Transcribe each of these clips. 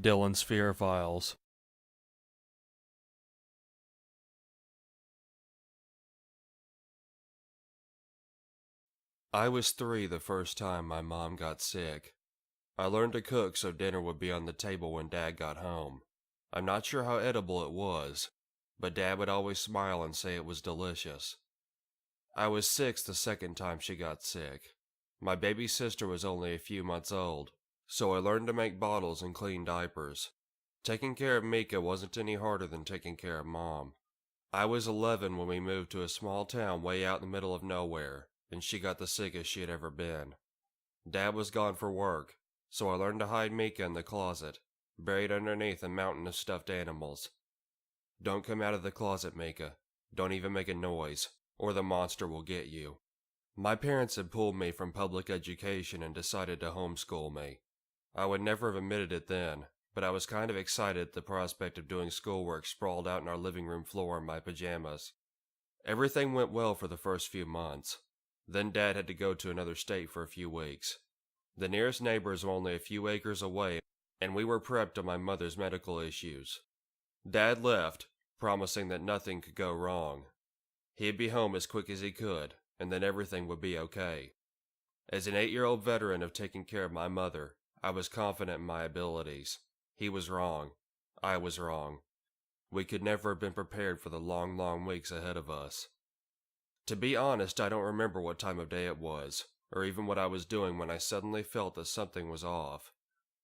Dylan's Fear Files. I was 3 the first time my mom got sick. I learned to cook so dinner would be on the table when Dad got home. I'm not sure how edible it was, but Dad would always smile and say it was delicious. I was 6 the second time she got sick. My baby sister was only a few months old, so I learned to make bottles and clean diapers. Taking care of Mika wasn't any harder than taking care of Mom. I was 11 when we moved to a small town way out in the middle of nowhere, and she got the sickest she had ever been. Dad was gone for work, so I learned to hide Mika in the closet, buried underneath a mountain of stuffed animals. Don't come out of the closet, Mika. Don't even make a noise, or the monster will get you. My parents had pulled me from public education and decided to homeschool me. I would never have admitted it then, but I was kind of excited at the prospect of doing schoolwork sprawled out in our living room floor in my pajamas. Everything went well for the first few months. Then Dad had to go to another state for a few weeks. The nearest neighbors were only a few acres away, and we were prepped on my mother's medical issues. Dad left, promising that nothing could go wrong. He'd be home as quick as he could, and then everything would be okay. As an 8-year-old veteran of taking care of my mother, I was confident in my abilities. He was wrong. I was wrong. We could never have been prepared for the long, long weeks ahead of us. To be honest, I don't remember what time of day it was, or even what I was doing when I suddenly felt that something was off.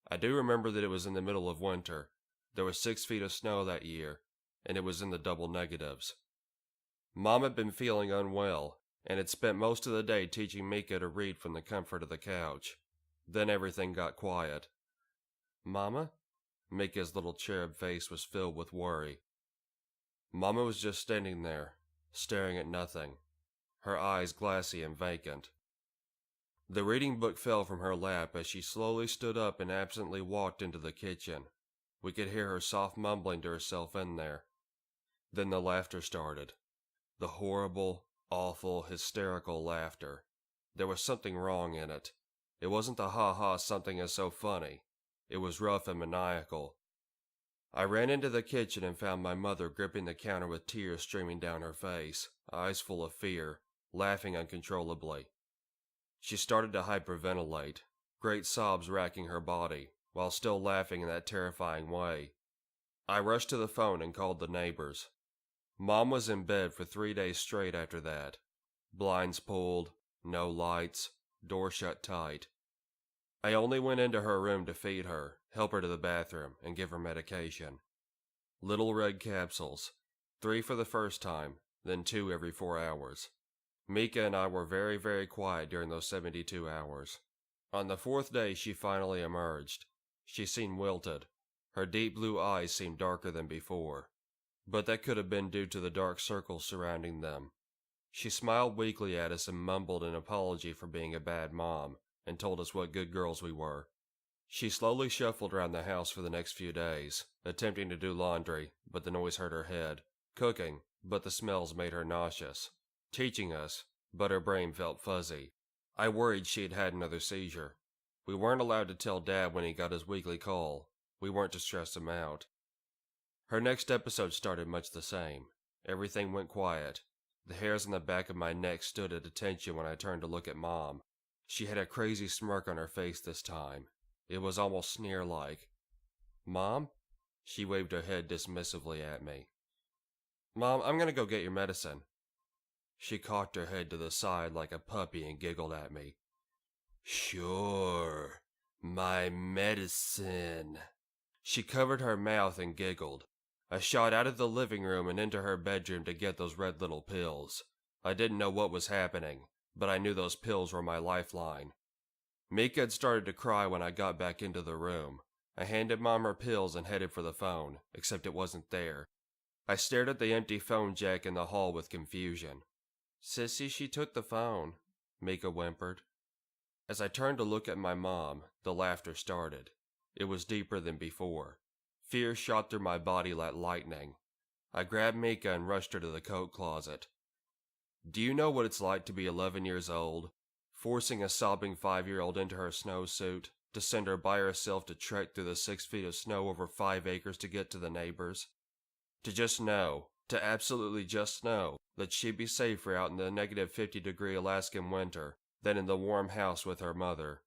I do remember that it was in the middle of winter. There was 6 feet of snow that year, and it was in the double negatives. Mom had been feeling unwell, and had spent most of the day teaching Mika to read from the comfort of the couch. Then everything got quiet. "Mama?" Mika's little cherub face was filled with worry. Mama was just standing there, staring at nothing, her eyes glassy and vacant. The reading book fell from her lap as she slowly stood up and absently walked into the kitchen. We could hear her soft mumbling to herself in there. Then the laughter started. The horrible, awful, hysterical laughter. There was something wrong in it. It wasn't the ha-ha something is so funny. It was rough and maniacal. I ran into the kitchen and found my mother gripping the counter with tears streaming down her face, eyes full of fear, laughing uncontrollably. She started to hyperventilate, great sobs racking her body, while still laughing in that terrifying way. I rushed to the phone and called the neighbors. Mom was in bed for 3 days straight after that. Blinds pulled, no lights, door shut tight. I only went into her room to feed her, help her to the bathroom, and give her medication. Little red capsules, 3 for the first time, then 2 every 4 hours. Mika and I were very, very quiet during those 72 hours. On the 4th day she finally emerged. She seemed wilted. Her deep blue eyes seemed darker than before, but that could have been due to the dark circles surrounding them. She smiled weakly at us and mumbled an apology for being a bad mom, and told us what good girls we were. She slowly shuffled around the house for the next few days, attempting to do laundry, but the noise hurt her head, cooking, but the smells made her nauseous, teaching us, but her brain felt fuzzy. I worried she had had another seizure. We weren't allowed to tell Dad when he got his weekly call. We weren't to stress him out. Her next episode started much the same. Everything went quiet. The hairs on the back of my neck stood at attention when I turned to look at Mom. She had a crazy smirk on her face this time. It was almost sneer-like. "Mom?" She waved her head dismissively at me. "Mom, I'm gonna go get your medicine." She cocked her head to the side like a puppy and giggled at me. "Sure, my medicine." She covered her mouth and giggled. I shot out of the living room and into her bedroom to get those red little pills. I didn't know what was happening, but I knew those pills were my lifeline. Mika had started to cry when I got back into the room. I handed Mom her pills and headed for the phone, except it wasn't there. I stared at the empty phone jack in the hall with confusion. "Sissy, she took the phone," Mika whimpered. As I turned to look at my mom, the laughter started. It was deeper than before. Fear shot through my body like lightning. I grabbed Mika and rushed her to the coat closet. Do you know what it's like to be 11 years old, forcing a sobbing 5-year-old into her snowsuit, to send her by herself to trek through the 6 feet of snow over 5 acres to get to the neighbors. To just know, to absolutely just know, that she'd be safer out in the negative 50-degree Alaskan winter than in the warm house with her mother.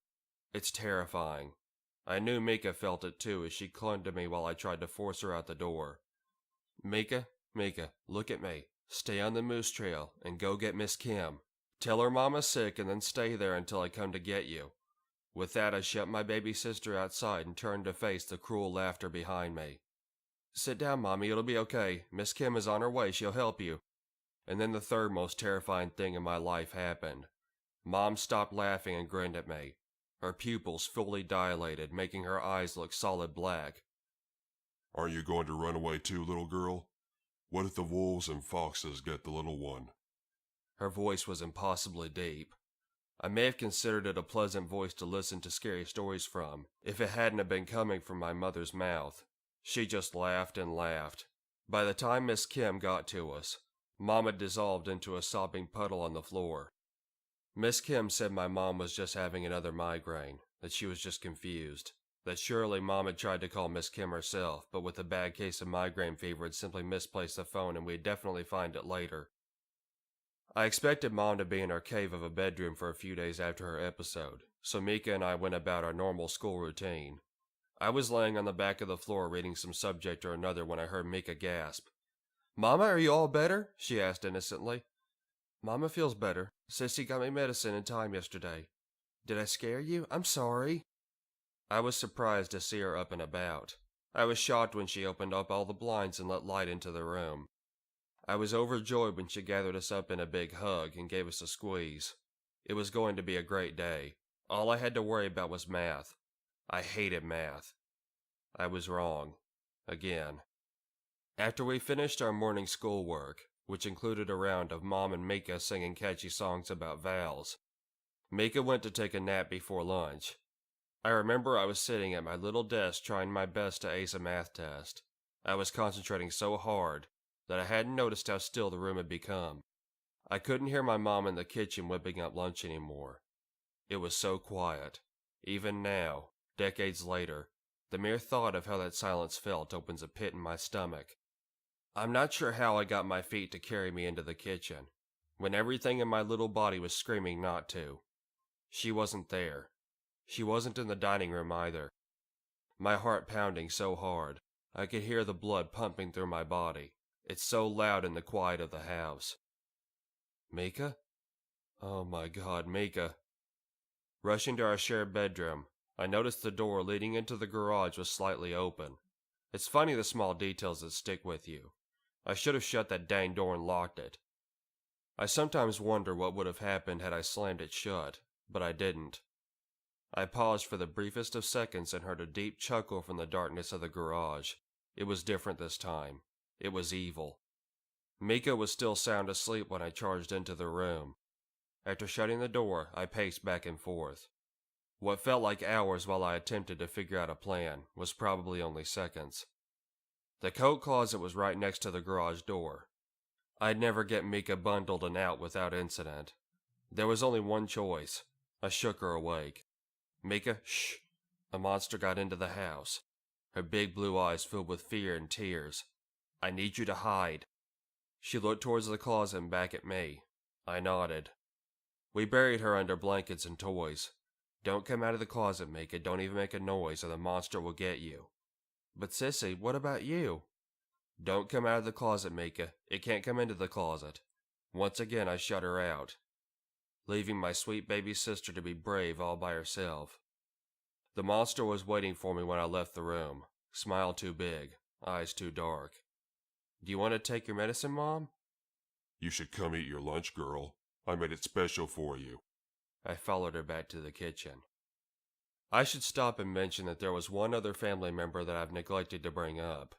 It's terrifying. I knew Mika felt it too as she clung to me while I tried to force her out the door. Mika, look at me. Stay on the moose trail and go get Miss Kim. Tell her Mama's sick and then stay there until I come to get you. With that, I shut my baby sister outside and turned to face the cruel laughter behind me. Sit down, Mommy, it'll be okay. Miss Kim is on her way, she'll help you. And then the third most terrifying thing in my life happened. Mom stopped laughing and grinned at me. Her pupils fully dilated, making her eyes look solid black. Aren't you going to run away too, little girl? What if the wolves and foxes get the little one? Her voice was impossibly deep. I may have considered it a pleasant voice to listen to scary stories from, if it hadn't been coming from my mother's mouth. She just laughed and laughed. By the time Miss Kim got to us, Mom had dissolved into a sobbing puddle on the floor. Miss Kim said my mom was just having another migraine, that she was just confused, that surely Mom had tried to call Miss Kim herself, but with a bad case of migraine fever had simply misplaced the phone and we'd definitely find it later. I expected Mom to be in her cave of a bedroom for a few days after her episode, so Mika and I went about our normal school routine. I was laying on the back of the floor reading some subject or another when I heard Mika gasp. Mama, are you all better? She asked innocently. Mama feels better. Sissy got me medicine in time yesterday. Did I scare you? I'm sorry. I was surprised to see her up and about. I was shocked when she opened up all the blinds and let light into the room. I was overjoyed when she gathered us up in a big hug and gave us a squeeze. It was going to be a great day. All I had to worry about was math. I hated math. I was wrong. Again. After we finished our morning schoolwork, which included a round of Mom and Mika singing catchy songs about vowels, Mika went to take a nap before lunch. I remember I was sitting at my little desk trying my best to ace a math test. I was concentrating so hard that I hadn't noticed how still the room had become. I couldn't hear my mom in the kitchen whipping up lunch anymore. It was so quiet. Even now, decades later, the mere thought of how that silence felt opens a pit in my stomach. I'm not sure how I got my feet to carry me into the kitchen, when everything in my little body was screaming not to. She wasn't there. She wasn't in the dining room either. My heart pounding so hard, I could hear the blood pumping through my body. It's so loud in the quiet of the house. Mika? Oh my God, Mika. Rushing to our shared bedroom, I noticed the door leading into the garage was slightly open. It's funny the small details that stick with you. I should have shut that dang door and locked it. I sometimes wonder what would have happened had I slammed it shut, but I didn't. I paused for the briefest of seconds and heard a deep chuckle from the darkness of the garage. It was different this time. It was evil. Mika was still sound asleep when I charged into the room. After shutting the door, I paced back and forth. What felt like hours while I attempted to figure out a plan was probably only seconds. The coat closet was right next to the garage door. I'd never get Mika bundled and out without incident. There was only one choice. I shook her awake. Mika, shh. A monster got into the house. Her big blue eyes filled with fear and tears. I need you to hide. She looked towards the closet and back at me. I nodded. We buried her under blankets and toys. Don't come out of the closet, Mika. Don't even make a noise or the monster will get you. But Sissy, what about you? Don't come out of the closet, Mika. It can't come into the closet. Once again, I shut her out, leaving my sweet baby sister to be brave all by herself. The monster was waiting for me when I left the room. Smile too big, eyes too dark. Do you want to take your medicine, Mom? You should come eat your lunch, girl. I made it special for you. I followed her back to the kitchen. I should stop and mention that there was one other family member that I've neglected to bring up.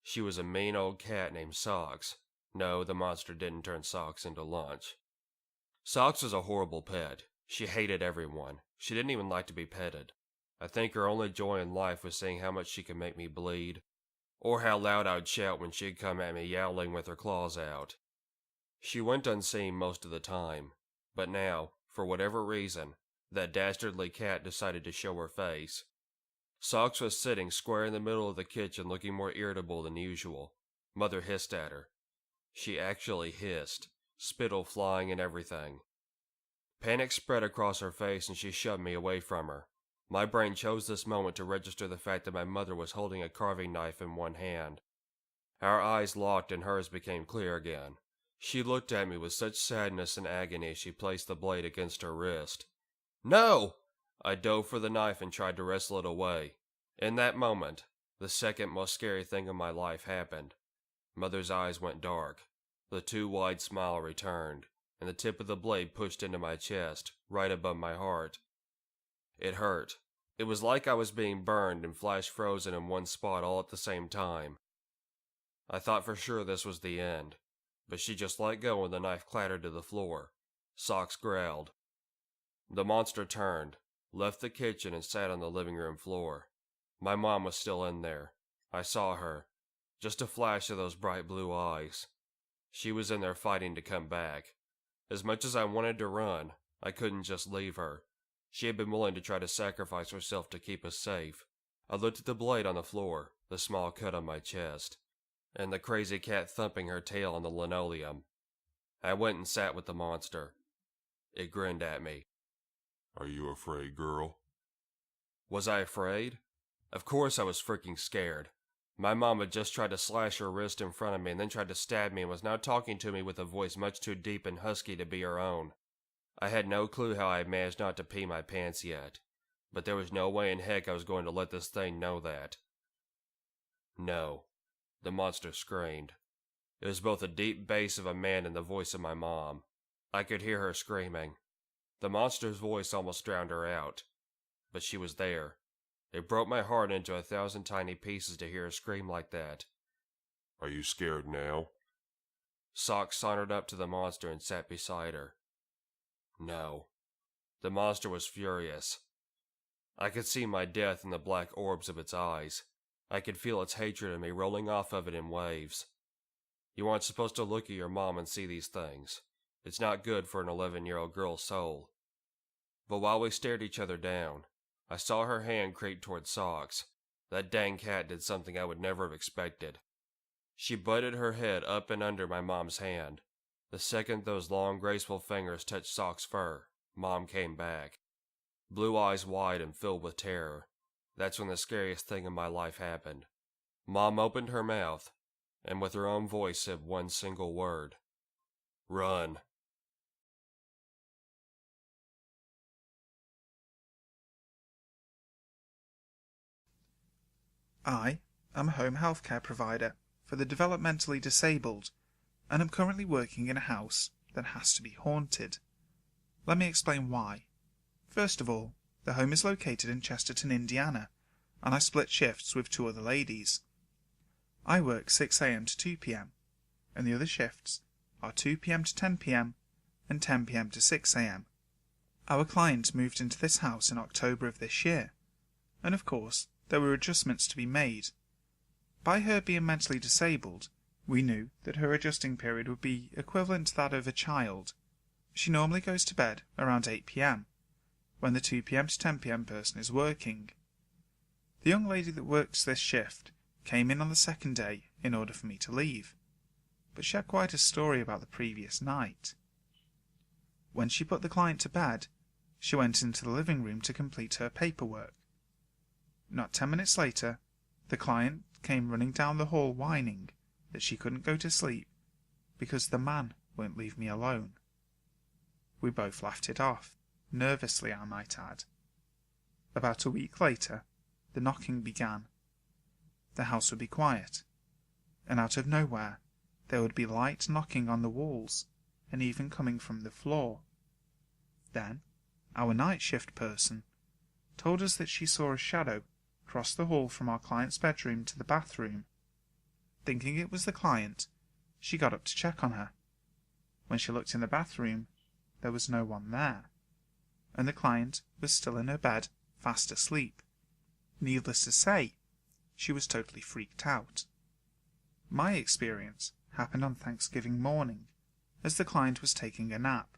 She was a mean old cat named Socks. No, the monster didn't turn Socks into lunch. Socks was a horrible pet. She hated everyone. She didn't even like to be petted. I think her only joy in life was seeing how much she could make me bleed, or how loud I'd shout when she'd come at me yowling with her claws out. She went unseen most of the time, but now, for whatever reason, That dastardly cat decided to show her face. Socks was sitting square in the middle of the kitchen looking more irritable than usual. Mother hissed at her. She actually hissed, spittle flying and everything. Panic spread across her face and she shoved me away from her. My brain chose this moment to register the fact that my mother was holding a carving knife in one hand. Our eyes locked and hers became clear again. She looked at me with such sadness and agony as she placed the blade against her wrist. No! I dove for the knife and tried to wrestle it away. In that moment, the second most scary thing in my life happened. Mother's eyes went dark. The too wide smile returned, and the tip of the blade pushed into my chest, right above my heart. It hurt. It was like I was being burned and flash frozen in one spot all at the same time. I thought for sure this was the end, but she just let go and the knife clattered to the floor. Socks growled. The monster turned, left the kitchen and sat on the living room floor. My mom was still in there. I saw her. Just a flash of those bright blue eyes. She was in there fighting to come back. As much as I wanted to run, I couldn't just leave her. She had been willing to try to sacrifice herself to keep us safe. I looked at the blade on the floor, the small cut on my chest, and the crazy cat thumping her tail on the linoleum. I went and sat with the monster. It grinned at me. Are you afraid, girl? Was I afraid? Of course I was freaking scared. My mom had just tried to slash her wrist in front of me and then tried to stab me and was now talking to me with a voice much too deep and husky to be her own. I had no clue how I had managed not to pee my pants yet, but there was no way in heck I was going to let this thing know that. No, the monster screamed. It was both the deep bass of a man and the voice of my mom. I could hear her screaming. The monster's voice almost drowned her out, but she was there. It broke my heart into 1,000 tiny pieces to hear her scream like that. Are you scared now? Socks sauntered up to the monster and sat beside her. No. The monster was furious. I could see my death in the black orbs of its eyes. I could feel its hatred of me rolling off of it in waves. You aren't supposed to look at your mom and see these things. It's not good for an 11-year-old girl's soul. But while we stared each other down, I saw her hand creep toward Socks. That dang cat did something I would never have expected. She butted her head up and under my mom's hand. The second those long, graceful fingers touched Socks' fur, Mom came back. Blue eyes wide and filled with terror. That's when the scariest thing in my life happened. Mom opened her mouth, and with her own voice said one single word. Run. I am a home healthcare provider for the developmentally disabled and am currently working in a house that has to be haunted. Let me explain why. First of all, the home is located in Chesterton, Indiana, and I split shifts with two other ladies. I work 6 a.m. to 2 p.m, and the other shifts are 2 p.m. to 10 p.m. and 10 p.m. to 6 a.m. Our client moved into this house in October of this year, and of course, there were adjustments to be made. By her being mentally disabled, we knew that her adjusting period would be equivalent to that of a child. She normally goes to bed around 8 p.m, when the 2 p.m. to 10 p.m. person is working. The young lady that works this shift came in on the second day in order for me to leave, but she had quite a story about the previous night. When she put the client to bed, she went into the living room to complete her paperwork. Not 10 minutes later, the client came running down the hall whining that she couldn't go to sleep because the man won't leave me alone. We both laughed it off, nervously I might add. About a week later, the knocking began. The house would be quiet, and out of nowhere there would be light knocking on the walls and even coming from the floor. Then, our night shift person told us that she saw a shadow cross the hall from our client's bedroom to the bathroom. Thinking it was the client, she got up to check on her. When she looked in the bathroom, there was no one there, and the client was still in her bed, fast asleep. Needless to say, she was totally freaked out. My experience happened on Thanksgiving morning, as the client was taking a nap.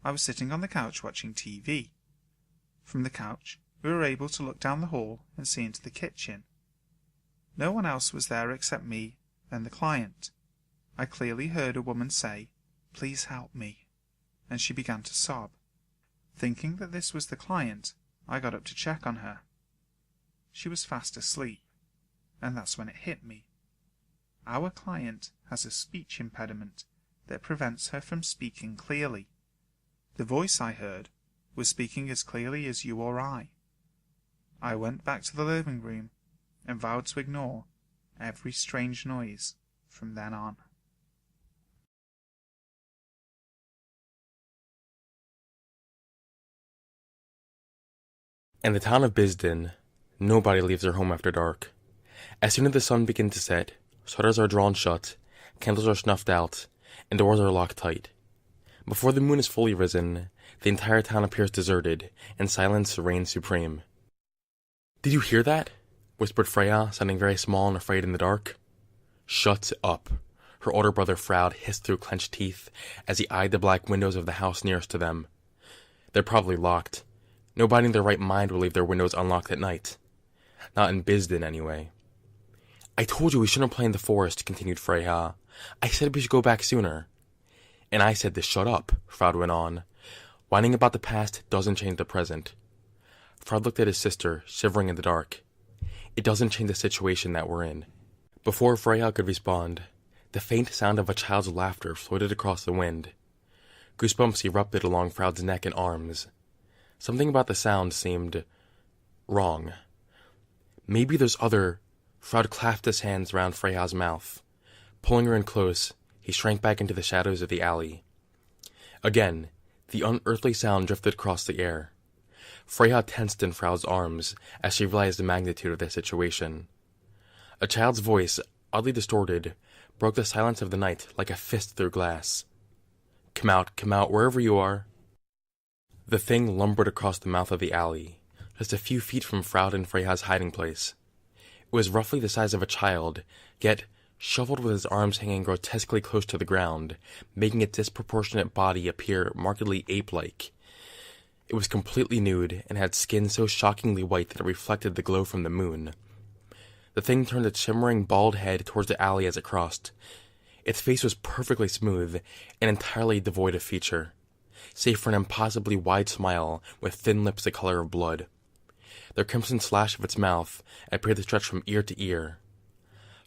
I was sitting on the couch watching TV. From the couch, we were able to look down the hall and see into the kitchen. No one else was there except me and the client. I clearly heard a woman say, "Please help me," and she began to sob. Thinking that this was the client, I got up to check on her. She was fast asleep, and that's when it hit me. Our client has a speech impediment that prevents her from speaking clearly. The voice I heard was speaking as clearly as you or I. I went back to the living room and vowed to ignore every strange noise from then on. In the town of Bisden, nobody leaves their home after dark. As soon as the sun begins to set, shutters are drawn shut, candles are snuffed out, and doors are locked tight. Before the moon is fully risen, the entire town appears deserted, and silence reigns supreme. "Did you hear that?" whispered Freya, sounding very small and afraid in the dark. "Shut up," her older brother Froud hissed through clenched teeth as he eyed the black windows of the house nearest to them. "They're probably locked. Nobody in their right mind will leave their windows unlocked at night. Not in Bisden, anyway." "I told you we shouldn't play in the forest," continued Freya. "I said we should go back sooner." "And I said to shut up," Froud went on. "Whining about the past doesn't change the present." Froud looked at his sister, shivering in the dark. "It doesn't change the situation that we're in." Before Freya could respond, the faint sound of a child's laughter floated across the wind. Goosebumps erupted along Froud's neck and arms. Something about the sound seemed wrong. Maybe there's other... Froud clasped his hands round Freya's mouth. Pulling her in close, he shrank back into the shadows of the alley. Again, the unearthly sound drifted across the air. Freya tensed in Froud's arms as she realized the magnitude of their situation. A child's voice, oddly distorted, broke the silence of the night like a fist through glass. Come out, wherever you are." The thing lumbered across the mouth of the alley, just a few feet from Froud and Freya's hiding place. It was roughly the size of a child, yet shoveled with his arms hanging grotesquely close to the ground, making its disproportionate body appear markedly ape-like. It was completely nude, and had skin so shockingly white that it reflected the glow from the moon. The thing turned its shimmering bald head towards the alley as it crossed. Its face was perfectly smooth, and entirely devoid of feature, save for an impossibly wide smile with thin lips the color of blood. The crimson slash of its mouth appeared to stretch from ear to ear.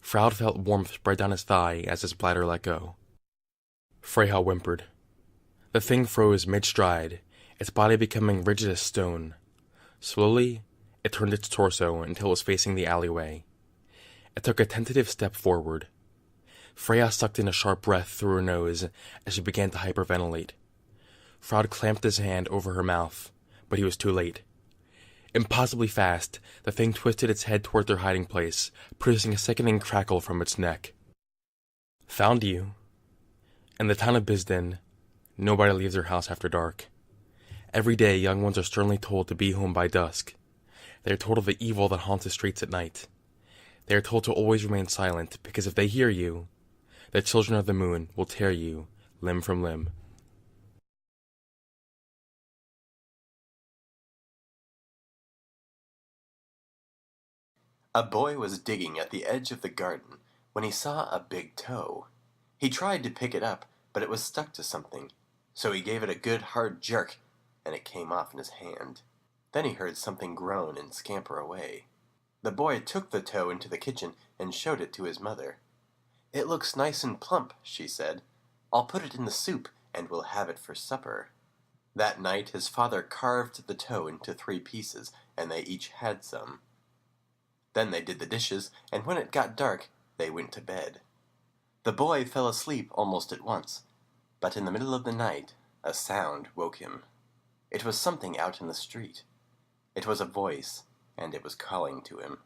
Froud felt warmth spread down his thigh as his bladder let go. Freya whimpered. The thing froze mid-stride, its body becoming rigid as stone. Slowly, it turned its torso until it was facing the alleyway. It took a tentative step forward. Freya sucked in a sharp breath through her nose as she began to hyperventilate. Froud clamped his hand over her mouth, but he was too late. Impossibly fast, the thing twisted its head toward their hiding place, producing a sickening crackle from its neck. "Found you." In the town of Bisden, nobody leaves their house after dark. Every day, young ones are sternly told to be home by dusk. They are told of the evil that haunts the streets at night. They are told to always remain silent, because if they hear you, the children of the moon will tear you limb from limb. A boy was digging at the edge of the garden when he saw a big toe. He tried to pick it up, but it was stuck to something, so he gave it a good hard jerk, and it came off in his hand. Then he heard something groan and scamper away. The boy took the toe into the kitchen and showed it to his mother. "It looks nice and plump," she said. "I'll put it in the soup, and we'll have it for supper." That night his father carved the toe into 3 pieces, and they each had some. Then they did the dishes, and when it got dark, they went to bed. The boy fell asleep almost at once, but in the middle of the night a sound woke him. It was something out in the street. It was a voice, and it was calling to him.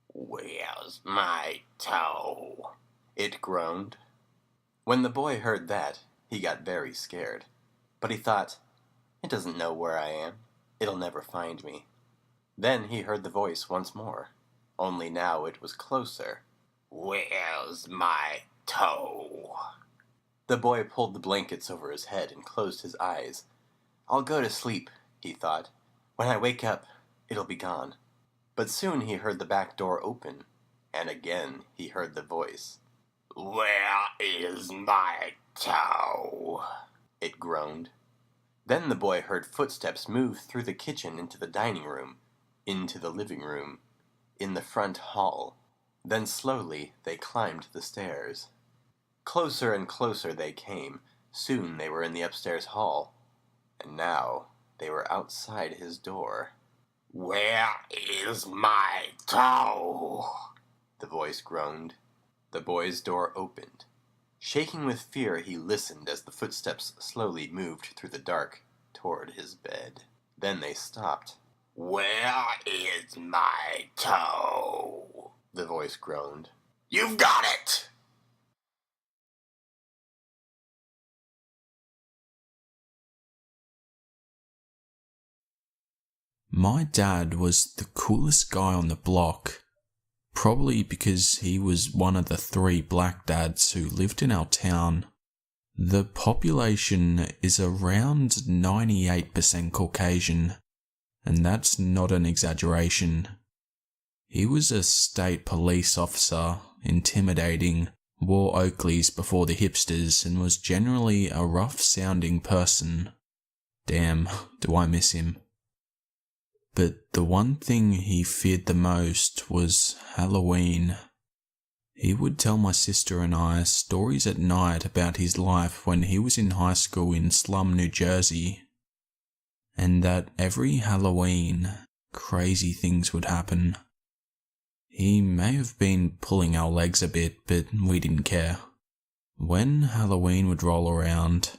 "Where's my toe?" it groaned. When the boy heard that, he got very scared, but he thought, "It doesn't know where I am. It'll never find me." Then he heard the voice once more, only now it was closer. "Where's my toe?" The boy pulled the blankets over his head and closed his eyes. I'll go to sleep, he thought. When I wake up, it'll be gone. But soon he heard the back door open, and again he heard the voice. Where is my toe? It groaned. Then the boy heard footsteps move through the kitchen into the dining room, into the living room, in the front hall. Then slowly they climbed the stairs. Closer and closer they came. Soon they were in the upstairs hall, and now they were outside his door. Where is my toe? The voice groaned. The boy's door opened. Shaking with fear, he listened as the footsteps slowly moved through the dark toward his bed. Then they stopped. Where is my toe? The voice groaned. You've got it! My dad was the coolest guy on the block, probably because he was one of the 3 black dads who lived in our town. The population is around 98% Caucasian, and that's not an exaggeration. He was a state police officer, intimidating, wore Oakleys before the hipsters, and was generally a rough-sounding person. Damn, do I miss him. But the one thing he feared the most was Halloween. He would tell my sister and I stories at night about his life when he was in high school in Slum, New Jersey, and that every Halloween, crazy things would happen. He may have been pulling our legs a bit, but we didn't care. When Halloween would roll around,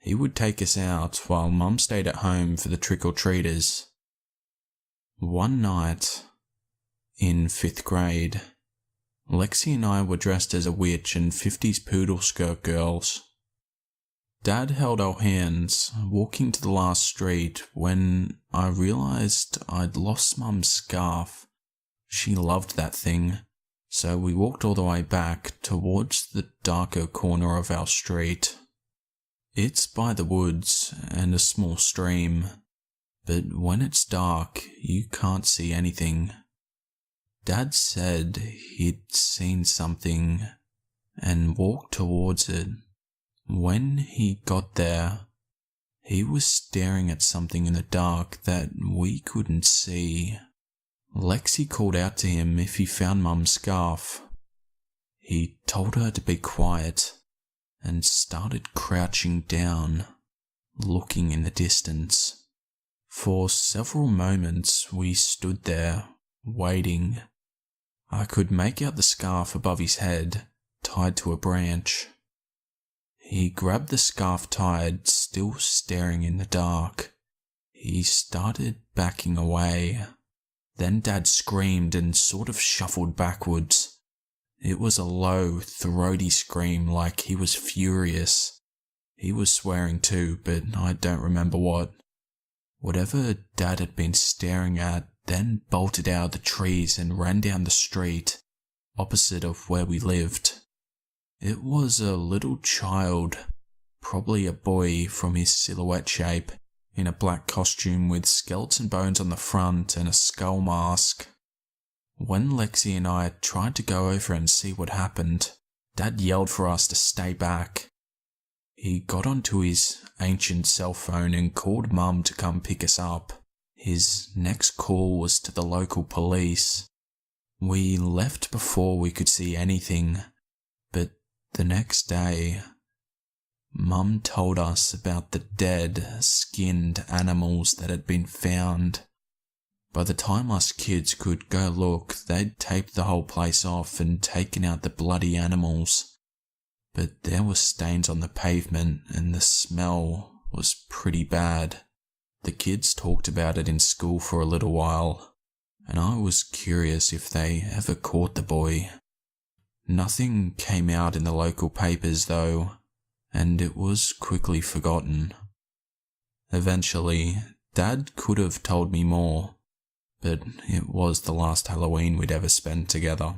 he would take us out while Mum stayed at home for the trick-or-treaters. One night, in 5th grade, Lexi and I were dressed as a witch and 50s poodle skirt girls. Dad held our hands, walking to the last street, when I realised I'd lost Mum's scarf. She loved that thing, so we walked all the way back towards the darker corner of our street. It's by the woods and a small stream, but when it's dark, you can't see anything. Dad said he'd seen something and walked towards it. When he got there, he was staring at something in the dark that we couldn't see. Lexi called out to him if he found Mum's scarf. He told her to be quiet and started crouching down, looking in the distance. For several moments we stood there, waiting. I could make out the scarf above his head, tied to a branch. He grabbed the scarf tied, still staring in the dark. He started backing away. Then Dad screamed and sort of shuffled backwards. It was a low, throaty scream like he was furious. He was swearing too, but I don't remember what. Whatever Dad had been staring at then bolted out of the trees and ran down the street, opposite of where we lived. It was a little child, probably a boy from his silhouette shape, in a black costume with skeleton bones on the front and a skull mask. When Lexi and I tried to go over and see what happened, Dad yelled for us to stay back. He got onto his ancient cell phone and called Mum to come pick us up. His next call was to the local police. We left before we could see anything, but the next day, Mum told us about the dead, skinned animals that had been found. By the time us kids could go look, they'd taped the whole place off and taken out the bloody animals. But there were stains on the pavement and the smell was pretty bad. The kids talked about it in school for a little while, and I was curious if they ever caught the boy. Nothing came out in the local papers though, and it was quickly forgotten. Eventually, Dad could have told me more, but it was the last Halloween we'd ever spent together.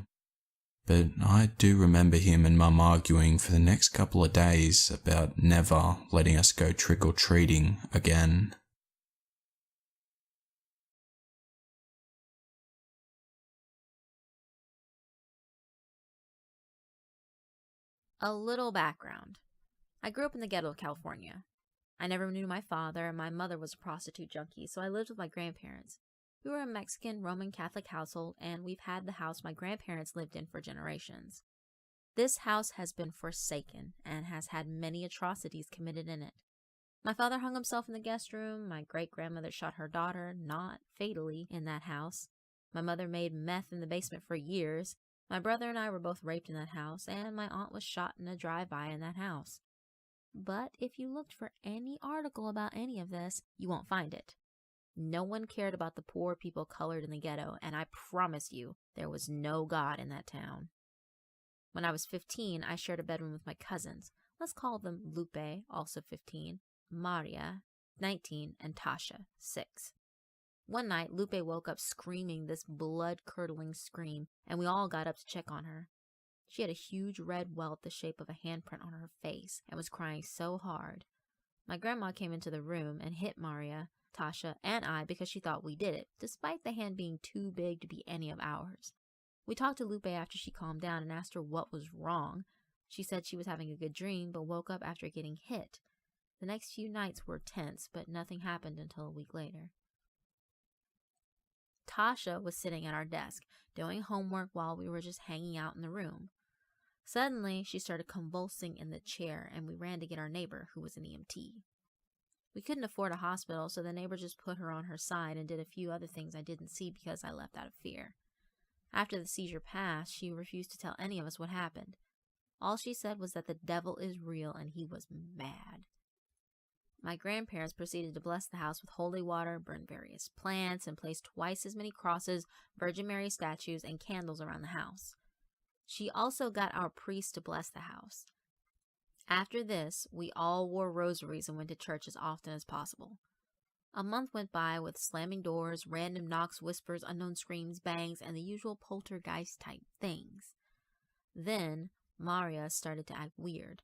but I do remember him and Mum arguing for the next couple of days about never letting us go trick-or-treating again. A little background. I grew up in the ghetto of California. I never knew my father, and my mother was a prostitute junkie, so I lived with my grandparents. We were a Mexican Roman Catholic household, and we've had the house my grandparents lived in for generations. This house has been forsaken and has had many atrocities committed in it. My father hung himself in the guest room. My great-grandmother shot her daughter, not fatally, in that house. My mother made meth in the basement for years. My brother and I were both raped in that house, and my aunt was shot in a drive-by in that house. But if you looked for any article about any of this, you won't find it. No one cared about the poor people colored in the ghetto, and I promise you, there was no God in that town. When I was 15, I shared a bedroom with my cousins. Let's call them Lupe, also 15, Maria, 19, and Tasha, 6. One night, Lupe woke up screaming this blood-curdling scream, and we all got up to check on her. She had a huge red welt the shape of a handprint on her face and was crying so hard. My grandma came into the room and hit Maria, Tasha, and I because she thought we did it, despite the hand being too big to be any of ours. We talked to Lupe after she calmed down and asked her what was wrong. She said she was having a good dream, but woke up after getting hit. The next few nights were tense, but nothing happened until a week later. Tasha was sitting at our desk, doing homework while we were just hanging out in the room. Suddenly, she started convulsing in the chair, and we ran to get our neighbor, who was an EMT. We couldn't afford a hospital, so the neighbor just put her on her side and did a few other things I didn't see because I left out of fear. After the seizure passed, she refused to tell any of us what happened. All she said was that the devil is real and he was mad. My grandparents proceeded to bless the house with holy water, burn various plants, and place twice as many crosses, Virgin Mary statues, and candles around the house. She also got our priest to bless the house. After this, we all wore rosaries and went to church as often as possible. A month went by with slamming doors, random knocks, whispers, unknown screams, bangs, and the usual poltergeist-type things. Then, Maria started to act weird.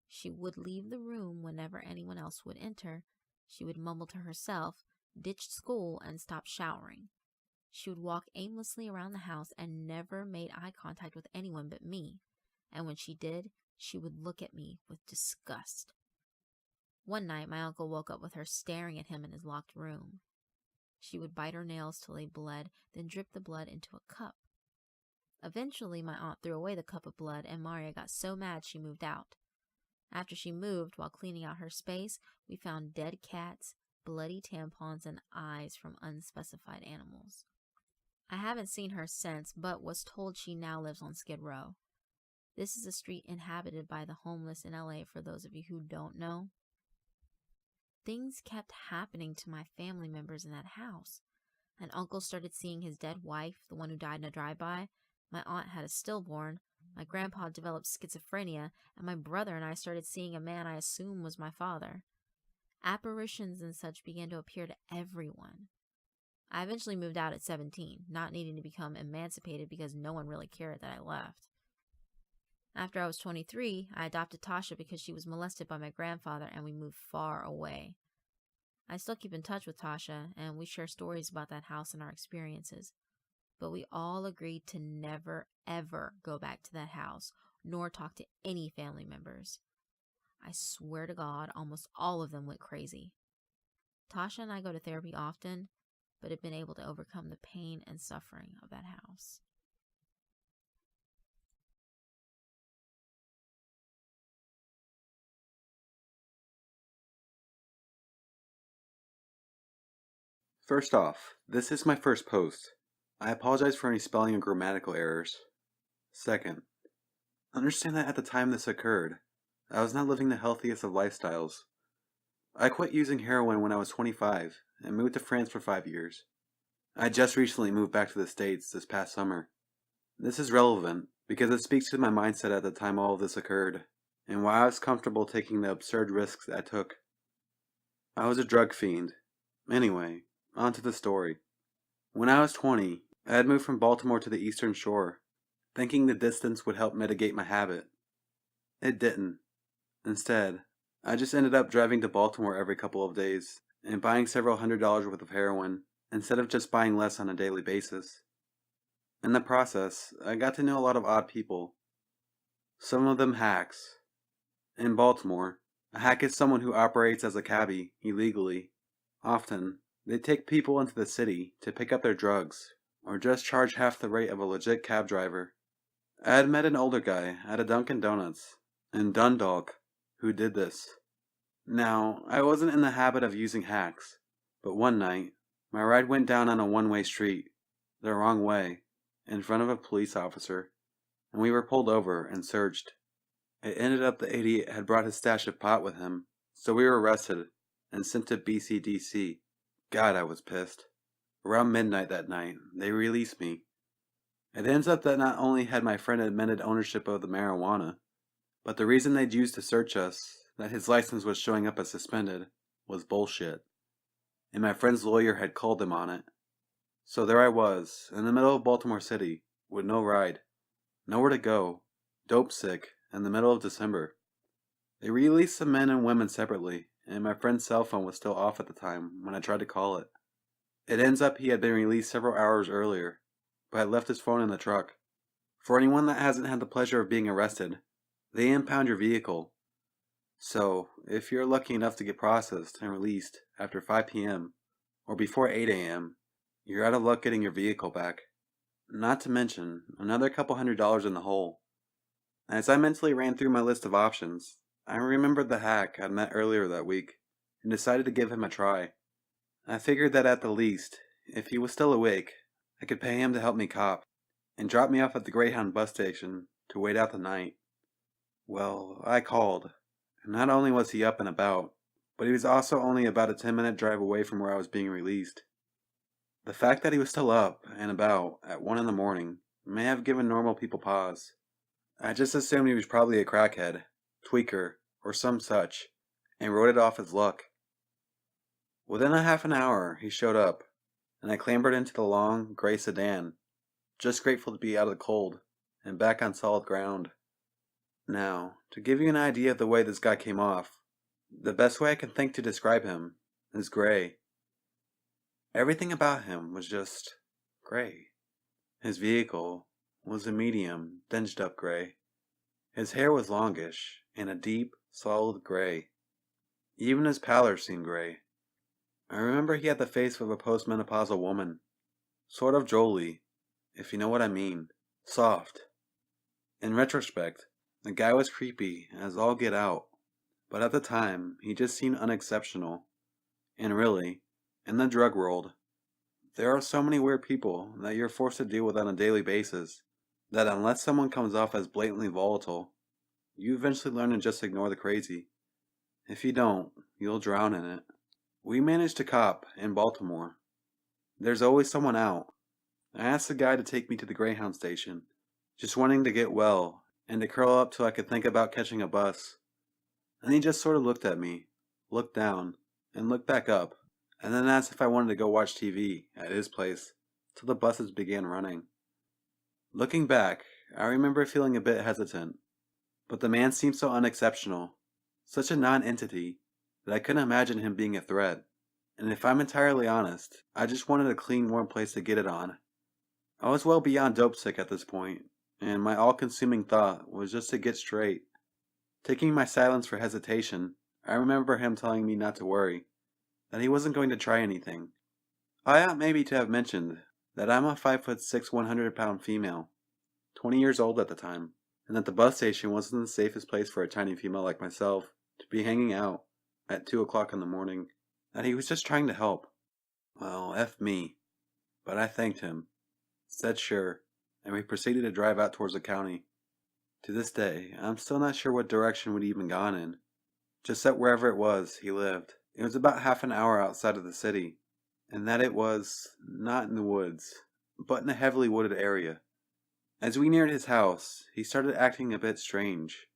She would leave the room whenever anyone else would enter. She would mumble to herself, ditch school, and stop showering. She would walk aimlessly around the house and never made eye contact with anyone but me. And when she did, she would look at me with disgust. One night, my uncle woke up with her staring at him in his locked room. She would bite her nails till they bled, then drip the blood into a cup. Eventually, my aunt threw away the cup of blood, and Maria got so mad she moved out. After she moved, while cleaning out her space, we found dead cats, bloody tampons, and eyes from unspecified animals. I haven't seen her since, but was told she now lives on Skid Row. This is a street inhabited by the homeless in LA, for those of you who don't know. Things kept happening to my family members in that house. An uncle started seeing his dead wife, the one who died in a drive-by. My aunt had a stillborn. My grandpa developed schizophrenia, and my brother and I started seeing a man I assume was my father. Apparitions and such began to appear to everyone. I eventually moved out at 17, not needing to become emancipated because no one really cared that I left. After I was 23, I adopted Tasha because she was molested by my grandfather and we moved far away. I still keep in touch with Tasha, and we share stories about that house and our experiences. But we all agreed to never, ever go back to that house, nor talk to any family members. I swear to God, almost all of them went crazy. Tasha and I go to therapy often, but have been able to overcome the pain and suffering of that house. First off, this is my first post. I apologize for any spelling and grammatical errors. Second, understand that at the time this occurred, I was not living the healthiest of lifestyles. I quit using heroin when I was 25 and moved to France for 5 years. I just recently moved back to the States this past summer. This is relevant because it speaks to my mindset at the time all of this occurred, and why I was comfortable taking the absurd risks I took. I was a drug fiend. Anyway, on to the story. When I was 20, I had moved from Baltimore to the Eastern Shore. thinking the distance would help mitigate my habit. It didn't. Instead, I just ended up driving to Baltimore every couple of days and buying several $100s worth of heroin instead of just buying less on a daily basis. In the process, I got to know a lot of odd people. Some of them hacks. In Baltimore, a hack is someone who operates as a cabbie illegally. Often, they take people into the city to pick up their drugs, or just charge half the rate of a legit cab driver. I had met an older guy at a Dunkin' Donuts in Dundalk who did this. Now, I wasn't in the habit of using hacks, but one night, my ride went down on a one-way street, the wrong way, in front of a police officer, and we were pulled over and searched. It ended up the idiot had brought his stash of pot with him, so we were arrested and sent to BCDC. God, I was pissed. Around midnight that night, they released me. It ends up that not only had my friend admitted ownership of the marijuana, but the reason they'd used to search us, that his license was showing up as suspended, was bullshit. And my friend's lawyer had called him on it. So there I was, in the middle of Baltimore City, with no ride, nowhere to go, dope sick, in the middle of December. They released the men and women separately, and my friend's cell phone was still off at the time when I tried to call it. It ends up he had been released several hours earlier, but had left his phone in the truck. For anyone that hasn't had the pleasure of being arrested, they impound your vehicle. So, if you're lucky enough to get processed and released after 5 p.m. or before 8 a.m., you're out of luck getting your vehicle back. Not to mention, another couple $100s in the hole. As I mentally ran through my list of options, I remembered the hack I'd met earlier that week, and decided to give him a try. I figured that at the least, if he was still awake, I could pay him to help me cop, and drop me off at the Greyhound bus station to wait out the night. Well, I called, and not only was he up and about, but he was also only about a 10-minute drive away from where I was being released. The fact that he was still up and about at 1 in the morning may have given normal people pause. I just assumed he was probably a crackhead, tweaker, or some such, and wrote it off as luck. Within a half an hour, he showed up, and I clambered into the long, gray sedan, just grateful to be out of the cold, and back on solid ground. Now, to give you an idea of the way this guy came off, the best way I can think to describe him is gray. Everything about him was just gray. His vehicle was a medium, dinged up gray. His hair was longish, and a deep, solid gray. Even his pallor seemed gray. I remember he had the face of a postmenopausal woman. Sort of drolly, if you know what I mean. Soft. In retrospect, the guy was creepy as all get out, but at the time, he just seemed unexceptional. And really, in the drug world, there are so many weird people that you're forced to deal with on a daily basis, that unless someone comes off as blatantly volatile, you eventually learn to just ignore the crazy. If you don't, you'll drown in it. We managed to cop in Baltimore. There's always someone out. I asked the guy to take me to the Greyhound station, just wanting to get well and to curl up till I could think about catching a bus. And he just sort of looked at me, looked down, and looked back up, and then asked if I wanted to go watch TV at his place till the buses began running. Looking back, I remember feeling a bit hesitant, but the man seemed so unexceptional, such a non-entity, that I couldn't imagine him being a threat. And if I'm entirely honest, I just wanted a clean, warm place to get it on. I was well beyond dope sick at this point, and my all-consuming thought was just to get straight. Taking my silence for hesitation, I remember him telling me not to worry, that he wasn't going to try anything. I ought maybe to have mentioned that I'm a 5'6", 100-pound female, 20 years old at the time, and that the bus station wasn't the safest place for a tiny female like myself to be hanging out at 2 o'clock in the morning, that he was just trying to help. Well, F me. But I thanked him, said sure, and we proceeded to drive out towards the county. To this day, I'm still not sure what direction we'd even gone in, just that wherever it was he lived, it was about half an hour outside of the city, and that it was not in the woods, but in a heavily wooded area. As we neared his house, he started acting a bit strange.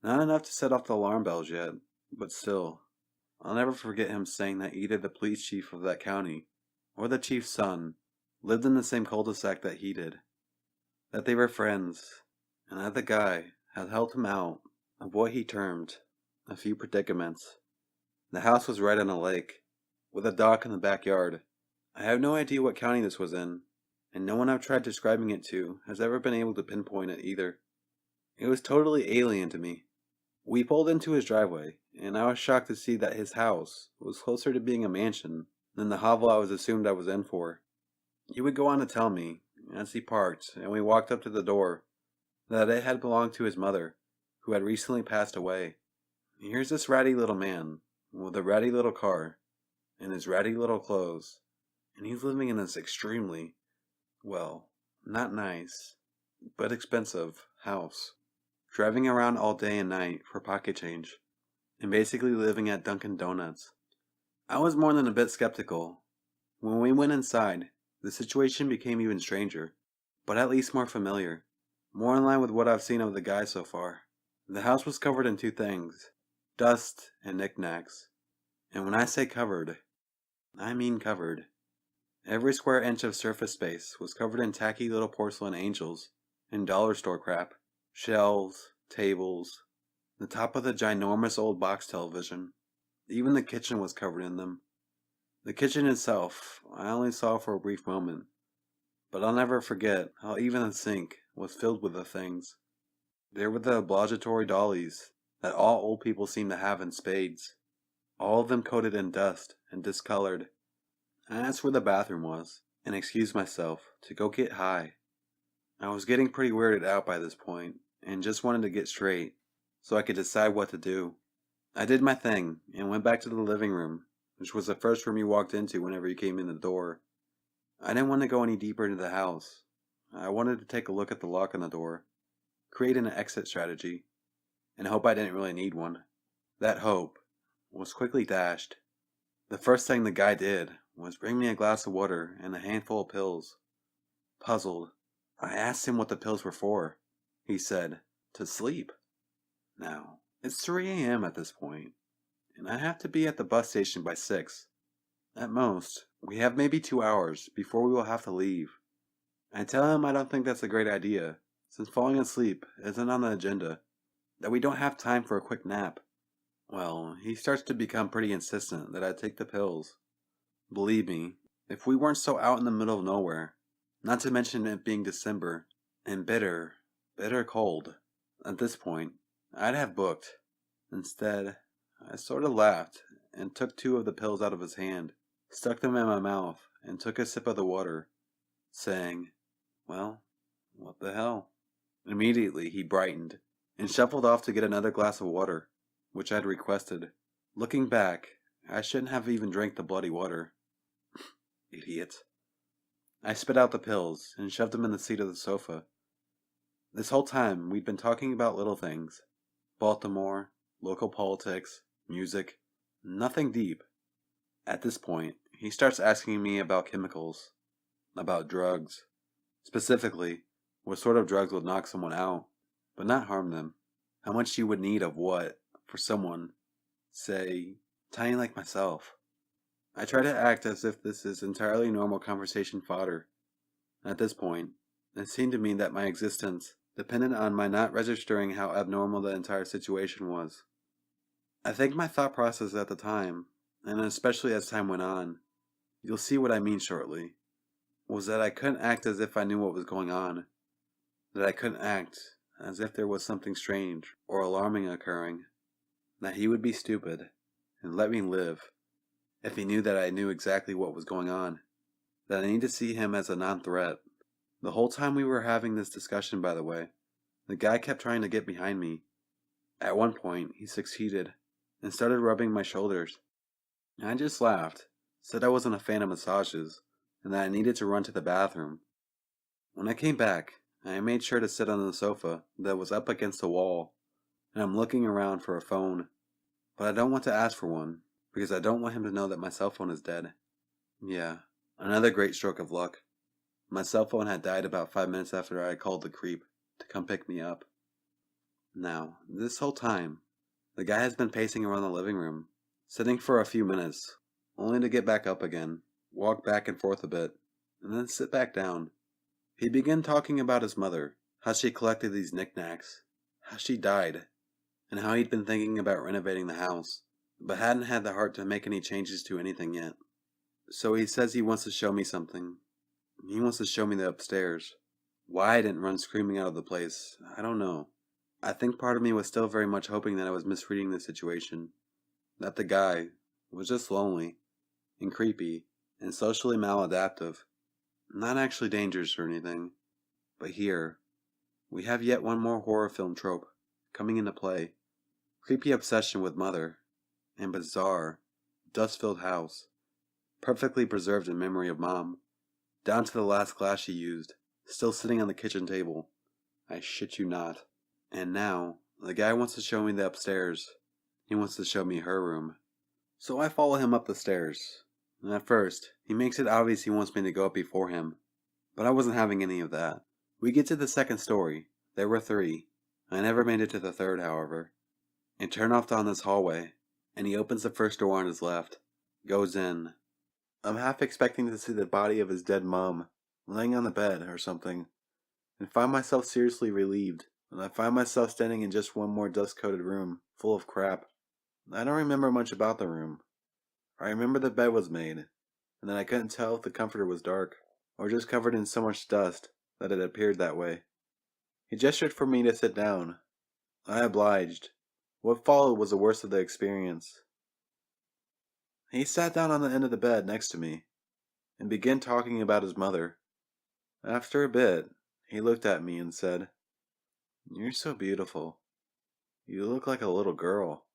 Not enough to set off the alarm bells yet, but still. I'll never forget him saying that either the police chief of that county, or the chief's son, lived in the same cul-de-sac that he did. that they were friends, and that the guy had helped him out of what he termed a few predicaments. The house was right on a lake, with a dock in the backyard. I have no idea what county this was in, and no one I've tried describing it to has ever been able to pinpoint it either. It was totally alien to me. We pulled into his driveway, and I was shocked to see that his house was closer to being a mansion than the hovel I was assumed I was in for. He would go on to tell me, as he parked and we walked up to the door, that it had belonged to his mother, who had recently passed away. Here's this ratty little man, with a ratty little car, and his ratty little clothes, and he's living in this extremely, well, not nice, but expensive house, driving around all day and night for pocket change, and basically living at Dunkin' Donuts. I was more than a bit skeptical. When we went inside, the situation became even stranger, but at least more familiar, more in line with what I've seen of the guy so far. The house was covered in two things, dust and knickknacks. And when I say covered, I mean covered. Every square inch of surface space was covered in tacky little porcelain angels and dollar store crap, shelves, tables, the top of the ginormous old box television. Even the kitchen was covered in them. The kitchen itself I only saw for a brief moment, but I'll never forget how even the sink was filled with the things. There were the obligatory dollies that all old people seem to have in spades, all of them coated in dust and discolored. I asked where the bathroom was, and excused myself to go get high. I was getting pretty weirded out by this point, and just wanted to get straight, so I could decide what to do. I did my thing, and went back to the living room, which was the first room you walked into whenever you came in the door. I didn't want to go any deeper into the house. I wanted to take a look at the lock on the door, create an exit strategy, and hope I didn't really need one. That hope was quickly dashed. The first thing the guy did was bring me a glass of water and a handful of pills. Puzzled, I asked him what the pills were for. He said, to sleep. Now, it's 3 a.m. at this point, and I have to be at the bus station by 6. At most, we have maybe 2 hours before we will have to leave. I tell him I don't think that's a great idea, since falling asleep isn't on the agenda, that we don't have time for a quick nap. Well, he starts to become pretty insistent that I take the pills. Believe me, if we weren't so out in the middle of nowhere, not to mention it being December, and bitter cold, at this point, I'd have booked. Instead, I sort of laughed and took 2 of the pills out of his hand, stuck them in my mouth, and took a sip of the water, saying, well, what the hell? Immediately he brightened, and shuffled off to get another glass of water, which I'd requested. Looking back, I shouldn't have even drank the bloody water. Idiot. I spit out the pills and shoved them in the seat of the sofa. This whole time we'd been talking about little things. Baltimore, local politics, music, nothing deep. At this point, he starts asking me about chemicals, about drugs. Specifically, what sort of drugs would knock someone out, but not harm them. How much you would need of what for someone, say, tiny like myself. I try to act as if this is entirely normal conversation fodder. At this point, it seemed to me that my existence depended on my not registering how abnormal the entire situation was. I think my thought process at the time, and especially as time went on, you'll see what I mean shortly, was that I couldn't act as if I knew what was going on. That I couldn't act as if there was something strange or alarming occurring. That he would be stupid and let me live if he knew that I knew exactly what was going on. That I need to see him as a non-threat. The whole time we were having this discussion, by the way, the guy kept trying to get behind me. At one point, he succeeded and started rubbing my shoulders. I just laughed, said I wasn't a fan of massages, and that I needed to run to the bathroom. When I came back, I made sure to sit on the sofa that was up against the wall, and I'm looking around for a phone. But I don't want to ask for one, because I don't want him to know that my cell phone is dead. Yeah, another great stroke of luck. My cell phone had died about 5 minutes after I called the creep to come pick me up. Now, this whole time, the guy has been pacing around the living room, sitting for a few minutes, only to get back up again, walk back and forth a bit, and then sit back down. He began talking about his mother, how she collected these knickknacks, how she died, and how he'd been thinking about renovating the house, but hadn't had the heart to make any changes to anything yet. So he says he wants to show me something. He wants to show me the upstairs. Why I didn't run screaming out of the place, I don't know. I think part of me was still very much hoping that I was misreading the situation. That the guy was just lonely, and creepy, and socially maladaptive. Not actually dangerous or anything. But here, we have yet one more horror film trope coming into play. Creepy obsession with mother, and bizarre, dust-filled house, perfectly preserved in memory of mom, down to the last glass she used, still sitting on the kitchen table. I shit you not. And now, the guy wants to show me the upstairs. He wants to show me her room. So I follow him up the stairs. And at first, he makes it obvious he wants me to go up before him. But I wasn't having any of that. We get to the second story. There were 3. I never made it to the third, however. And turn off down this hallway, and he opens the first door on his left. Goes in. I'm half expecting to see the body of his dead mom, laying on the bed or something, and find myself seriously relieved. And I find myself standing in just one more dust-coated room, full of crap. I don't remember much about the room. I remember the bed was made, and that I couldn't tell if the comforter was dark, or just covered in so much dust that it appeared that way. He gestured for me to sit down. I obliged. What followed was the worst of the experience. He sat down on the end of the bed next to me, and began talking about his mother. After a bit, he looked at me and said, "You're so beautiful. You look like a little girl.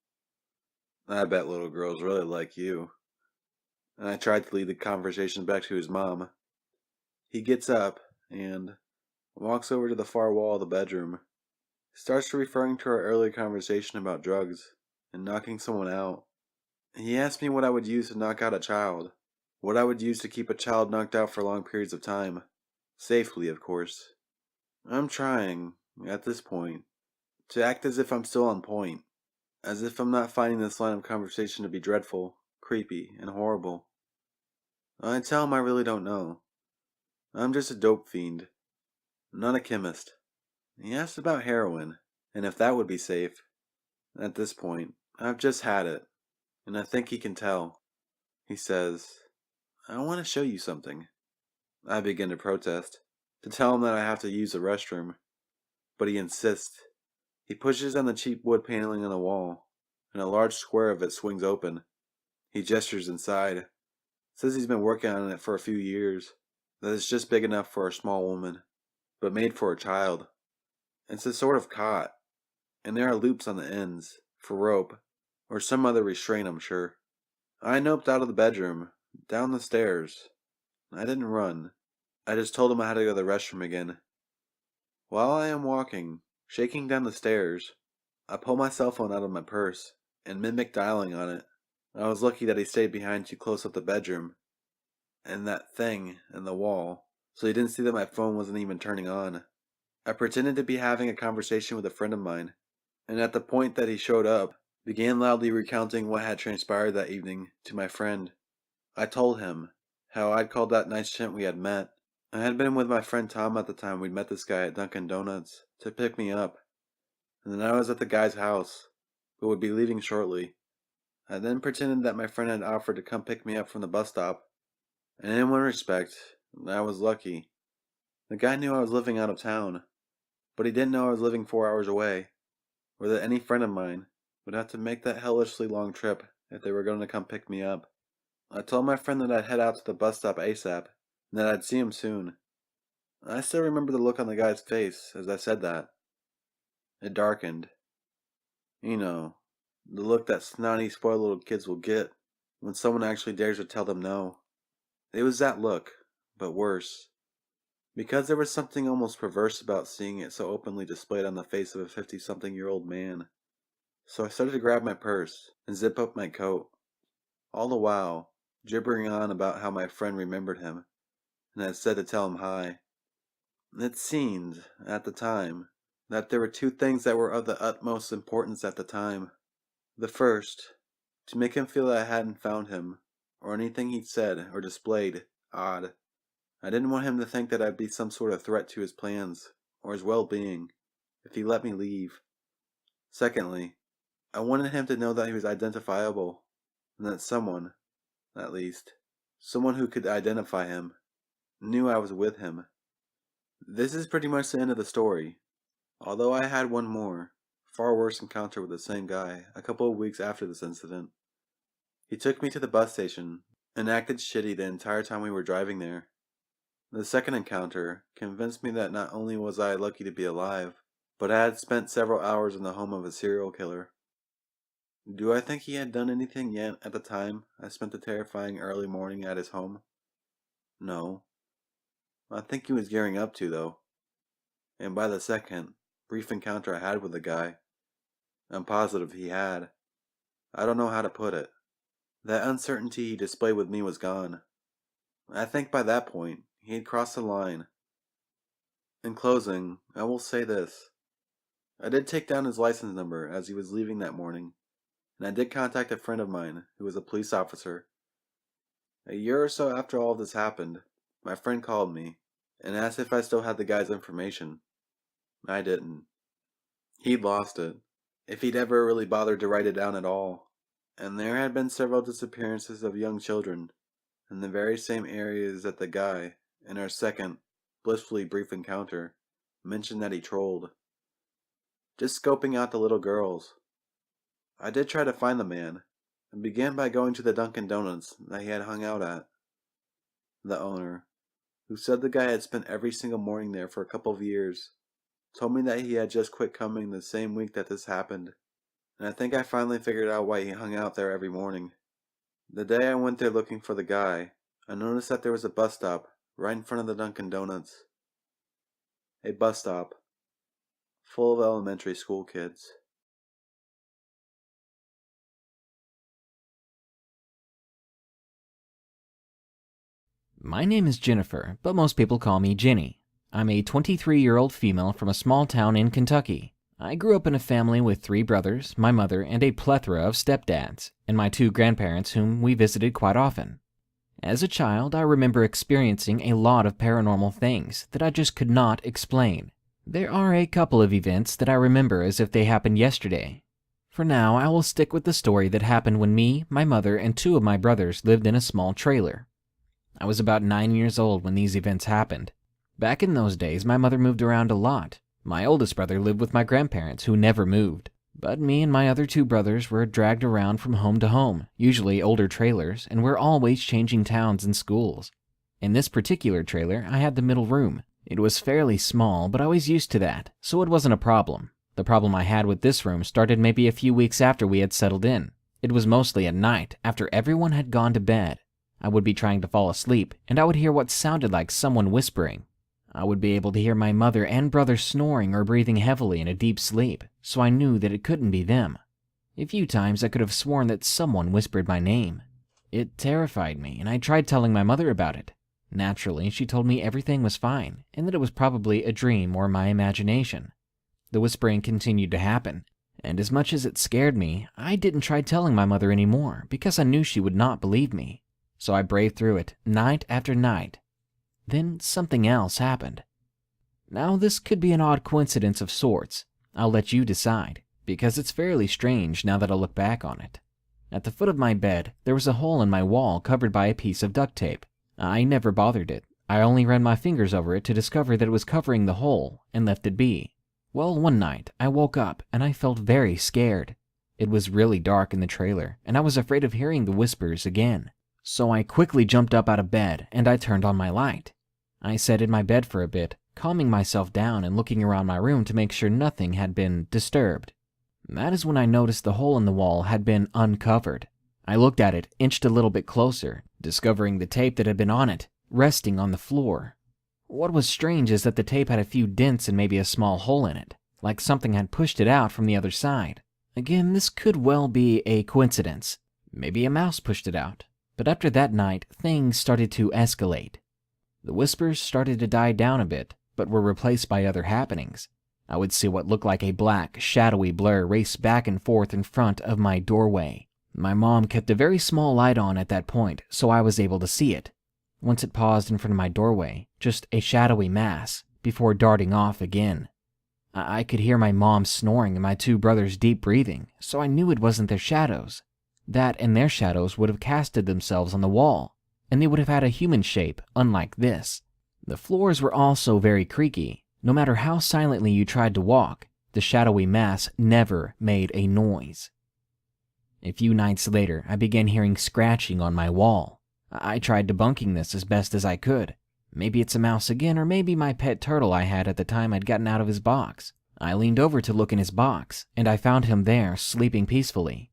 I bet little girls really like you." And I tried to lead the conversation back to his mom. He gets up and walks over to the far wall of the bedroom. Starts referring to our earlier conversation about drugs and knocking someone out. He asked me what I would use to knock out a child. What I would use to keep a child knocked out for long periods of time. Safely, of course. I'm trying, at this point, to act as if I'm still on point. As if I'm not finding this line of conversation to be dreadful, creepy, and horrible. I tell him I really don't know. I'm just a dope fiend. Not a chemist. He asked about heroin, and if that would be safe. At this point, I've just had it, and I think he can tell. He says, "I want to show you something." I begin to protest, to tell him that I have to use the restroom, but he insists. He pushes on the cheap wood paneling on the wall, and a large square of it swings open. He gestures inside, says he's been working on it for a few years, that it's just big enough for a small woman, but made for a child. It's a sort of cot, and there are loops on the ends, for rope, or some other restraint, I'm sure. I noped out of the bedroom, down the stairs. I didn't run. I just told him I had to go to the restroom again. While I am walking, shaking down the stairs, I pull my cell phone out of my purse and mimic dialing on it. I was lucky that he stayed behind too close up the bedroom and that thing in the wall, so he didn't see that my phone wasn't even turning on. I pretended to be having a conversation with a friend of mine, and at the point that he showed up, began loudly recounting what had transpired that evening to my friend. I told him how I'd called that Nightshift we had met. I had been with my friend Tom at the time we'd met this guy at Dunkin' Donuts to pick me up, and then I was at the guy's house, but would be leaving shortly. I then pretended that my friend had offered to come pick me up from the bus stop, and in one respect, I was lucky. The guy knew I was living out of town, but he didn't know I was living 4 hours away, or that any friend of mine would have to make that hellishly long trip if they were going to come pick me up. I told my friend that I'd head out to the bus stop ASAP, and that I'd see him soon. I still remember the look on the guy's face as I said that. It darkened. You know, the look that snotty, spoiled little kids will get when someone actually dares to tell them no. It was that look, but worse. Because there was something almost perverse about seeing it so openly displayed on the face of a 50-something-year-old man. So I started to grab my purse and zip up my coat, all the while gibbering on about how my friend remembered him and had said to tell him hi. It seemed, at the time, that there were 2 things that were of the utmost importance at the time. The first, to make him feel that I hadn't found him, or anything he'd said or displayed, odd. I didn't want him to think that I'd be some sort of threat to his plans or his well-being if he let me leave. Secondly, I wanted him to know that he was identifiable and that someone, at least, someone who could identify him, knew I was with him. This is pretty much the end of the story, although I had one more, far worse encounter with the same guy a couple of weeks after this incident. He took me to the bus station and acted shitty the entire time we were driving there. The second encounter convinced me that not only was I lucky to be alive, but I had spent several hours in the home of a serial killer. Do I think he had done anything yet at the time I spent the terrifying early morning at his home? No. I think he was gearing up to, though. And by the second, brief encounter I had with the guy, I'm positive he had. I don't know how to put it. That uncertainty he displayed with me was gone. I think by that point, he had crossed the line. In closing, I will say this. I did take down his license number as he was leaving that morning, and I did contact a friend of mine who was a police officer. A year or so after all of this happened, my friend called me and asked if I still had the guy's information. I didn't. He'd lost it, if he'd ever really bothered to write it down at all, and there had been several disappearances of young children in the very same areas that the guy, in our second, blissfully brief encounter, mentioned that he trolled. Just scoping out the little girls. I did try to find the man, and began by going to the Dunkin' Donuts that he had hung out at. The owner, who said the guy had spent every single morning there for a couple of years, told me that he had just quit coming the same week that this happened, and I think I finally figured out why he hung out there every morning. The day I went there looking for the guy, I noticed that there was a bus stop right in front of the Dunkin' Donuts. A bus stop full of elementary school kids. My name is Jennifer, but most people call me Jenny. I'm a 23-year-old female from a small town in Kentucky. I grew up in a family with 3 brothers, my mother, and a plethora of stepdads, and my 2 grandparents whom we visited quite often. As a child, I remember experiencing a lot of paranormal things that I just could not explain. There are a couple of events that I remember as if they happened yesterday. For now, I will stick with the story that happened when me, my mother, and 2 of my brothers lived in a small trailer. I was about 9 years old when these events happened. Back in those days, my mother moved around a lot. My oldest brother lived with my grandparents, who never moved. But me and my other 2 brothers were dragged around from home to home, usually older trailers, and we're always changing towns and schools. In this particular trailer, I had the middle room. It was fairly small, but I was used to that, so it wasn't a problem. The problem I had with this room started maybe a few weeks after we had settled in. It was mostly at night, after everyone had gone to bed. I would be trying to fall asleep, and I would hear what sounded like someone whispering. I would be able to hear my mother and brother snoring or breathing heavily in a deep sleep, so I knew that it couldn't be them. A few times I could have sworn that someone whispered my name. It terrified me, and I tried telling my mother about it. Naturally, she told me everything was fine, and that it was probably a dream or my imagination. The whispering continued to happen, and as much as it scared me, I didn't try telling my mother anymore because I knew she would not believe me. So I braved through it, night after night. Then something else happened. Now this could be an odd coincidence of sorts. I'll let you decide, because it's fairly strange now that I look back on it. At the foot of my bed, there was a hole in my wall covered by a piece of duct tape. I never bothered it. I only ran my fingers over it to discover that it was covering the hole, and left it be. Well, one night, I woke up, and I felt very scared. It was really dark in the trailer, and I was afraid of hearing the whispers again. So I quickly jumped up out of bed, and I turned on my light. I sat in my bed for a bit, calming myself down and looking around my room to make sure nothing had been disturbed. That is when I noticed the hole in the wall had been uncovered. I looked at it, inched a little bit closer, discovering the tape that had been on it, resting on the floor. What was strange is that the tape had a few dents and maybe a small hole in it, like something had pushed it out from the other side. Again, this could well be a coincidence. Maybe a mouse pushed it out. But after that night, things started to escalate. The whispers started to die down a bit, but were replaced by other happenings. I would see what looked like a black, shadowy blur race back and forth in front of my doorway. My mom kept a very small light on at that point, so I was able to see it. Once it paused in front of my doorway, just a shadowy mass, before darting off again. I could hear my mom snoring and my two brothers deep breathing, so I knew it wasn't their shadows. That and their shadows would have casted themselves on the wall, and they would have had a human shape, unlike this. The floors were also very creaky. No matter how silently you tried to walk, the shadowy mass never made a noise. A few nights later, I began hearing scratching on my wall. I tried debunking this as best as I could. Maybe it's a mouse again, or maybe my pet turtle I had at the time had gotten out of his box. I leaned over to look in his box, and I found him there, sleeping peacefully.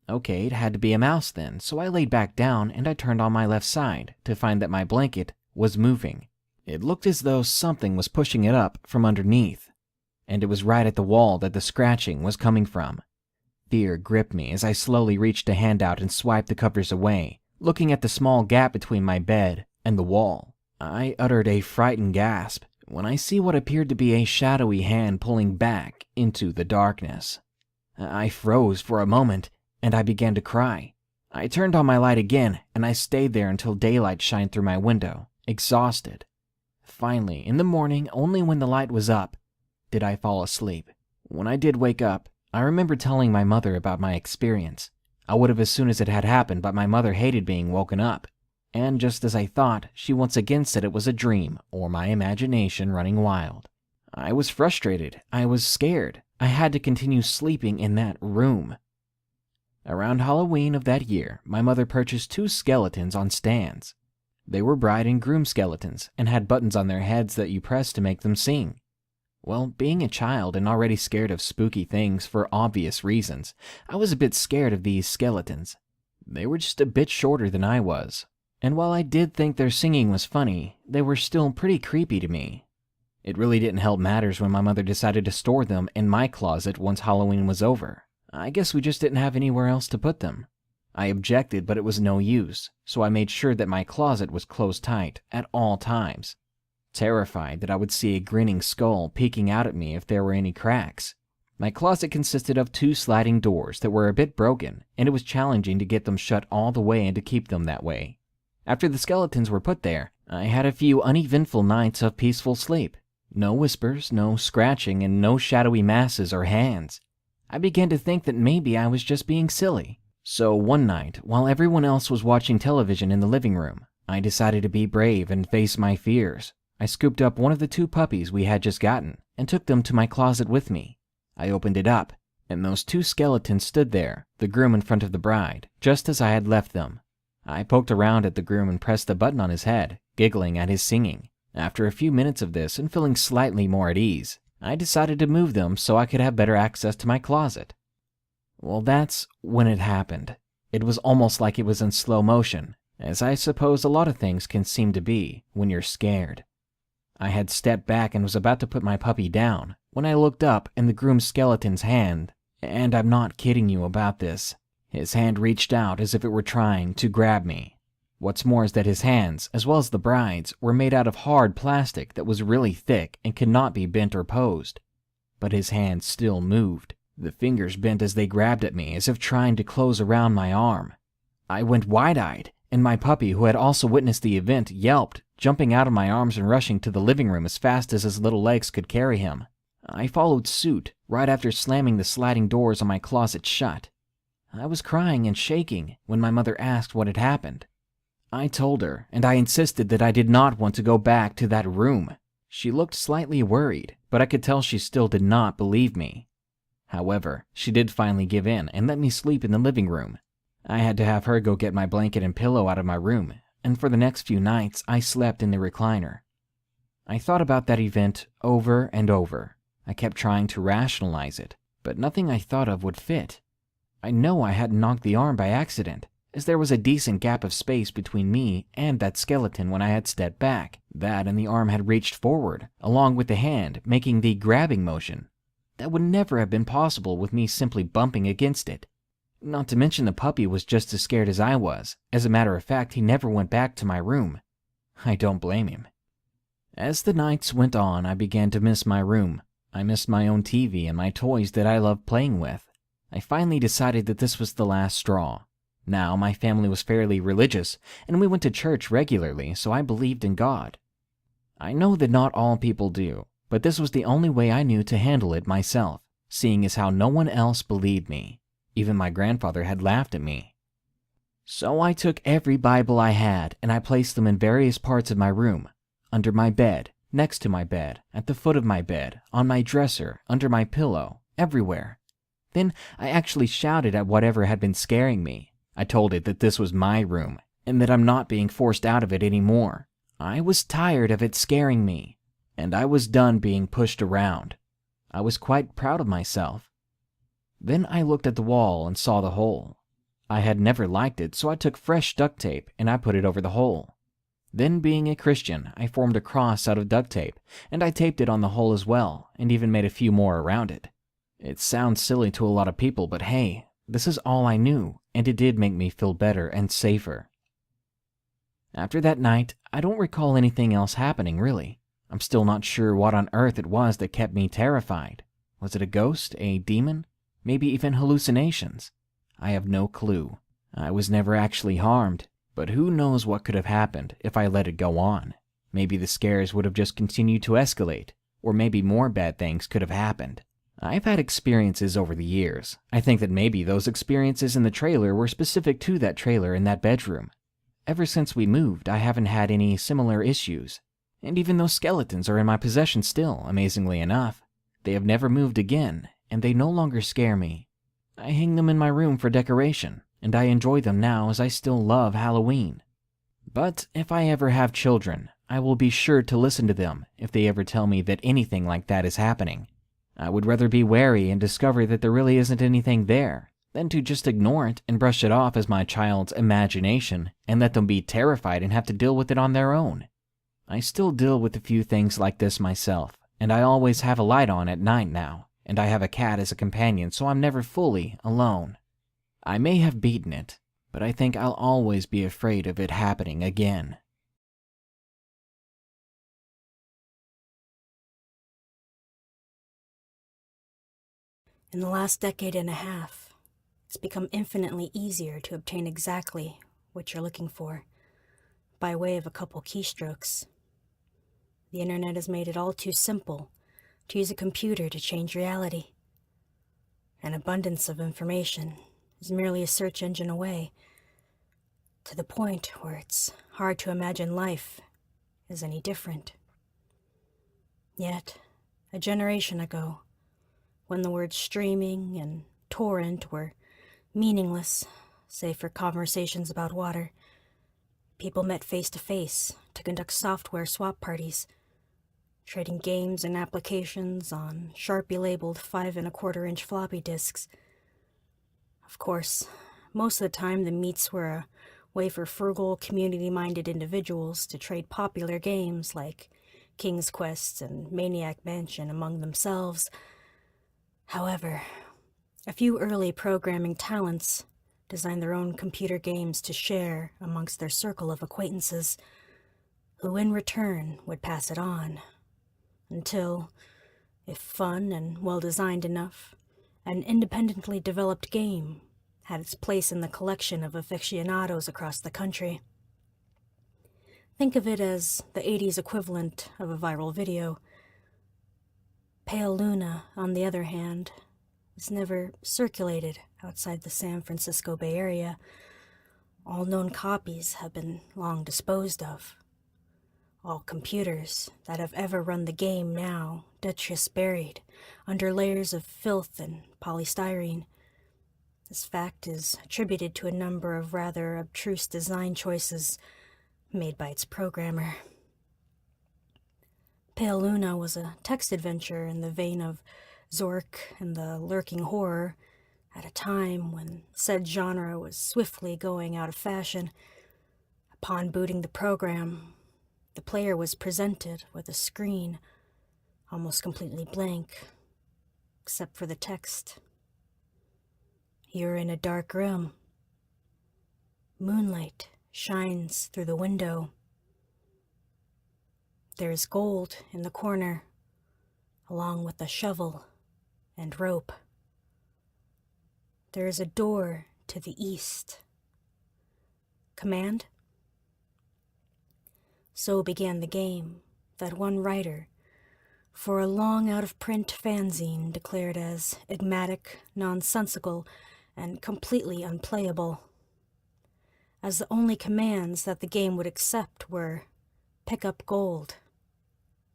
Okay, it had to be a mouse then, so I laid back down and I turned on my left side to find that my blanket was moving. It looked as though something was pushing it up from underneath, and it was right at the wall that the scratching was coming from. Fear gripped me as I slowly reached a hand out and swiped the covers away, looking at the small gap between my bed and the wall. I uttered a frightened gasp when I see what appeared to be a shadowy hand pulling back into the darkness. I froze for a moment, and I began to cry. I turned on my light again, and I stayed there until daylight shined through my window, exhausted. Finally, in the morning, only when the light was up, did I fall asleep. When I did wake up, I remember telling my mother about my experience. I would have as soon as it had happened, but my mother hated being woken up. And just as I thought, she once again said it was a dream or my imagination running wild. I was frustrated. I was scared. I had to continue sleeping in that room. Around Halloween of that year, my mother purchased 2 skeletons on stands. They were bride and groom skeletons and had buttons on their heads that you pressed to make them sing. Well, being a child and already scared of spooky things for obvious reasons, I was a bit scared of these skeletons. They were just a bit shorter than I was. And while I did think their singing was funny, they were still pretty creepy to me. It really didn't help matters when my mother decided to store them in my closet once Halloween was over. I guess we just didn't have anywhere else to put them. I objected, but it was no use, so I made sure that my closet was closed tight at all times, terrified that I would see a grinning skull peeking out at me if there were any cracks. My closet consisted of 2 sliding doors that were a bit broken, and it was challenging to get them shut all the way and to keep them that way. After the skeletons were put there, I had a few uneventful nights of peaceful sleep. No whispers, no scratching, and no shadowy masses or hands. I began to think that maybe I was just being silly. So one night, while everyone else was watching television in the living room, I decided to be brave and face my fears. I scooped up one of the 2 puppies we had just gotten and took them to my closet with me. I opened it up, and those 2 skeletons stood there, the groom in front of the bride, just as I had left them. I poked around at the groom and pressed the button on his head, giggling at his singing. After a few minutes of this and feeling slightly more at ease, I decided to move them so I could have better access to my closet. Well, that's when it happened. It was almost like it was in slow motion, as I suppose a lot of things can seem to be when you're scared. I had stepped back and was about to put my puppy down when I looked up in the groom's skeleton's hand, and I'm not kidding you about this. His hand reached out as if it were trying to grab me. What's more is that his hands, as well as the bride's, were made out of hard plastic that was really thick and could not be bent or posed. But his hand still moved. The fingers bent as they grabbed at me, as if trying to close around my arm. I went wide-eyed, and my puppy, who had also witnessed the event, yelped, jumping out of my arms and rushing to the living room as fast as his little legs could carry him. I followed suit, right after slamming the sliding doors on my closet shut. I was crying and shaking when my mother asked what had happened. I told her, and I insisted that I did not want to go back to that room. She looked slightly worried, but I could tell she still did not believe me. However, she did finally give in and let me sleep in the living room. I had to have her go get my blanket and pillow out of my room, and for the next few nights I slept in the recliner. I thought about that event over and over. I kept trying to rationalize it, but nothing I thought of would fit. I know I hadn't knocked the arm by accident, as there was a decent gap of space between me and that skeleton when I had stepped back. That and the arm had reached forward, along with the hand, making the grabbing motion. That would never have been possible with me simply bumping against it. Not to mention the puppy was just as scared as I was. As a matter of fact, he never went back to my room. I don't blame him. As the nights went on, I began to miss my room. I missed my own TV and my toys that I loved playing with. I finally decided that this was the last straw. Now, my family was fairly religious, and we went to church regularly, so I believed in God. I know that not all people do, but this was the only way I knew to handle it myself, seeing as how no one else believed me. Even my grandfather had laughed at me. So I took every Bible I had, and I placed them in various parts of my room, under my bed, next to my bed, at the foot of my bed, on my dresser, under my pillow, everywhere. Then I actually shouted at whatever had been scaring me. I told it that this was my room, and that I'm not being forced out of it anymore. I was tired of it scaring me, and I was done being pushed around. I was quite proud of myself. Then I looked at the wall and saw the hole. I had never liked it, so I took fresh duct tape and I put it over the hole. Then, being a Christian, I formed a cross out of duct tape, and I taped it on the hole as well, and even made a few more around it. It sounds silly to a lot of people, but hey, this is all I knew, and it did make me feel better and safer. After that night, I don't recall anything else happening, really. I'm still not sure what on earth it was that kept me terrified. Was it a ghost, a demon, maybe even hallucinations? I have no clue. I was never actually harmed, but who knows what could have happened if I let it go on. Maybe the scares would have just continued to escalate, or maybe more bad things could have happened. I've had experiences over the years. I think that maybe those experiences in the trailer were specific to that trailer in that bedroom. Ever since we moved, I haven't had any similar issues. And even those skeletons are in my possession still, amazingly enough. They have never moved again, and they no longer scare me. I hang them in my room for decoration, and I enjoy them now as I still love Halloween. But if I ever have children, I will be sure to listen to them if they ever tell me that anything like that is happening. I would rather be wary and discover that there really isn't anything there than to just ignore it and brush it off as my child's imagination and let them be terrified and have to deal with it on their own. I still deal with a few things like this myself, and I always have a light on at night now, and I have a cat as a companion, so I'm never fully alone. I may have beaten it, but I think I'll always be afraid of it happening again. In the last decade and a half, it's become infinitely easier to obtain exactly what you're looking for, by way of a couple keystrokes. The internet has made it all too simple to use a computer to change reality. An abundance of information is merely a search engine away, to the point where it's hard to imagine life is any different. Yet, a generation ago, when the words streaming and torrent were meaningless, save for conversations about water, people met face to face to conduct software swap parties, trading games and applications on Sharpie-labeled 5 1/4-inch floppy disks. Of course, most of the time the meets were a way for frugal, community-minded individuals to trade popular games like King's Quest and Maniac Mansion among themselves. However, a few early programming talents designed their own computer games to share amongst their circle of acquaintances, who in return would pass it on, until, if fun and well-designed enough, an independently developed game had its place in the collection of aficionados across the country. Think of it as the 80s equivalent of a viral video. Pale Luna, on the other hand, was never circulated outside the San Francisco Bay Area. All known copies have been long disposed of. All computers that have ever run the game now detritus buried under layers of filth and polystyrene. This fact is attributed to a number of rather abstruse design choices made by its programmer. Pale Luna was a text adventure in the vein of Zork and the Lurking Horror, at a time when said genre was swiftly going out of fashion. Upon booting the program, the player was presented with a screen almost completely blank, except for the text. You're in a dark room. Moonlight shines through the window. There is gold in the corner, along with a shovel and rope. There is a door to the east, Command? So began the game that one writer, for a long out-of-print fanzine, declared as enigmatic, nonsensical, and completely unplayable, as the only commands that the game would accept were pick up gold,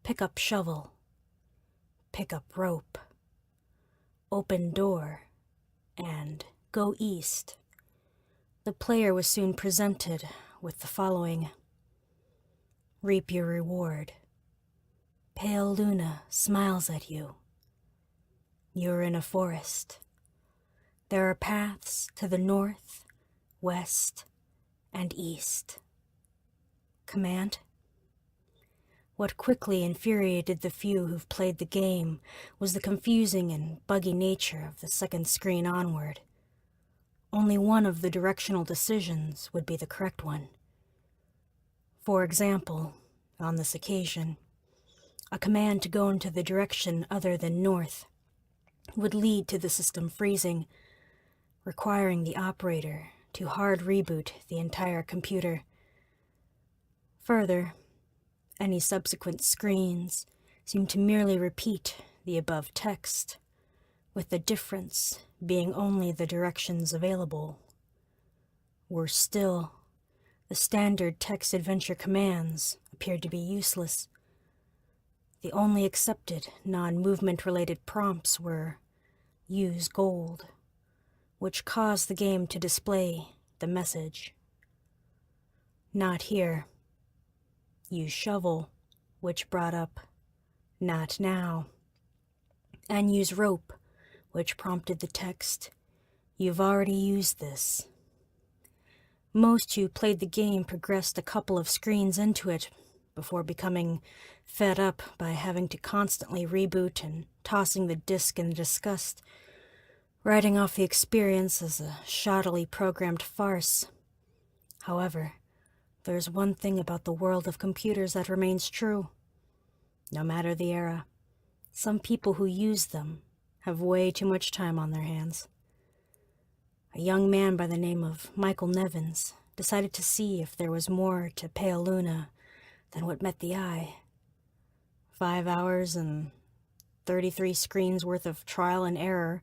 pick up shovel, pick up rope, open door, and go east. The player was soon presented with the following: reap your reward. Pale Luna smiles at you. You're in a forest. There are paths to the north, west, and east. Command? What quickly infuriated the few who've played the game was the confusing and buggy nature of the second screen onward. Only one of the directional decisions would be the correct one. For example, on this occasion, a command to go into the direction other than north would lead to the system freezing, requiring the operator to hard reboot the entire computer. Further, any subsequent screens seem to merely repeat the above text, with the difference being only the directions available. Worse still, the standard text adventure commands appeared to be useless. The only accepted non-movement related prompts were use gold, which caused the game to display the message. Not here. Use shovel, which brought up not now. And use rope, which prompted the text, you've already used this. Most who played the game progressed a couple of screens into it before becoming fed up by having to constantly reboot and tossing the disc in disgust, writing off the experience as a shoddily programmed farce. However, there's one thing about the world of computers that remains true. No matter the era, some people who use them have way too much time on their hands. A young man by the name of Michael Nevins decided to see if there was more to Pale Luna than what met the eye. 5 hours and 33 screens worth of trial and error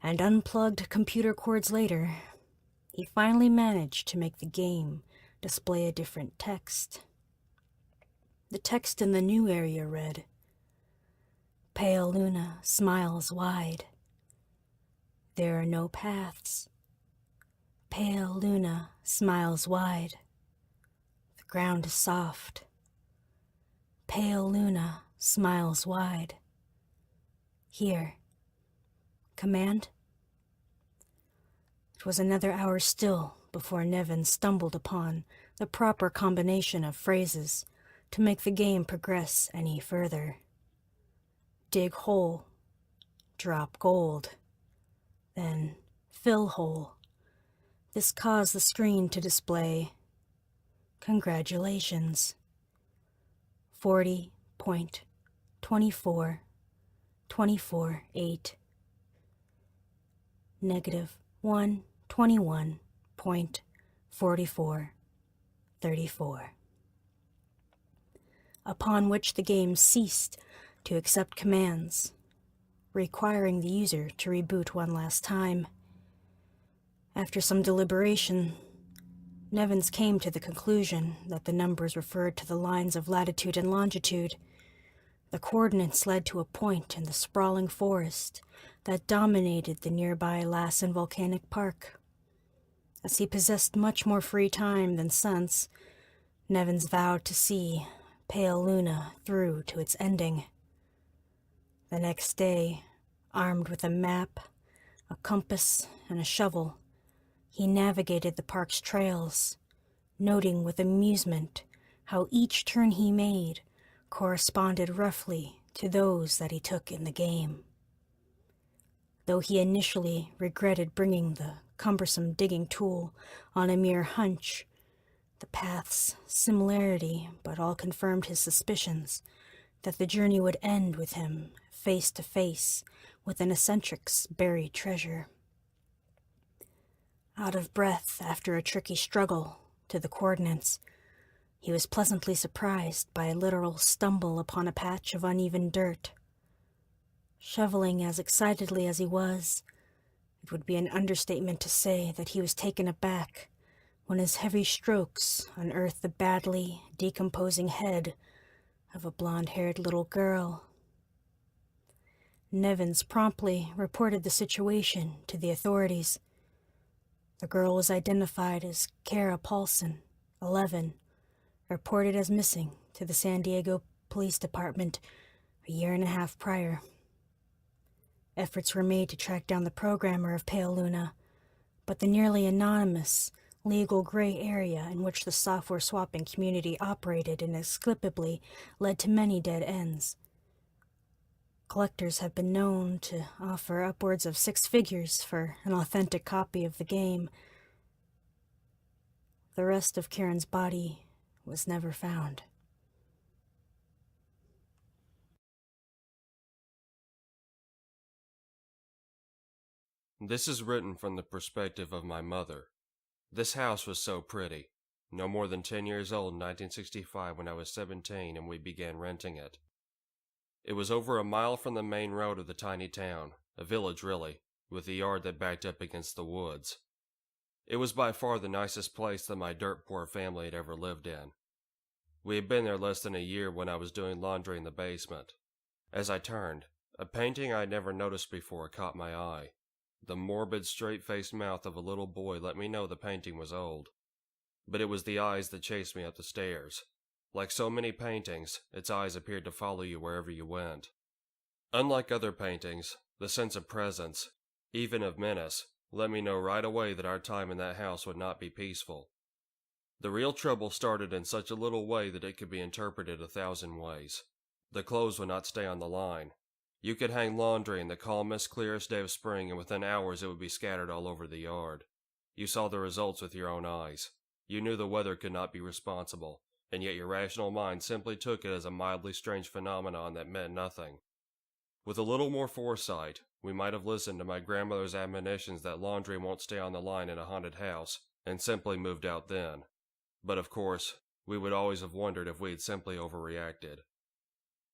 and unplugged computer cords later, he finally managed to make the game display a different text. The text in the new area read, Pale Luna smiles wide. There are no paths. Pale Luna smiles wide. The ground is soft. Pale Luna smiles wide. Here. Command? It was another hour still before Nevin stumbled upon the proper combination of phrases to make the game progress any further. Dig hole. Drop gold. Then fill hole. This caused the screen to display, congratulations. 40.2424.8 negative 121.4434, upon which the game ceased to accept commands, requiring the user to reboot one last time. After some deliberation, Nevins came to the conclusion that the numbers referred to the lines of latitude and longitude. The coordinates led to a point in the sprawling forest that dominated the nearby Lassen Volcanic Park. As he possessed much more free time than sense, Nevins vowed to see Pale Luna through to its ending. The next day, armed with a map, a compass, and a shovel, he navigated the park's trails, noting with amusement how each turn he made corresponded roughly to those that he took in the game. Though he initially regretted bringing the cumbersome digging tool on a mere hunch, the path's similarity but all confirmed his suspicions that the journey would end with him face to face with an eccentric's buried treasure. Out of breath after a tricky struggle, to the coordinates, he was pleasantly surprised by a literal stumble upon a patch of uneven dirt. Shoveling as excitedly as he was, it would be an understatement to say that he was taken aback when his heavy strokes unearthed the badly decomposing head of a blonde-haired little girl. Nevins promptly reported the situation to the authorities. The girl was identified as Kara Paulson, 11, reported as missing to the San Diego Police Department a year and a half prior. Efforts were made to track down the programmer of Pale Luna, but the nearly anonymous, legal gray area in which the software swapping community operated inexplicably led to many dead ends. Collectors have been known to offer upwards of 6 figures for an authentic copy of the game. The rest of Karen's body was never found. This is written from the perspective of my mother. This house was so pretty. No more than 10 years old in 1965 when I was 17 and we began renting it. It was over a mile from the main road of the tiny town, a village really, with a yard that backed up against the woods. It was by far the nicest place that my dirt-poor family had ever lived in. We had been there less than a year when I was doing laundry in the basement. As I turned, a painting I had never noticed before caught my eye. The morbid, straight-faced mouth of a little boy let me know the painting was old. But it was the eyes that chased me up the stairs. Like so many paintings, its eyes appeared to follow you wherever you went. Unlike other paintings, the sense of presence, even of menace, let me know right away that our time in that house would not be peaceful. The real trouble started in such a little way that it could be interpreted 1,000 ways. The clothes would not stay on the line. You could hang laundry in the calmest, clearest day of spring, and within hours it would be scattered all over the yard. You saw the results with your own eyes. You knew the weather could not be responsible, and yet your rational mind simply took it as a mildly strange phenomenon that meant nothing. With a little more foresight, we might have listened to my grandmother's admonitions that laundry won't stay on the line in a haunted house, and simply moved out then. But of course, we would always have wondered if we had simply overreacted.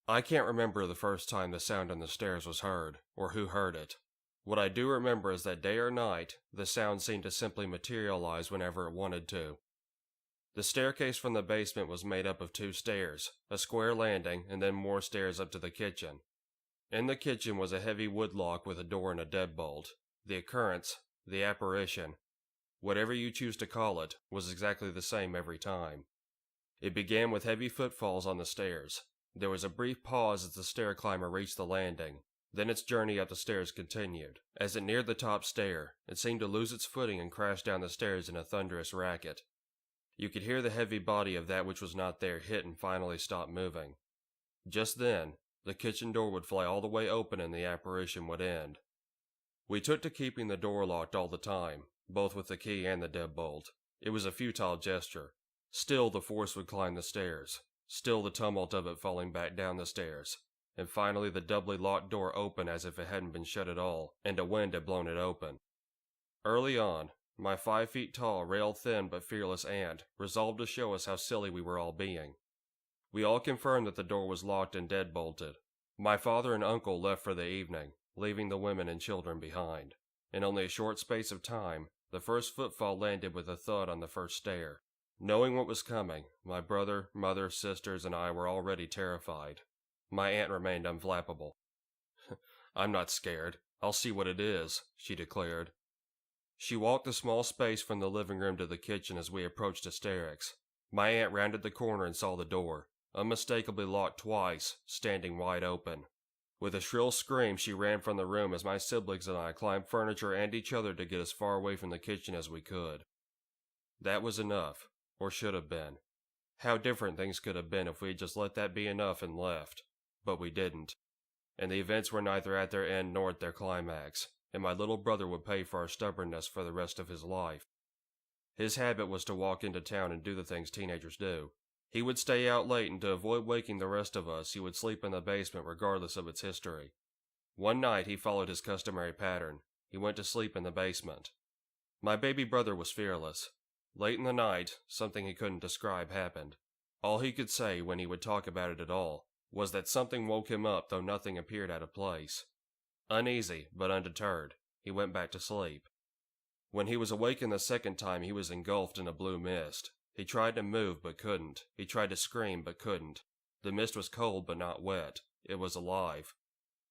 I can't remember the first time the sound on the stairs was heard, or who heard it. What I do remember is that day or night, the sound seemed to simply materialize whenever it wanted to. The staircase from the basement was made up of 2 stairs, a square landing, and then more stairs up to the kitchen. In the kitchen was a heavy wood lock with a door and a deadbolt. The occurrence, the apparition, whatever you choose to call it, was exactly the same every time. It began with heavy footfalls on the stairs. There was a brief pause as the stair climber reached the landing. Then its journey up the stairs continued. As it neared the top stair, it seemed to lose its footing and crash down the stairs in a thunderous racket. You could hear the heavy body of that which was not there hit and finally stop moving. Just then, the kitchen door would fly all the way open and the apparition would end. We took to keeping the door locked all the time, both with the key and the deadbolt. It was a futile gesture. Still the force would climb the stairs. Still the tumult of it falling back down the stairs. And finally the doubly locked door opened as if it hadn't been shut at all, and a wind had blown it open. Early on, my 5 feet tall, rail-thin but fearless aunt resolved to show us how silly we were all being. We all confirmed that the door was locked and deadbolted. My father and uncle left for the evening, leaving the women and children behind. In only a short space of time, the first footfall landed with a thud on the first stair. Knowing what was coming, my brother, mother, sisters, and I were already terrified. My aunt remained unflappable. "I'm not scared. I'll see what it is," she declared. She walked the small space from the living room to the kitchen as we approached hysterics. My aunt rounded the corner and saw the door, unmistakably locked twice, standing wide open. With a shrill scream, she ran from the room as my siblings and I climbed furniture and each other to get as far away from the kitchen as we could. That was enough, or should have been. How different things could have been if we had just let that be enough and left. But we didn't. And the events were neither at their end nor at their climax, and my little brother would pay for our stubbornness for the rest of his life. His habit was to walk into town and do the things teenagers do. He would stay out late, and to avoid waking the rest of us, he would sleep in the basement regardless of its history. One night he followed his customary pattern. He went to sleep in the basement. My baby brother was fearless. Late in the night, something he couldn't describe happened. All he could say, when he would talk about it at all, was that something woke him up, though nothing appeared out of place. Uneasy, but undeterred, he went back to sleep. When he was awakened the second time, he was engulfed in a blue mist. He tried to move, but couldn't. He tried to scream, but couldn't. The mist was cold, but not wet. It was alive.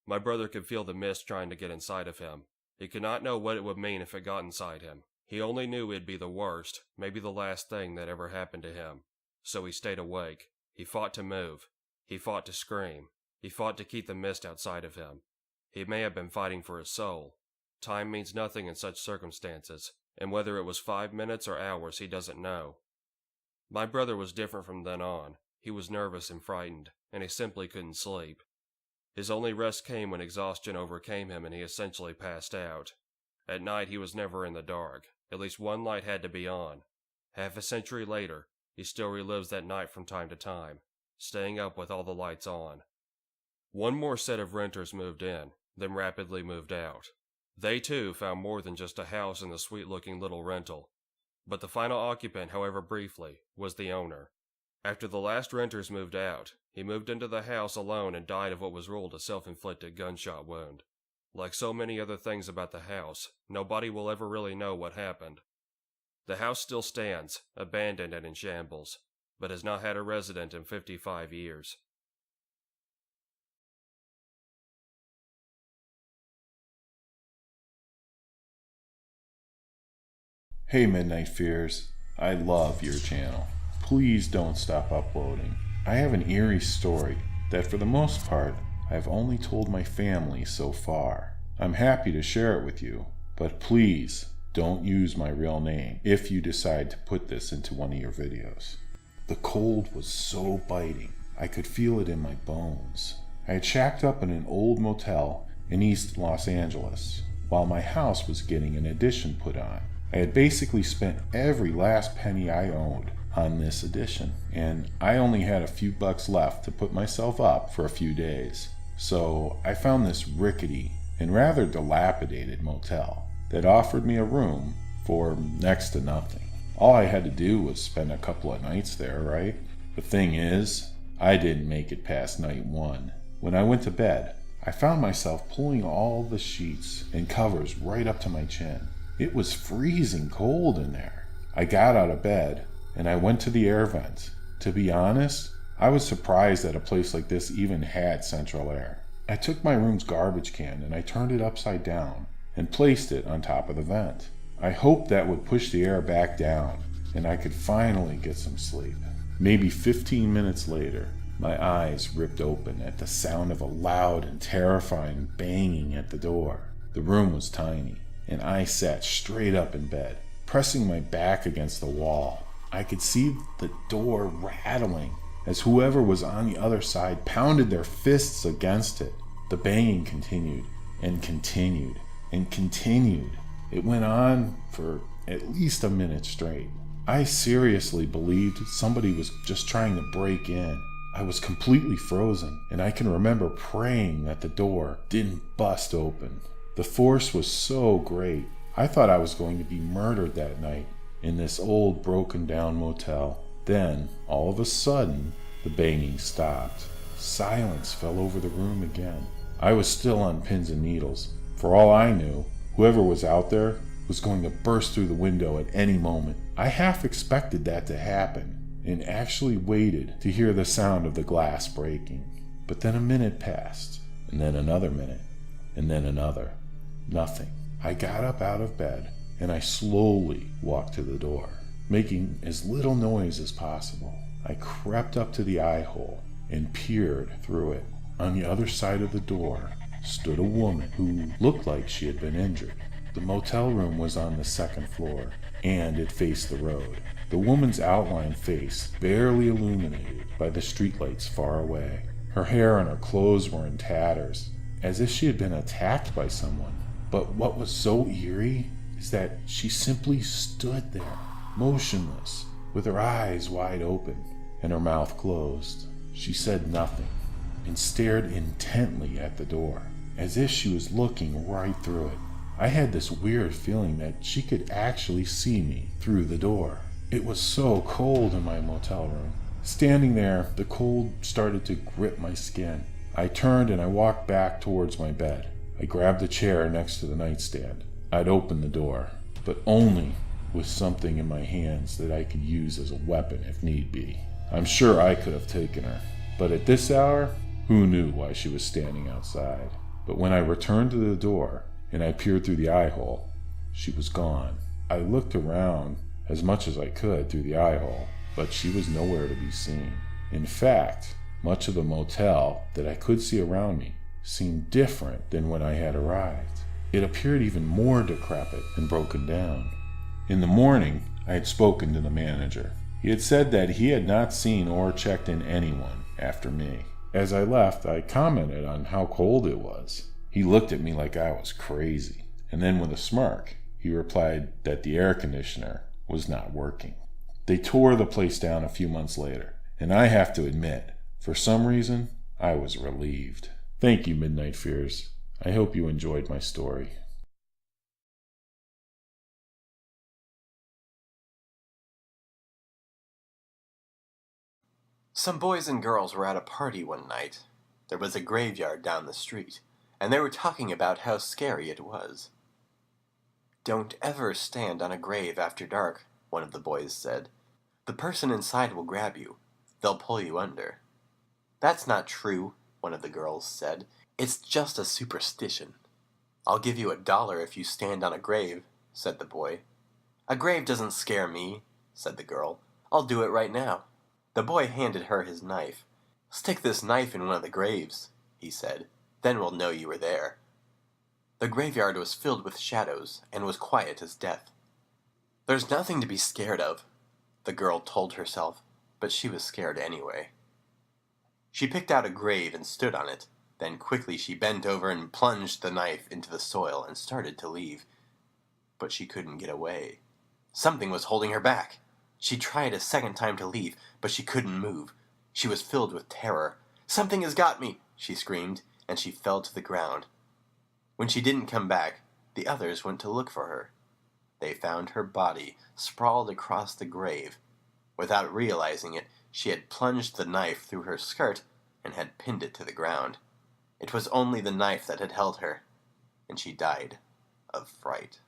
My brother could feel the mist trying to get inside of him. He could not know what it would mean if it got inside him. He only knew it'd be the worst, maybe the last thing that ever happened to him. So he stayed awake. He fought to move. He fought to scream. He fought to keep the mist outside of him. He may have been fighting for his soul. Time means nothing in such circumstances, and whether it was 5 minutes or hours, he doesn't know. My brother was different from then on. He was nervous and frightened, and he simply couldn't sleep. His only rest came when exhaustion overcame him and he essentially passed out. At night he was never in the dark. At least one light had to be on. Half a century later, he still relives that night from time to time, staying up with all the lights on. One more set of renters moved in, then rapidly moved out. They too found more than just a house in the sweet-looking little rental. But the final occupant, however briefly, was the owner. After the last renters moved out, he moved into the house alone and died of what was ruled a self-inflicted gunshot wound. Like so many other things about the house, nobody will ever really know what happened. The house still stands, abandoned and in shambles, but has not had a resident in 55 years. Hey Midnight Fears, I love your channel. Please don't stop uploading. I have an eerie story that for the most part, I've only told my family so far. I'm happy to share it with you, but please don't use my real name if you decide to put this into one of your videos. The cold was so biting, I could feel it in my bones. I had shacked up in an old motel in East Los Angeles while my house was getting an addition put on. I had basically spent every last penny I owned on this addition, and I only had a few bucks left to put myself up for a few days. So I found this rickety and rather dilapidated motel that offered me a room for next to nothing. All I had to do was spend a couple of nights there, right? The thing is, I didn't make it past night one. When I went to bed, I found myself pulling all the sheets and covers right up to my chin. It was freezing cold in there. I got out of bed and I went to the air vent. To be honest, I was surprised that a place like this even had central air. I took my room's garbage can and I turned it upside down and placed it on top of the vent. I hoped that would push the air back down and I could finally get some sleep. Maybe 15 minutes later, my eyes ripped open at the sound of a loud and terrifying banging at the door. The room was tiny, and I sat straight up in bed, pressing my back against the wall. I could see the door rattling as whoever was on the other side pounded their fists against it. The banging continued and continued and continued. It went on for at least a minute straight. I seriously believed somebody was just trying to break in. I was completely frozen, and I can remember praying that the door didn't bust open. The force was so great, I thought I was going to be murdered that night in this old broken down motel. Then, all of a sudden, the banging stopped. Silence fell over the room again. I was still on pins and needles. For all I knew, whoever was out there was going to burst through the window at any moment. I half expected that to happen and actually waited to hear the sound of the glass breaking. But then a minute passed, and then another minute, and then another. Nothing. I got up out of bed and I slowly walked to the door, making as little noise as possible. I crept up to the eye hole and peered through it. On the other side of the door stood a woman who looked like she had been injured. The motel room was on the second floor and it faced the road. The woman's outlined face barely illuminated by the streetlights far away. Her hair and her clothes were in tatters, as if she had been attacked by someone. But what was so eerie is that she simply stood there, motionless, with her eyes wide open and her mouth closed. She said nothing and stared intently at the door, as if she was looking right through it. I had this weird feeling that she could actually see me through the door. It was so cold in my motel room. Standing there, the cold started to grip my skin. I turned and I walked back towards my bed. I grabbed the chair next to the nightstand. I'd open the door, but only with something in my hands that I could use as a weapon if need be. I'm sure I could have taken her, but at this hour, who knew why she was standing outside? But when I returned to the door and I peered through the eye hole, she was gone. I looked around as much as I could through the eye hole, but she was nowhere to be seen. In fact, much of the motel that I could see around me seemed different than when I had arrived. It appeared even more decrepit and broken down. In the morning, I had spoken to the manager. He had said that he had not seen or checked in anyone after me. As I left, I commented on how cold it was. He looked at me like I was crazy, and then with a smirk, he replied that the air conditioner was not working. They tore the place down a few months later, and I have to admit, for some reason, I was relieved. Thank you, Midnight Fears. I hope you enjoyed my story. Some boys and girls were at a party one night. There was a graveyard down the street, and they were talking about how scary it was. "Don't ever stand on a grave after dark," one of the boys said. "The person inside will grab you. They'll pull you under." "That's not true," one of the girls said. "It's just a superstition." "I'll give you $1 if you stand on a grave," said the boy. "A grave doesn't scare me," said the girl. "I'll do it right now." The boy handed her his knife. "Stick this knife in one of the graves," he said. "Then we'll know you were there." The graveyard was filled with shadows and was quiet as death. "There's nothing to be scared of," the girl told herself, but she was scared anyway. She picked out a grave and stood on it. Then quickly she bent over and plunged the knife into the soil and started to leave. But she couldn't get away. Something was holding her back. She tried a second time to leave, but she couldn't move. She was filled with terror. "Something has got me!" she screamed, and she fell to the ground. When she didn't come back, the others went to look for her. They found her body sprawled across the grave. Without realizing it, she had plunged the knife through her skirt and had pinned it to the ground. It was only the knife that had held her, and she died of fright.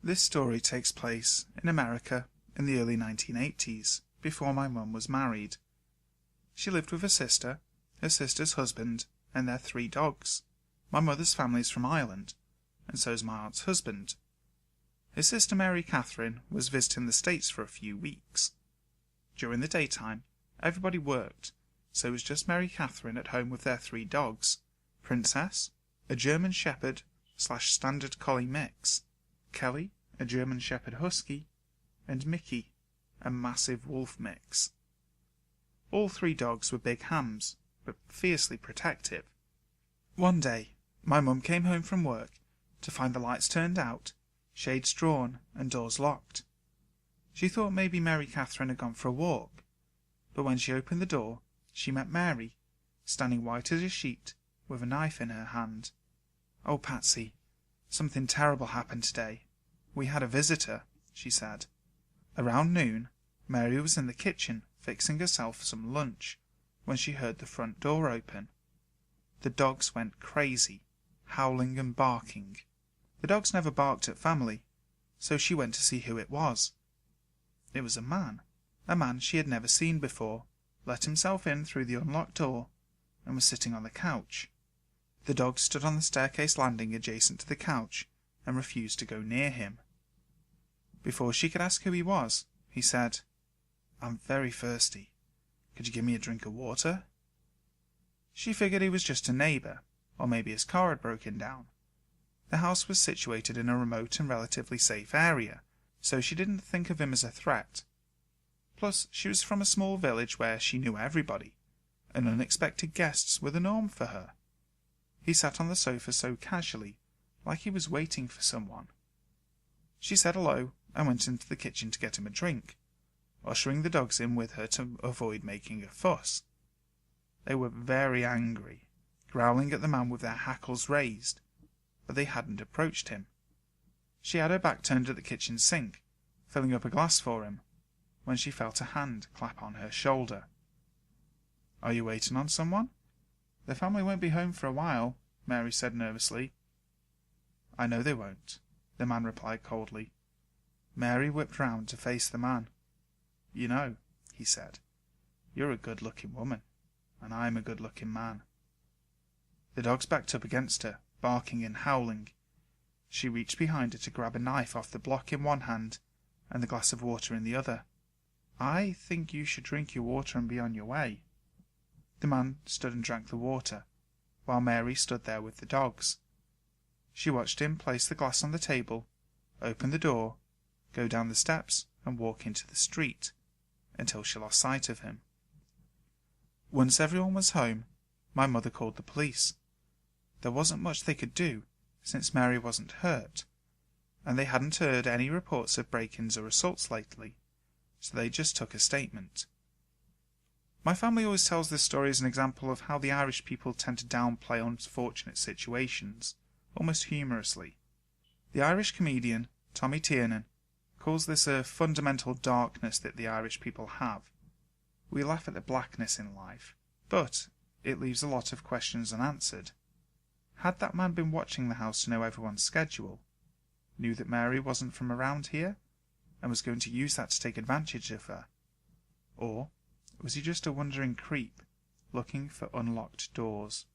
This story takes place in America in the early 1980s, before my mum was married. She lived with her sister's husband, and their 3 dogs. My mother's family's from Ireland, and so's my aunt's husband. His sister Mary Catherine was visiting the States for a few weeks. During the daytime, everybody worked, so it was just Mary Catherine at home with their 3 dogs, Princess, a German Shepherd / Standard Collie mix, Kelly, a German Shepherd Husky, and Mickey, a massive wolf mix. All 3 dogs were big hams, but fiercely protective. One day, my mum came home from work to find the lights turned out, shades drawn, and doors locked. She thought maybe Mary Catherine had gone for a walk, but when she opened the door, she met Mary, standing white as a sheet, with a knife in her hand. "Oh, Patsy, something terrible happened today. We had a visitor," she said. Around noon, Mary was in the kitchen fixing herself some lunch when she heard the front door open. The dogs went crazy, howling and barking. The dogs never barked at family, so she went to see who it was. It was a man she had never seen before, let himself in through the unlocked door, and was sitting on the couch. The dogs stood on the staircase landing adjacent to the couch and refused to go near him. Before she could ask who he was, he said, "I'm very thirsty. Could you give me a drink of water?" She figured he was just a neighbor, or maybe his car had broken down. The house was situated in a remote and relatively safe area, so she didn't think of him as a threat. Plus, she was from a small village where she knew everybody, and unexpected guests were the norm for her. He sat on the sofa so casually, like he was waiting for someone. She said hello and went into the kitchen to get him a drink, ushering the dogs in with her to avoid making a fuss. They were very angry, growling at the man with their hackles raised, but they hadn't approached him. She had her back turned at the kitchen sink, filling up a glass for him, when she felt a hand clap on her shoulder. "Are you waiting on someone? The family won't be home for a while," Mary said nervously. "I know they won't," the man replied coldly. Mary whipped round to face the man. "You know," he said, "you're a good-looking woman, and I'm a good-looking man." The dogs backed up against her, barking and howling. She reached behind her to grab a knife off the block in one hand and the glass of water in the other. "I think you should drink your water and be on your way." The man stood and drank the water, while Mary stood there with the dogs. She watched him place the glass on the table, open the door, go down the steps and walk into the street, until she lost sight of him. Once everyone was home, my mother called the police. There wasn't much they could do, since Mary wasn't hurt, and they hadn't heard any reports of break-ins or assaults lately, so they just took a statement. My family always tells this story as an example of how the Irish people tend to downplay unfortunate situations, almost humorously. The Irish comedian Tommy Tiernan calls this a fundamental darkness that the Irish people have. We laugh at the blackness in life, but it leaves a lot of questions unanswered. Had that man been watching the house to know everyone's schedule, knew that Mary wasn't from around here, and was going to use that to take advantage of her? Or was he just a wandering creep, looking for unlocked doors?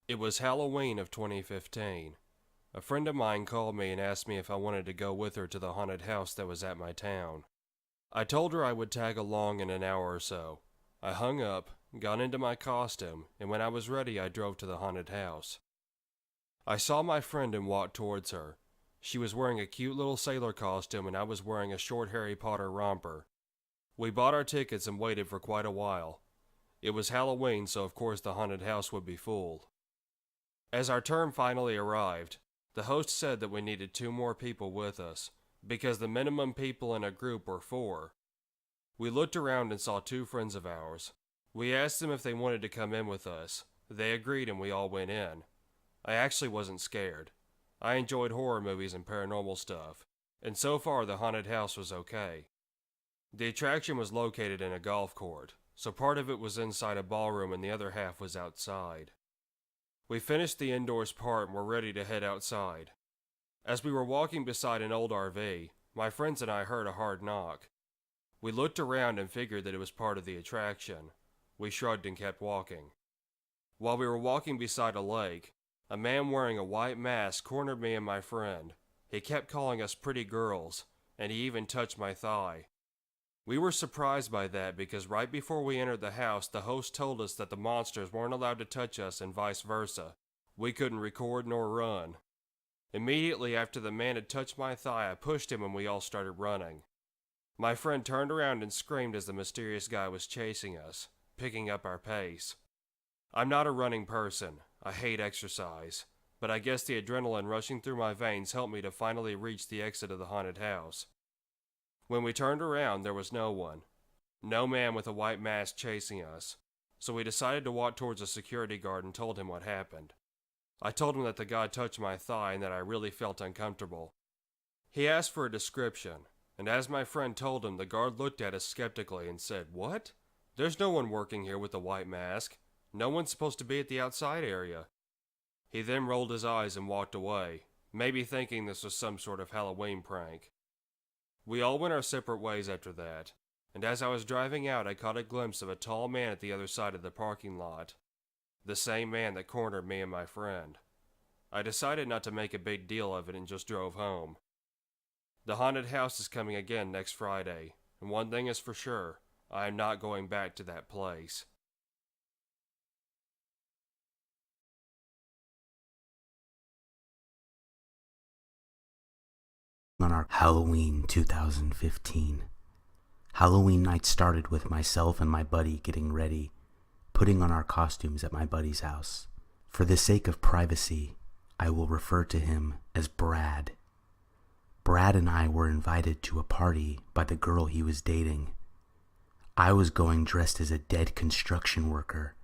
It was Halloween of 2015. A friend of mine called me and asked me if I wanted to go with her to the haunted house that was at my town. I told her I would tag along in an hour or so. I hung up, got into my costume, and when I was ready I drove to the haunted house. I saw my friend and walked towards her. She was wearing a cute little sailor costume and I was wearing a short Harry Potter romper. We bought our tickets and waited for quite a while. It was Halloween, so of course the haunted house would be full. As our turn finally arrived, the host said that we needed 2 more people with us, because the minimum people in a group were 4. We looked around and saw 2 friends of ours. We asked them if they wanted to come in with us. They agreed and we all went in. I actually wasn't scared. I enjoyed horror movies and paranormal stuff, and so far the haunted house was okay. The attraction was located in a golf court, so part of it was inside a ballroom and the other half was outside. We finished the indoors part and were ready to head outside. As we were walking beside an old RV, my friends and I heard a hard knock. We looked around and figured that it was part of the attraction. We shrugged and kept walking. While we were walking beside a lake, a man wearing a white mask cornered me and my friend. He kept calling us pretty girls, and he even touched my thigh. We were surprised by that because right before we entered the house, the host told us that the monsters weren't allowed to touch us and vice versa. We couldn't record nor run. Immediately after the man had touched my thigh, I pushed him and we all started running. My friend turned around and screamed as the mysterious guy was chasing us, picking up our pace. I'm not a running person. I hate exercise, but I guess the adrenaline rushing through my veins helped me to finally reach the exit of the haunted house. When we turned around, there was no one. No man with a white mask chasing us, so we decided to walk towards a security guard and told him what happened. I told him that the guy touched my thigh and that I really felt uncomfortable. He asked for a description, and as my friend told him, the guard looked at us skeptically and said, "What? There's no one working here with a white mask. No one's supposed to be at the outside area." He then rolled his eyes and walked away, maybe thinking this was some sort of Halloween prank. We all went our separate ways after that, and as I was driving out I caught a glimpse of a tall man at the other side of the parking lot. The same man that cornered me and my friend. I decided not to make a big deal of it and just drove home. The haunted house is coming again next Friday, and one thing is for sure, I am not going back to that place. On our Halloween 2015. Halloween night started with myself and my buddy getting ready, putting on our costumes at my buddy's house. For the sake of privacy, I will refer to him as Brad. Brad and I were invited to a party by the girl he was dating. I was going dressed as a dead construction worker,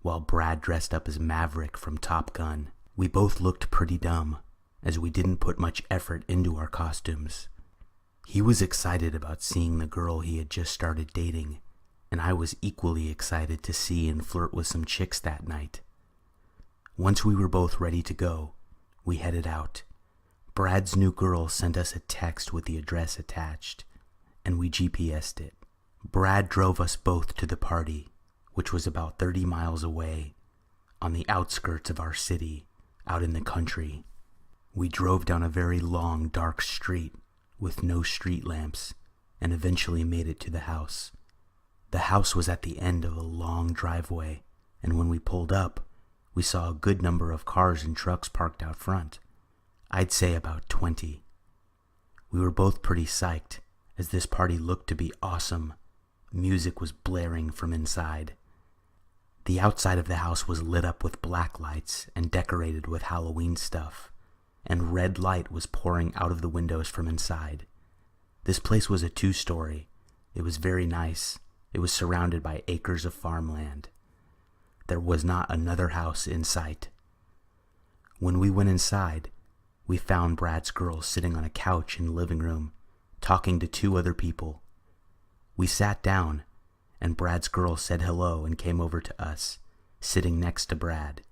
while Brad dressed up as Maverick from Top Gun. We both looked pretty dumb, as we didn't put much effort into our costumes. He was excited about seeing the girl he had just started dating, and I was equally excited to see and flirt with some chicks that night. Once we were both ready to go, we headed out. Brad's new girl sent us a text with the address attached, and we GPS'd it. Brad drove us both to the party, which was about 30 miles away, on the outskirts of our city, out in the country. We drove down a very long, dark street with no street lamps, and eventually made it to the house. The house was at the end of a long driveway, and when we pulled up, we saw a good number of cars and trucks parked out front. I'd say about 20. We were both pretty psyched, as this party looked to be awesome. Music was blaring from inside. The outside of the house was lit up with black lights and decorated with Halloween stuff, and red light was pouring out of the windows from inside. This place was a 2-story. It was very nice. It was surrounded by acres of farmland. There was not another house in sight. When we went inside, we found Brad's girl sitting on a couch in the living room, talking to 2 other people. We sat down, and Brad's girl said hello and came over to us, sitting next to Brad.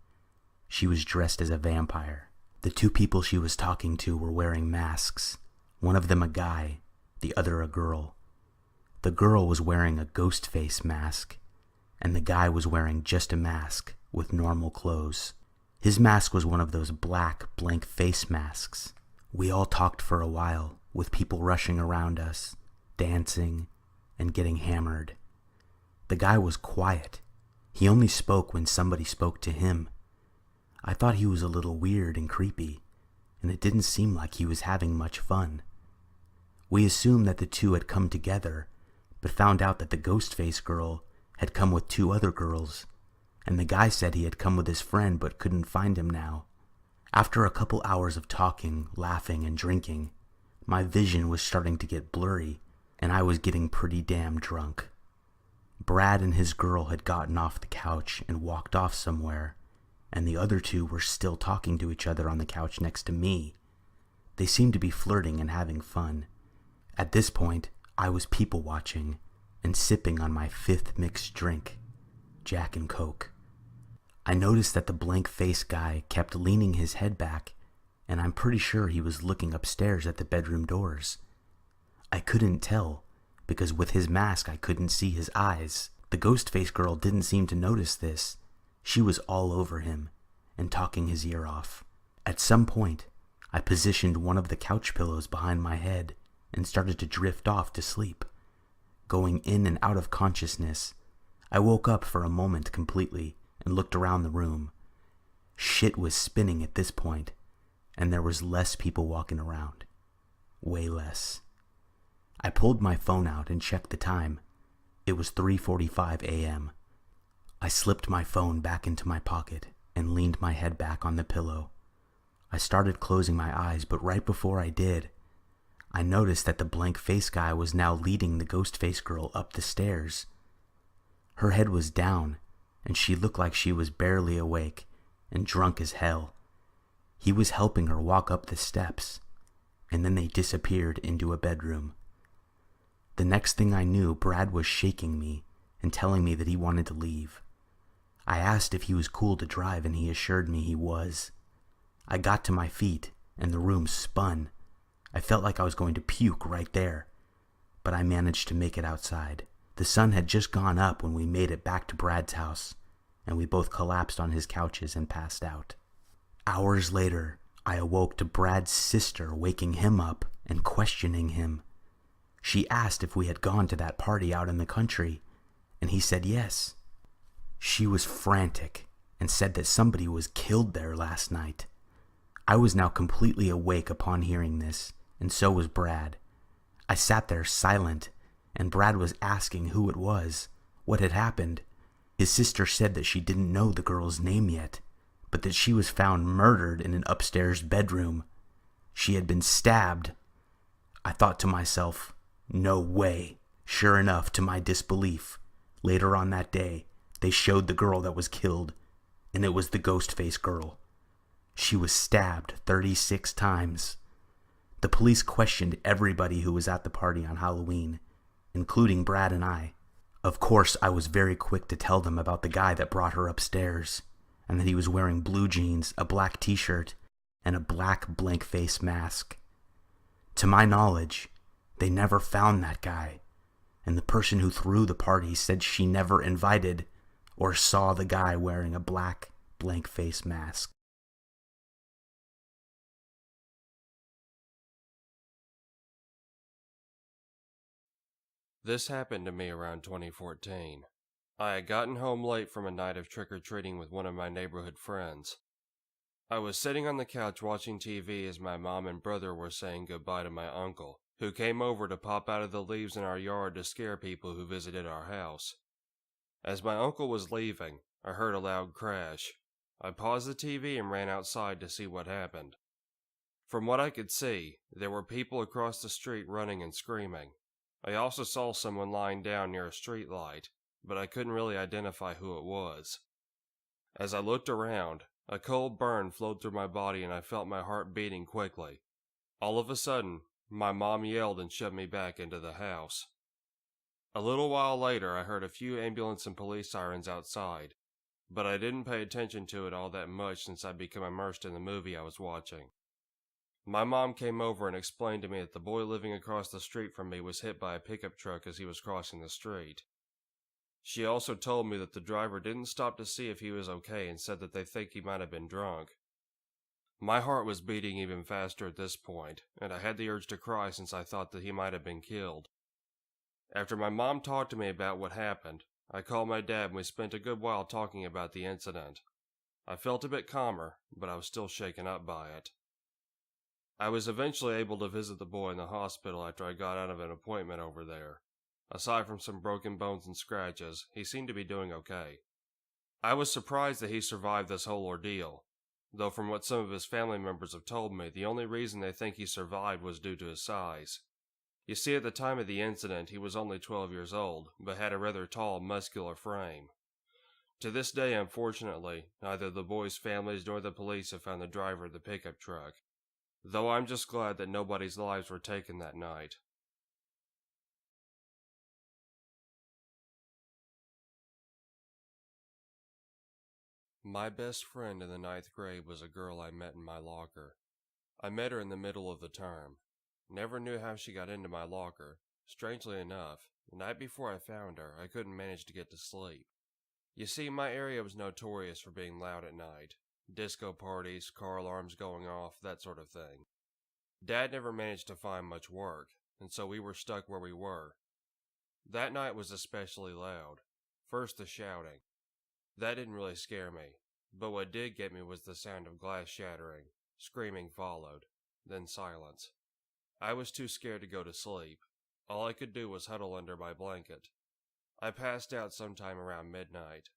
She was dressed as a vampire. The 2 people she was talking to were wearing masks, one of them a guy, the other a girl. The girl was wearing a ghost face mask, and the guy was wearing just a mask with normal clothes. His mask was one of those black, blank face masks. We all talked for a while, with people rushing around us, dancing, and getting hammered. The guy was quiet. He only spoke when somebody spoke to him. I thought he was a little weird and creepy, and it didn't seem like he was having much fun. We assumed that the 2 had come together, but found out that the Ghostface girl had come with 2 other girls, and the guy said he had come with his friend but couldn't find him now. After a couple hours of talking, laughing, and drinking, my vision was starting to get blurry, and I was getting pretty damn drunk. Brad and his girl had gotten off the couch and walked off somewhere, and the other 2 were still talking to each other on the couch next to me. They seemed to be flirting and having fun. At this point, I was people watching and sipping on my 5th mixed drink, Jack and Coke. I noticed that the blank face guy kept leaning his head back, and I'm pretty sure he was looking upstairs at the bedroom doors. I couldn't tell, because with his mask I couldn't see his eyes. The ghost face girl didn't seem to notice this. She was all over him and talking his ear off. At some point, I positioned one of the couch pillows behind my head and started to drift off to sleep. Going in and out of consciousness, I woke up for a moment completely and looked around the room. Shit was spinning at this point, and there was less people walking around. Way less. I pulled my phone out and checked the time. It was 3:45 a.m. I slipped my phone back into my pocket and leaned my head back on the pillow. I started closing my eyes, but right before I did, I noticed that the blank face guy was now leading the ghost face girl up the stairs. Her head was down, and she looked like she was barely awake and drunk as hell. He was helping her walk up the steps, and then they disappeared into a bedroom. The next thing I knew, Brad was shaking me and telling me that he wanted to leave. I asked if he was cool to drive, and he assured me he was. I got to my feet, and the room spun. I felt like I was going to puke right there, but I managed to make it outside. The sun had just gone up when we made it back to Brad's house, and we both collapsed on his couches and passed out. Hours later, I awoke to Brad's sister waking him up and questioning him. She asked if we had gone to that party out in the country, and he said yes. She was frantic and said that somebody was killed there last night. I was now completely awake upon hearing this, and so was Brad. I sat there silent, and Brad was asking who it was, what had happened. His sister said that she didn't know the girl's name yet, but that she was found murdered in an upstairs bedroom. She had been stabbed, I thought to myself, no way. Sure enough, to my disbelief, later on that day, they showed the girl that was killed, and it was the Ghostface girl. She was stabbed 36 times. The police questioned everybody who was at the party on Halloween, including Brad and I. Of course, I was very quick to tell them about the guy that brought her upstairs, and that he was wearing blue jeans, a black t-shirt, and a black blank face mask. To my knowledge, they never found that guy, and the person who threw the party said she never invited or saw the guy wearing a black blank face mask. This happened to me around 2014. I had gotten home late from a night of trick-or-treating with one of my neighborhood friends. I was sitting on the couch watching TV as my mom and brother were saying goodbye to my uncle, who came over to pop out of the leaves in our yard to scare people who visited our house. As my uncle was leaving, I heard a loud crash. I paused the TV and ran outside to see what happened. From what I could see, there were people across the street running and screaming. I also saw someone lying down near a street light, but I couldn't really identify who it was. As I looked around, a cold burn flowed through my body and I felt my heart beating quickly. All of a sudden, my mom yelled and shoved me back into the house. A little while later, I heard a few ambulance and police sirens outside, but I didn't pay attention to it all that much since I'd become immersed in the movie I was watching. My mom came over and explained to me that the boy living across the street from me was hit by a pickup truck as he was crossing the street. She also told me that the driver didn't stop to see if he was okay and said that they think he might have been drunk. My heart was beating even faster at this point, and I had the urge to cry since I thought that he might have been killed. After my mom talked to me about what happened, I called my dad and we spent a good while talking about the incident. I felt a bit calmer, but I was still shaken up by it. I was eventually able to visit the boy in the hospital after I got out of an appointment over there. Aside from some broken bones and scratches, he seemed to be doing okay. I was surprised that he survived this whole ordeal, though from what some of his family members have told me, the only reason they think he survived was due to his size. You see, at the time of the incident, he was only 12 years old, but had a rather tall, muscular frame. To this day, unfortunately, neither the boys' families nor the police have found the driver of the pickup truck, though I'm just glad that nobody's lives were taken that night. My best friend in the 9th grade was a girl I met in my locker. I met her in the middle of the term. Never knew how she got into my locker. Strangely enough, the night before I found her, I couldn't manage to get to sleep. You see, my area was notorious for being loud at night. Disco parties, car alarms going off, that sort of thing. Dad never managed to find much work, and so we were stuck where we were. That night was especially loud. First, the shouting. That didn't really scare me, but what did get me was the sound of glass shattering. Screaming followed, then silence. I was too scared to go to sleep. All I could do was huddle under my blanket. I passed out sometime around midnight.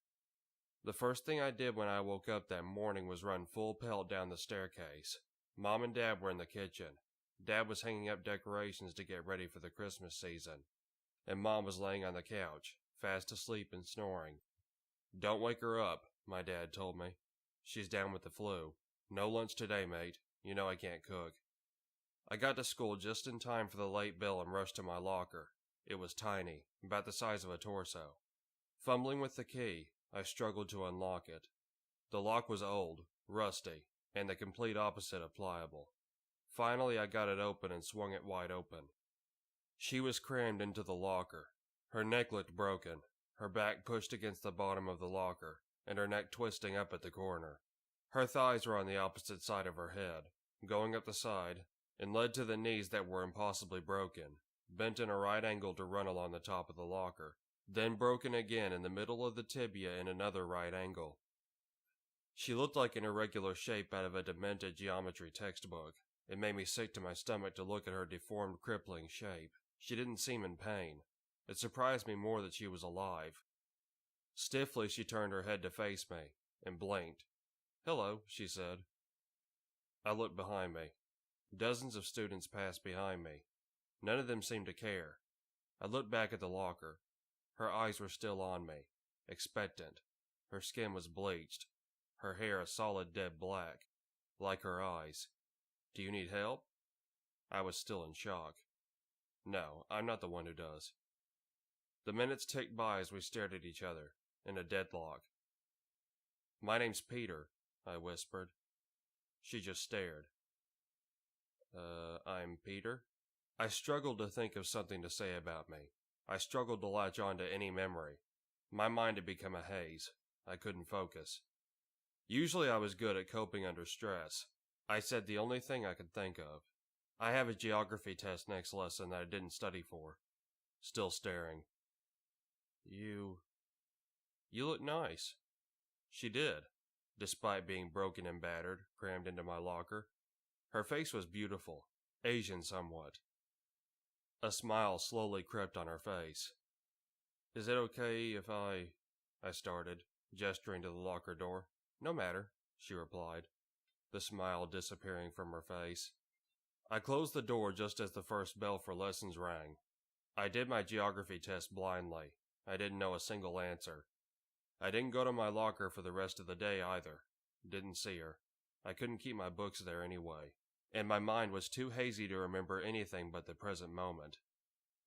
The first thing I did when I woke up that morning was run full pelt down the staircase. Mom and Dad were in the kitchen. Dad was hanging up decorations to get ready for the Christmas season, and Mom was laying on the couch, fast asleep and snoring. "Don't wake her up," my dad told me. "She's down with the flu. No lunch today, mate. You know I can't cook." I got to school just in time for the late bell and rushed to my locker. It was tiny, about the size of a torso. Fumbling with the key, I struggled to unlock it. The lock was old, rusty, and the complete opposite of pliable. Finally, I got it open and swung it wide open. She was crammed into the locker. Her neck looked broken, her back pushed against the bottom of the locker, and her neck twisting up at the corner. Her thighs were on the opposite side of her head, going up the side, and led to the knees that were impossibly broken, bent in a right angle to run along the top of the locker, then broken again in the middle of the tibia in another right angle. She looked like an irregular shape out of a demented geometry textbook. It made me sick to my stomach to look at her deformed, crippling shape. She didn't seem in pain. It surprised me more that she was alive. Stiffly, she turned her head to face me, and blinked. "Hello," she said. I looked behind me. Dozens of students passed behind me. None of them seemed to care. I looked back at the locker. Her eyes were still on me, expectant. Her skin was bleached, her hair a solid dead black, like her eyes. Do you need help? I was still in shock. No, I'm not the one who does. The minutes ticked by as we stared at each other, in a deadlock. My name's Peter, I whispered. She just stared. I'm Peter? I struggled to think of something to say about me. I struggled to latch on to any memory. My mind had become a haze. I couldn't focus. Usually I was good at coping under stress. I said the only thing I could think of. I have a geography test next lesson that I didn't study for. Still staring. You look nice. She did, despite being broken and battered, crammed into my locker. Her face was beautiful, Asian somewhat. A smile slowly crept on her face. Is it okay if I started, gesturing to the locker door. No matter, she replied, the smile disappearing from her face. I closed the door just as the first bell for lessons rang. I did my geography test blindly. I didn't know a single answer. I didn't go to my locker for the rest of the day either. Didn't see her. I couldn't keep my books there anyway, and my mind was too hazy to remember anything but the present moment.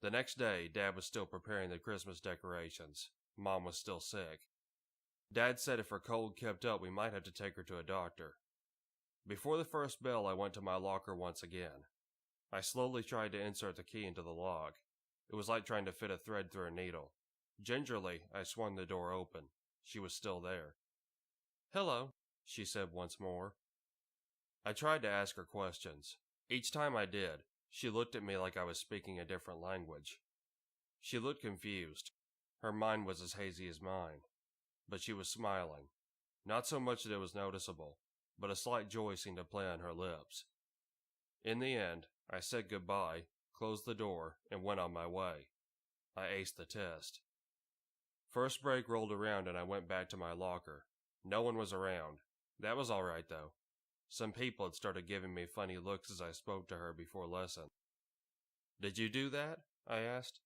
The next day, Dad was still preparing the Christmas decorations. Mom was still sick. Dad said if her cold kept up, we might have to take her to a doctor. Before the first bell, I went to my locker once again. I slowly tried to insert the key into the lock. It was like trying to fit a thread through a needle. Gingerly, I swung the door open. She was still there. Hello, she said once more. I tried to ask her questions. Each time I did, she looked at me like I was speaking a different language. She looked confused. Her mind was as hazy as mine. But she was smiling. Not so much that it was noticeable, but a slight joy seemed to play on her lips. In the end, I said goodbye, closed the door, and went on my way. I aced the test. First break rolled around and I went back to my locker. No one was around. That was all right, though. Some people had started giving me funny looks as I spoke to her before lesson. Did you do that? I asked.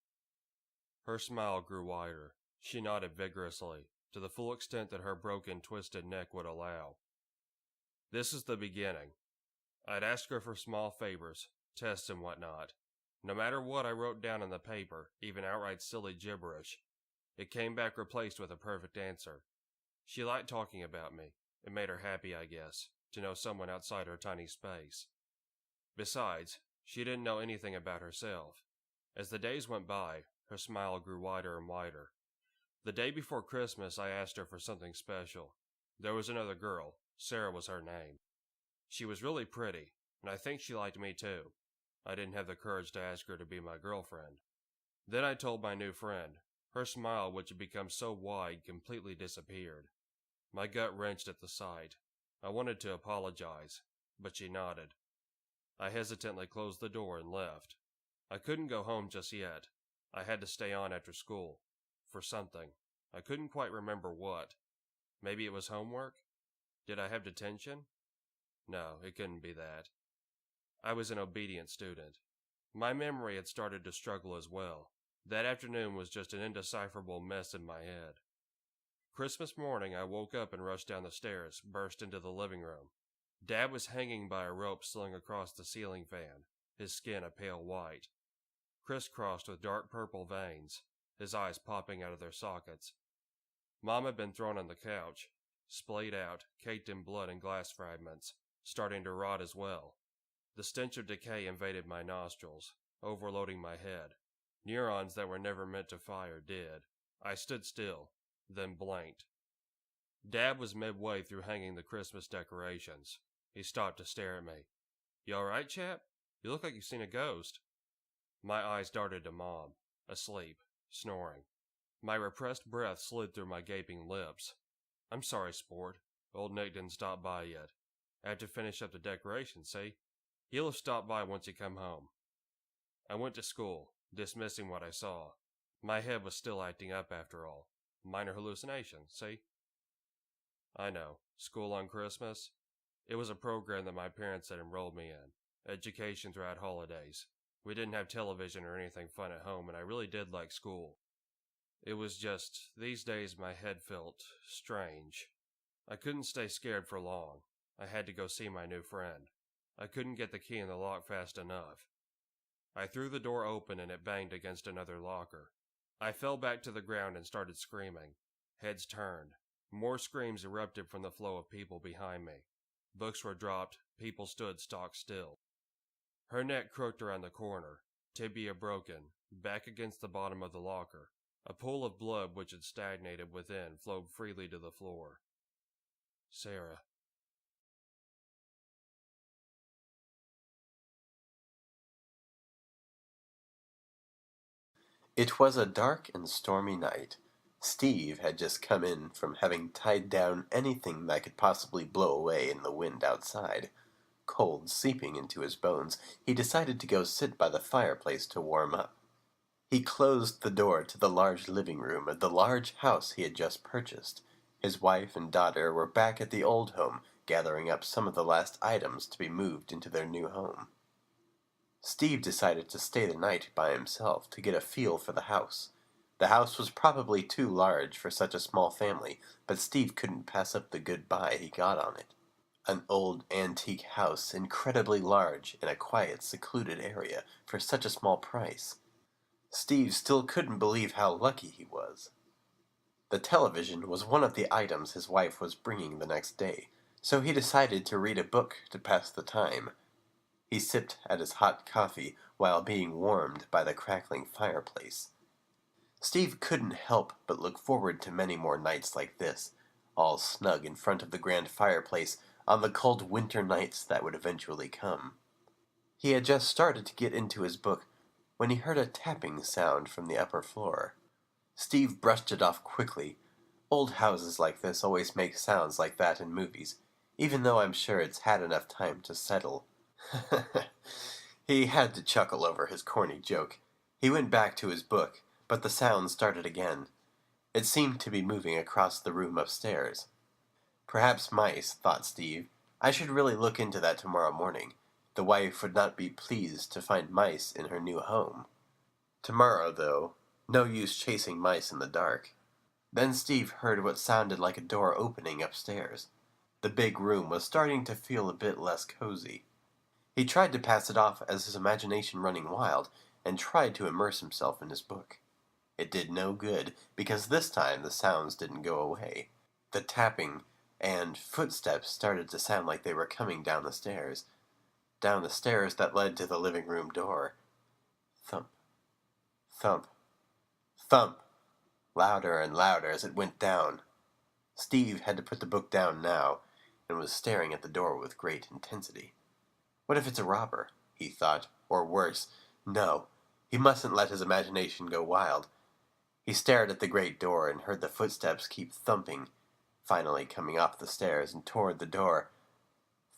Her smile grew wider. She nodded vigorously, to the full extent that her broken, twisted neck would allow. This is the beginning. I'd ask her for small favors, tests and whatnot. No matter what I wrote down on the paper, even outright silly gibberish, it came back replaced with a perfect answer. She liked talking about me. It made her happy, I guess, to know someone outside her tiny space. Besides, she didn't know anything about herself. As the days went by, her smile grew wider and wider. The day before Christmas, I asked her for something special. There was another girl. Sarah was her name. She was really pretty, and I think she liked me too. I didn't have the courage to ask her to be my girlfriend. Then I told my new friend. Her smile, which had become so wide, completely disappeared. My gut wrenched at the sight. I wanted to apologize, but she nodded. I hesitantly closed the door and left. I couldn't go home just yet. I had to stay on after school. For something. I couldn't quite remember what. Maybe it was homework? Did I have detention? No, it couldn't be that. I was an obedient student. My memory had started to struggle as well. That afternoon was just an indecipherable mess in my head. Christmas morning, I woke up and rushed down the stairs, burst into the living room. Dad was hanging by a rope slung across the ceiling fan, his skin a pale white, crisscrossed with dark purple veins, his eyes popping out of their sockets. Mom had been thrown on the couch, splayed out, caked in blood and glass fragments, starting to rot as well. The stench of decay invaded my nostrils, overloading my head. Neurons that were never meant to fire did. I stood still, then blanked. Dad was midway through hanging the Christmas decorations. He stopped to stare at me. You alright, chap? You look like you've seen a ghost. My eyes darted to Mom, asleep, snoring. My repressed breath slid through my gaping lips. I'm sorry, sport. Old Nick didn't stop by yet. I have to finish up the decorations, see? He'll have stopped by once he come home. I went to school, dismissing what I saw. My head was still acting up after all. Minor hallucination, see? I know. School on Christmas? It was a program that my parents had enrolled me in. Education throughout holidays. We didn't have television or anything fun at home, and I really did like school. It was just, these days my head felt strange. I couldn't stay scared for long. I had to go see my new friend. I couldn't get the key in the lock fast enough. I threw the door open and it banged against another locker. I fell back to the ground and started screaming. Heads turned. More screams erupted from the flow of people behind me. Books were dropped, people stood stock still. Her neck crooked around the corner, tibia broken, back against the bottom of the locker. A pool of blood which had stagnated within flowed freely to the floor. Sarah. It was a dark and stormy night. Steve had just come in from having tied down anything that could possibly blow away in the wind outside. Cold seeping into his bones, he decided to go sit by the fireplace to warm up. He closed the door to the large living room of the large house he had just purchased. His wife and daughter were back at the old home, gathering up some of the last items to be moved into their new home. Steve decided to stay the night by himself to get a feel for the house. The house was probably too large for such a small family, but Steve couldn't pass up the good buy he got on it. An old antique house, incredibly large in a quiet, secluded area for such a small price. Steve still couldn't believe how lucky he was. The television was one of the items his wife was bringing the next day, so he decided to read a book to pass the time. He sipped at his hot coffee while being warmed by the crackling fireplace. Steve couldn't help but look forward to many more nights like this, all snug in front of the grand fireplace on the cold winter nights that would eventually come. He had just started to get into his book when he heard a tapping sound from the upper floor. Steve brushed it off quickly. Old houses like this always make sounds like that in movies, even though I'm sure it's had enough time to settle. He had to chuckle over his corny joke. He went back to his book, but the sound started again. It seemed to be moving across the room upstairs. Perhaps mice, thought Steve. I should really look into that tomorrow morning. The wife would not be pleased to find mice in her new home. Tomorrow, though, no use chasing mice in the dark. Then Steve heard what sounded like a door opening upstairs. The big room was starting to feel a bit less cozy. He tried to pass it off as his imagination running wild, and tried to immerse himself in his book. It did no good, because this time the sounds didn't go away. The tapping and footsteps started to sound like they were coming down the stairs that led to the living room door. Thump, thump, thump, louder and louder as it went down. Steve had to put the book down now, and was staring at the door with great intensity. What if it's a robber, he thought, or worse. No, he mustn't let his imagination go wild. He stared at the great door and heard the footsteps keep thumping, finally coming up the stairs and toward the door.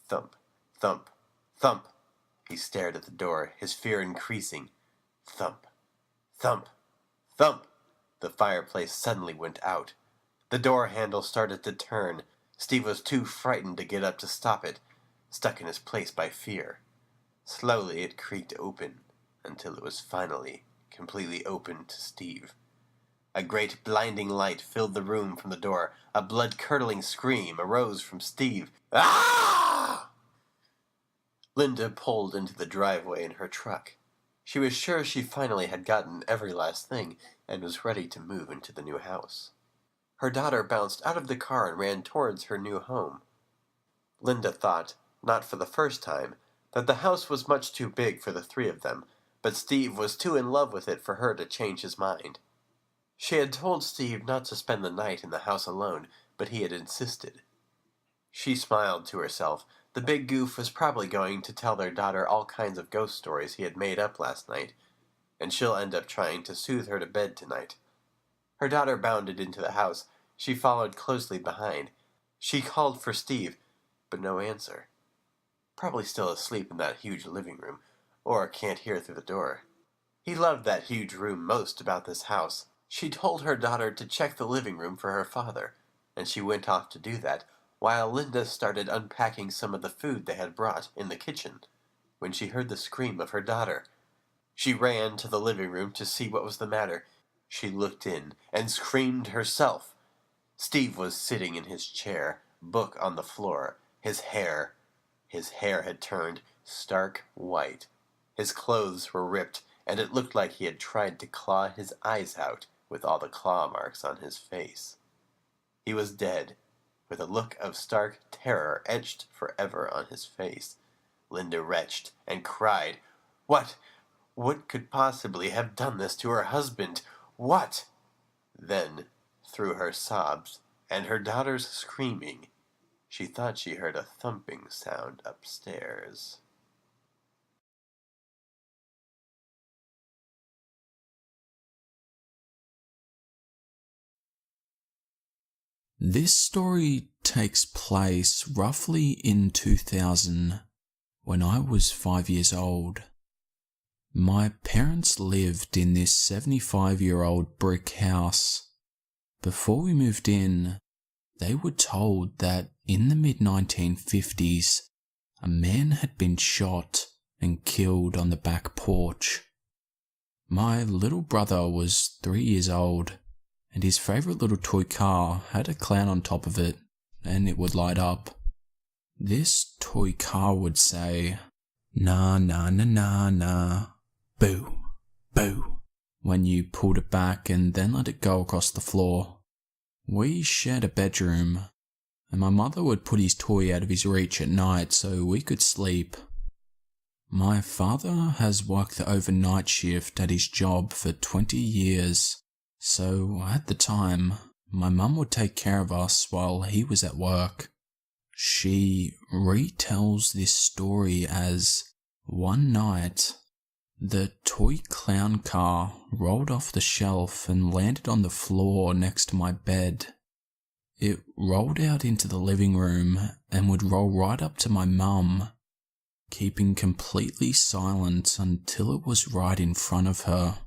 Thump, thump, thump. He stared at the door, his fear increasing. Thump, thump, thump. The fireplace suddenly went out. The door handle started to turn. Steve was too frightened to get up to stop it, stuck in his place by fear. Slowly it creaked open, until it was finally completely open to Steve. A great blinding light filled the room from the door. A blood-curdling scream arose from Steve. Ah! Linda pulled into the driveway in her truck. She was sure she finally had gotten every last thing and was ready to move into the new house. Her daughter bounced out of the car and ran towards her new home. Linda thought, not for the first time, that the house was much too big for the three of them, but Steve was too in love with it for her to change his mind. She had told Steve not to spend the night in the house alone, but he had insisted. She smiled to herself. The big goof was probably going to tell their daughter all kinds of ghost stories he had made up last night, and she'll end up trying to soothe her to bed tonight. Her daughter bounded into the house. She followed closely behind. She called for Steve, but no answer. Probably still asleep in that huge living room, or can't hear through the door. He loved that huge room most about this house. She told her daughter to check the living room for her father, and she went off to do that, while Linda started unpacking some of the food they had brought in the kitchen, when she heard the scream of her daughter. She ran to the living room to see what was the matter. She looked in and screamed herself. Steve was sitting in his chair, book on the floor. His hair had turned stark white. His clothes were ripped, and it looked like he had tried to claw his eyes out with all the claw marks on his face. He was dead, with a look of stark terror etched forever on his face. Linda retched and cried, "What could possibly have done this to her husband? What?" Then, through her sobs and her daughter's screaming, she thought she heard a thumping sound upstairs. This story takes place roughly in 2000, when I was 5 years old. My parents lived in this 75-year-old brick house. Before we moved in, they were told that in the mid-1950s, a man had been shot and killed on the back porch. My little brother was 3 years old, and his favourite little toy car had a clown on top of it, and it would light up. This toy car would say, "Na na na na na, boo, boo," when you pulled it back and then let it go across the floor. We shared a bedroom, and my mother would put his toy out of his reach at night so we could sleep. My father has worked the overnight shift at his job for 20 years. So, at the time, my mum would take care of us while he was at work. She retells this story as, one night, the toy clown car rolled off the shelf and landed on the floor next to my bed. It rolled out into the living room and would roll right up to my mum, keeping completely silent until it was right in front of her.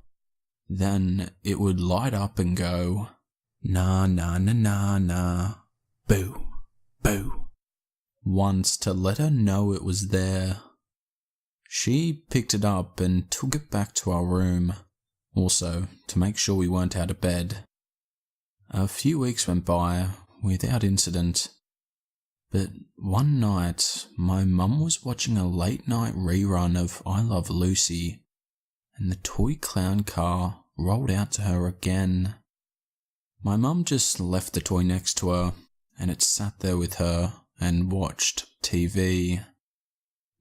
Then it would light up and go, "Na na na na na, boo, boo," once to let her know it was there. She picked it up and took it back to our room, also to make sure we weren't out of bed. A few weeks went by without incident, but one night my mum was watching a late night rerun of I Love Lucy, and the toy clown car rolled out to her again. My mum just left the toy next to her, and it sat there with her and watched TV.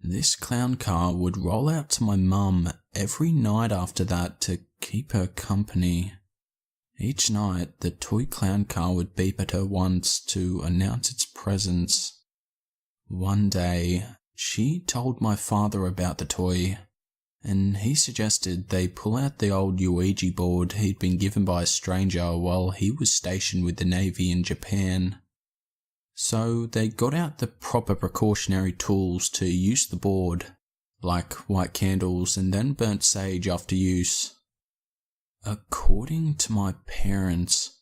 This clown car would roll out to my mum every night after that to keep her company. Each night, the toy clown car would beep at her once to announce its presence. One day, she told my father about the toy, and he suggested they pull out the old Ouija board he'd been given by a stranger while he was stationed with the Navy in Japan. So they got out the proper precautionary tools to use the board, like white candles and then burnt sage after use. According to my parents,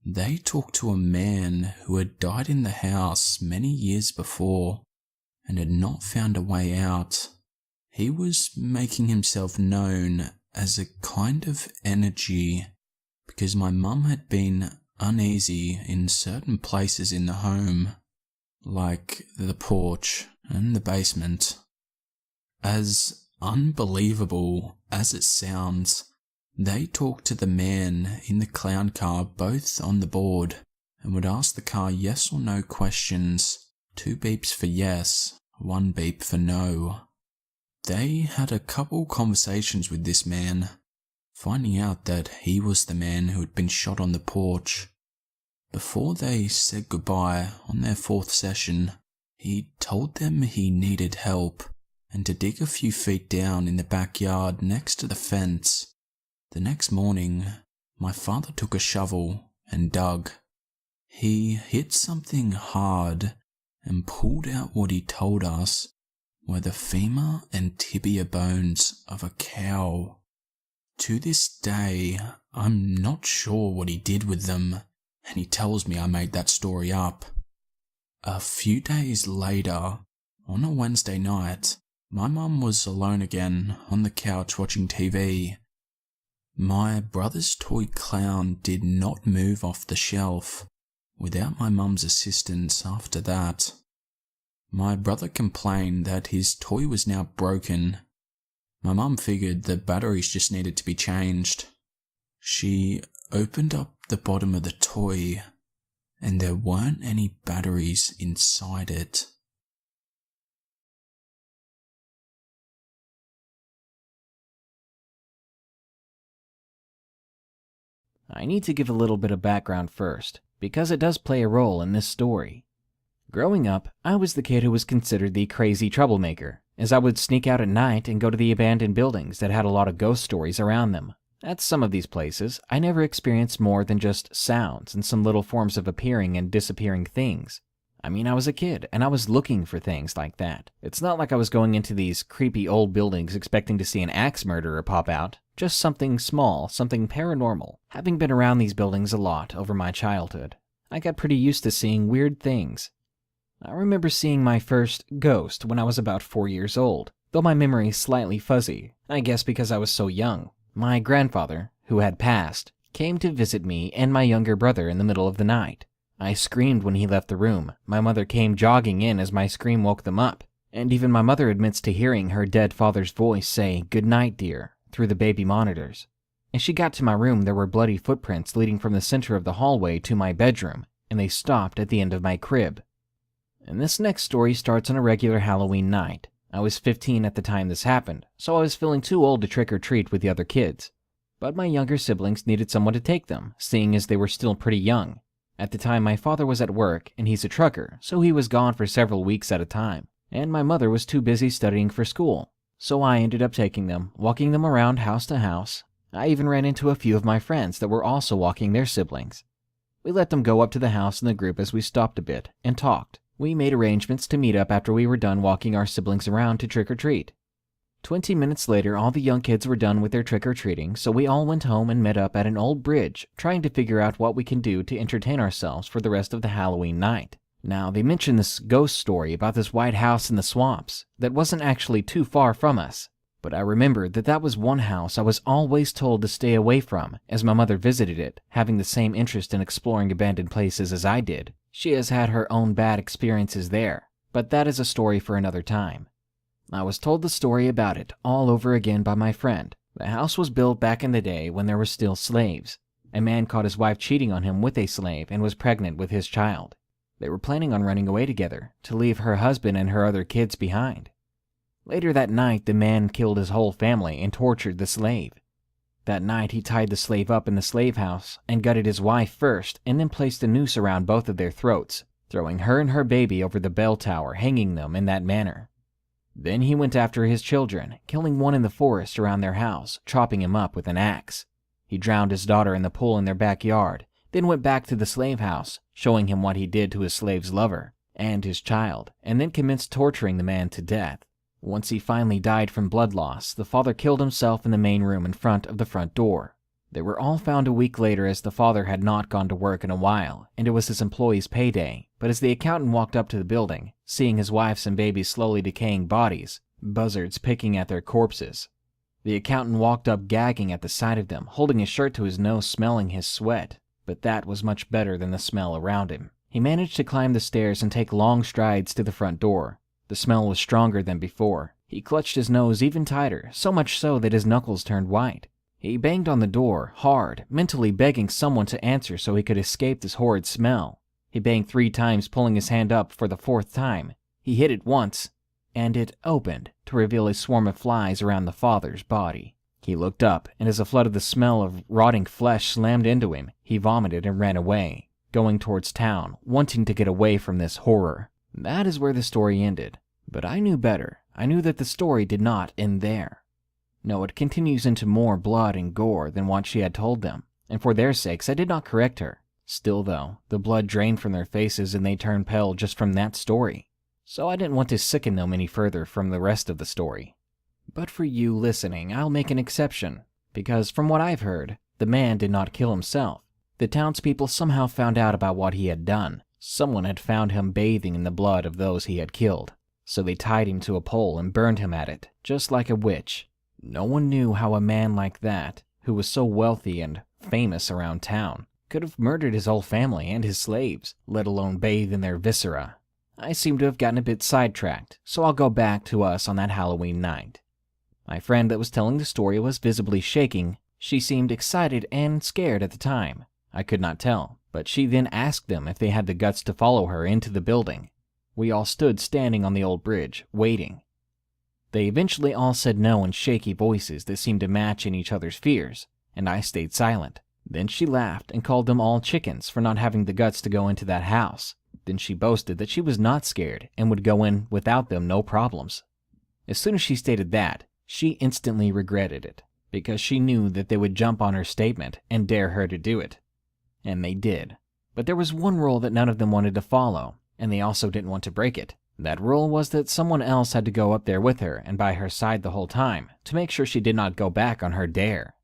they talked to a man who had died in the house many years before and had not found a way out. He was making himself known as a kind of energy because my mum had been uneasy in certain places in the home, like the porch and the basement. As unbelievable as it sounds, they talked to the man in the clown car both on the board and would ask the car yes or no questions, 2 beeps for yes, 1 beep for no. They had a couple conversations with this man, finding out that he was the man who had been shot on the porch. Before they said goodbye on their 4th session, he told them he needed help and to dig a few feet down in the backyard next to the fence. The next morning, my father took a shovel and dug. He hit something hard and pulled out what he told us were the femur and tibia bones of a cow. To this day, I'm not sure what he did with them, and he tells me I made that story up. A few days later, on a Wednesday night, My mum was alone again on the couch watching TV. My brother's toy clown did not move off the shelf without my mum's assistance after that. My brother complained that his toy was now broken. My mum figured the batteries just needed to be changed. She opened up the bottom of the toy, and there weren't any batteries inside it. I need to give a little bit of background first, because it does play a role in this story. Growing up, I was the kid who was considered the crazy troublemaker, as I would sneak out at night and go to the abandoned buildings that had a lot of ghost stories around them. At some of these places, I never experienced more than just sounds and some little forms of appearing and disappearing things. I mean, I was a kid, and I was looking for things like that. It's not like I was going into these creepy old buildings expecting to see an axe murderer pop out. Just something small, something paranormal. Having been around these buildings a lot over my childhood, I got pretty used to seeing weird things. I remember seeing my first ghost when I was about 4 years old, though my memory is slightly fuzzy, I guess because I was so young. My grandfather, who had passed, came to visit me and my younger brother in the middle of the night. I screamed when he left the room. My mother came jogging in as my scream woke them up, and even my mother admits to hearing her dead father's voice say, "Good night, dear," through the baby monitors. As she got to my room, there were bloody footprints leading from the center of the hallway to my bedroom, and they stopped at the end of my crib. And this next story starts on a regular Halloween night. I was 15 at the time this happened, so I was feeling too old to trick or treat with the other kids. But my younger siblings needed someone to take them, seeing as they were still pretty young. At the time, my father was at work, and he's a trucker, so he was gone for several weeks at a time, and my mother was too busy studying for school. So I ended up taking them, walking them around house to house. I even ran into a few of my friends that were also walking their siblings. We let them go up to the house in the group as we stopped a bit and talked. We made arrangements to meet up after we were done walking our siblings around to trick-or-treat. 20 minutes later, all the young kids were done with their trick-or-treating, so we all went home and met up at an old bridge, trying to figure out what we can do to entertain ourselves for the rest of the Halloween night. Now, they mentioned this ghost story about this white house in the swamps that wasn't actually too far from us, but I remembered that that was one house I was always told to stay away from, as my mother visited it, having the same interest in exploring abandoned places as I did. She has had her own bad experiences there, but that is a story for another time. I was told the story about it all over again by my friend. The house was built back in the day when there were still slaves. A man caught his wife cheating on him with a slave and was pregnant with his child. They were planning on running away together, to leave her husband and her other kids behind. Later that night, the man killed his whole family and tortured the slave. That night, he tied the slave up in the slave house and gutted his wife first and then placed a noose around both of their throats, throwing her and her baby over the bell tower, hanging them in that manner. Then he went after his children, killing one in the forest around their house, chopping him up with an axe. He drowned his daughter in the pool in their backyard, then went back to the slave house, showing him what he did to his slave's lover and his child, and then commenced torturing the man to death. Once he finally died from blood loss, the father killed himself in the main room in front of the front door. They were all found a week later as the father had not gone to work in a while, and it was his employee's payday. But as the accountant walked up to the building, seeing his wife's and baby's slowly decaying bodies, buzzards picking at their corpses, the accountant walked up gagging at the sight of them, holding his shirt to his nose, smelling his sweat. But that was much better than the smell around him. He managed to climb the stairs and take long strides to the front door. The smell was stronger than before. He clutched his nose even tighter, so much so that his knuckles turned white. He banged on the door, hard, mentally begging someone to answer so he could escape this horrid smell. He banged 3 times, pulling his hand up for the 4th time. He hit it once, and it opened to reveal a swarm of flies around the father's body. He looked up, and as a flood of the smell of rotting flesh slammed into him, he vomited and ran away, going towards town, wanting to get away from this horror. That is where the story ended. But I knew better. I knew that the story did not end there. No, it continues into more blood and gore than what she had told them, and for their sakes I did not correct her. Still though, the blood drained from their faces and they turned pale just from that story. So I didn't want to sicken them any further from the rest of the story. But for you listening, I'll make an exception, because from what I've heard, the man did not kill himself. The townspeople somehow found out about what he had done. Someone had found him bathing in the blood of those he had killed. So they tied him to a pole and burned him at it, just like a witch. No one knew how a man like that, who was so wealthy and famous around town, could have murdered his whole family and his slaves, let alone bathe in their viscera. I seem to have gotten a bit sidetracked, so I'll go back to us on that Halloween night. My friend that was telling the story was visibly shaking. She seemed excited and scared at the time. I could not tell, but she then asked them if they had the guts to follow her into the building. We all stood standing on the old bridge, waiting. They eventually all said no in shaky voices that seemed to match in each other's fears, and I stayed silent. Then she laughed and called them all chickens for not having the guts to go into that house. Then she boasted that she was not scared and would go in without them no problems. As soon as she stated that, she instantly regretted it, because she knew that they would jump on her statement and dare her to do it. And they did. But there was one rule that none of them wanted to follow, and they also didn't want to break it. That rule was that someone else had to go up there with her and by her side the whole time to make sure she did not go back on her dare.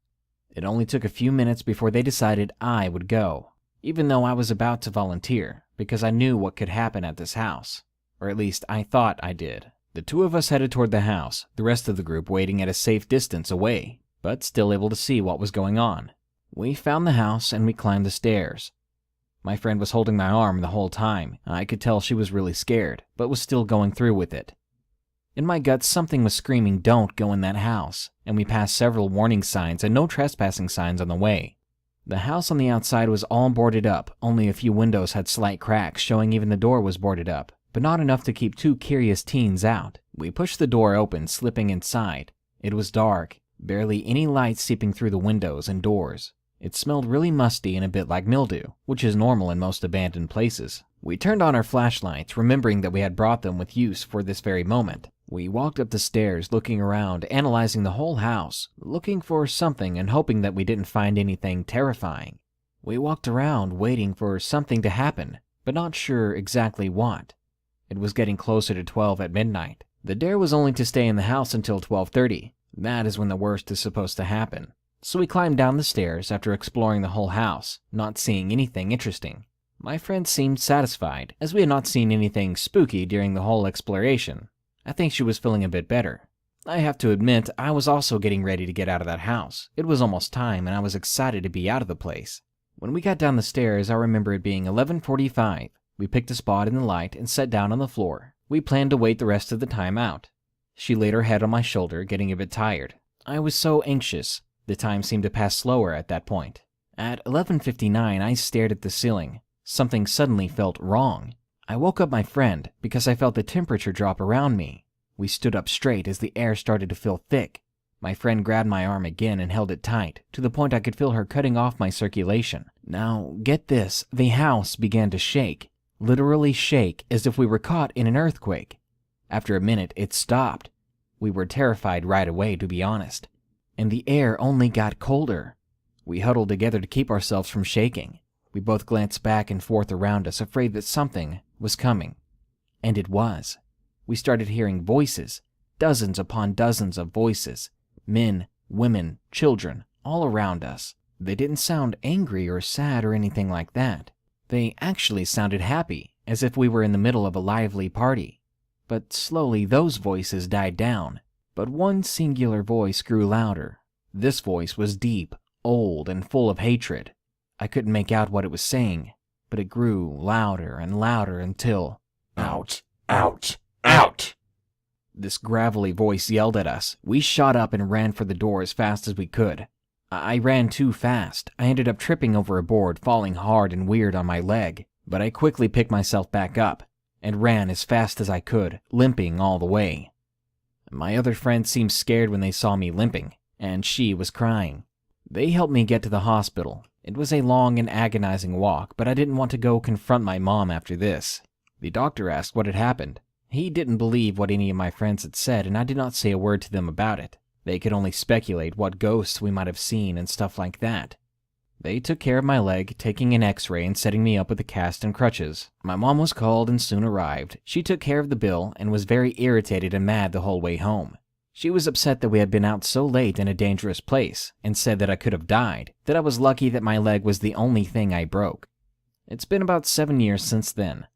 It only took a few minutes before they decided I would go, even though I was about to volunteer, because I knew what could happen at this house. Or at least I thought I did. The two of us headed toward the house, the rest of the group waiting at a safe distance away, but still able to see what was going on. We found the house and we climbed the stairs. My friend was holding my arm the whole time. I could tell she was really scared, but was still going through with it. In my guts, something was screaming, "Don't go in that house," and we passed several warning signs and no trespassing signs on the way. The house on the outside was all boarded up, only a few windows had slight cracks showing even the door was boarded up, but not enough to keep two curious teens out. We pushed the door open, slipping inside. It was dark, barely any light seeping through the windows and doors. It smelled really musty and a bit like mildew, which is normal in most abandoned places. We turned on our flashlights, remembering that we had brought them with use for this very moment. We walked up the stairs, looking around, analyzing the whole house, looking for something and hoping that we didn't find anything terrifying. We walked around, waiting for something to happen, but not sure exactly what. It was getting closer to 12 at midnight. The dare was only to stay in the house until 12:30. That is when the worst is supposed to happen. So we climbed down the stairs after exploring the whole house, not seeing anything interesting. My friend seemed satisfied, as we had not seen anything spooky during the whole exploration. I think she was feeling a bit better. I have to admit, I was also getting ready to get out of that house. It was almost time, and I was excited to be out of the place. When we got down the stairs, I remember it being 11:45. We picked a spot in the light and sat down on the floor. We planned to wait the rest of the time out. She laid her head on my shoulder, getting a bit tired. I was so anxious. The time seemed to pass slower at that point. At 11:59, I stared at the ceiling. Something suddenly felt wrong. I woke up my friend because I felt the temperature drop around me. We stood up straight as the air started to feel thick. My friend grabbed my arm again and held it tight, to the point I could feel her cutting off my circulation. Now, get this, the house began to shake. Literally shake, as if we were caught in an earthquake. After a minute, it stopped. We were terrified right away, to be honest. And the air only got colder. We huddled together to keep ourselves from shaking. We both glanced back and forth around us, afraid that something was coming. And it was. We started hearing voices, dozens upon dozens of voices. Men, women, children, all around us. They didn't sound angry or sad or anything like that. They actually sounded happy, as if we were in the middle of a lively party. But slowly those voices died down. But one singular voice grew louder. This voice was deep, old, and full of hatred. I couldn't make out what it was saying, but it grew louder and louder until, "Out! Out! Out!" This gravelly voice yelled at us. We shot up and ran for the door as fast as we could. I ran too fast. I ended up tripping over a board, falling hard and weird on my leg. But I quickly picked myself back up and ran as fast as I could, limping all the way. My other friends seemed scared when they saw me limping, and she was crying. They helped me get to the hospital. It was a long and agonizing walk, but I didn't want to go confront my mom after this. The doctor asked what had happened. He didn't believe what any of my friends had said, and I did not say a word to them about it. They could only speculate what ghosts we might have seen and stuff like that. They took care of my leg, taking an x-ray and setting me up with a cast and crutches. My mom was called and soon arrived. She took care of the bill and was very irritated and mad the whole way home. She was upset that we had been out so late in a dangerous place and said that I could have died, that I was lucky that my leg was the only thing I broke. It's been about 7 years since then.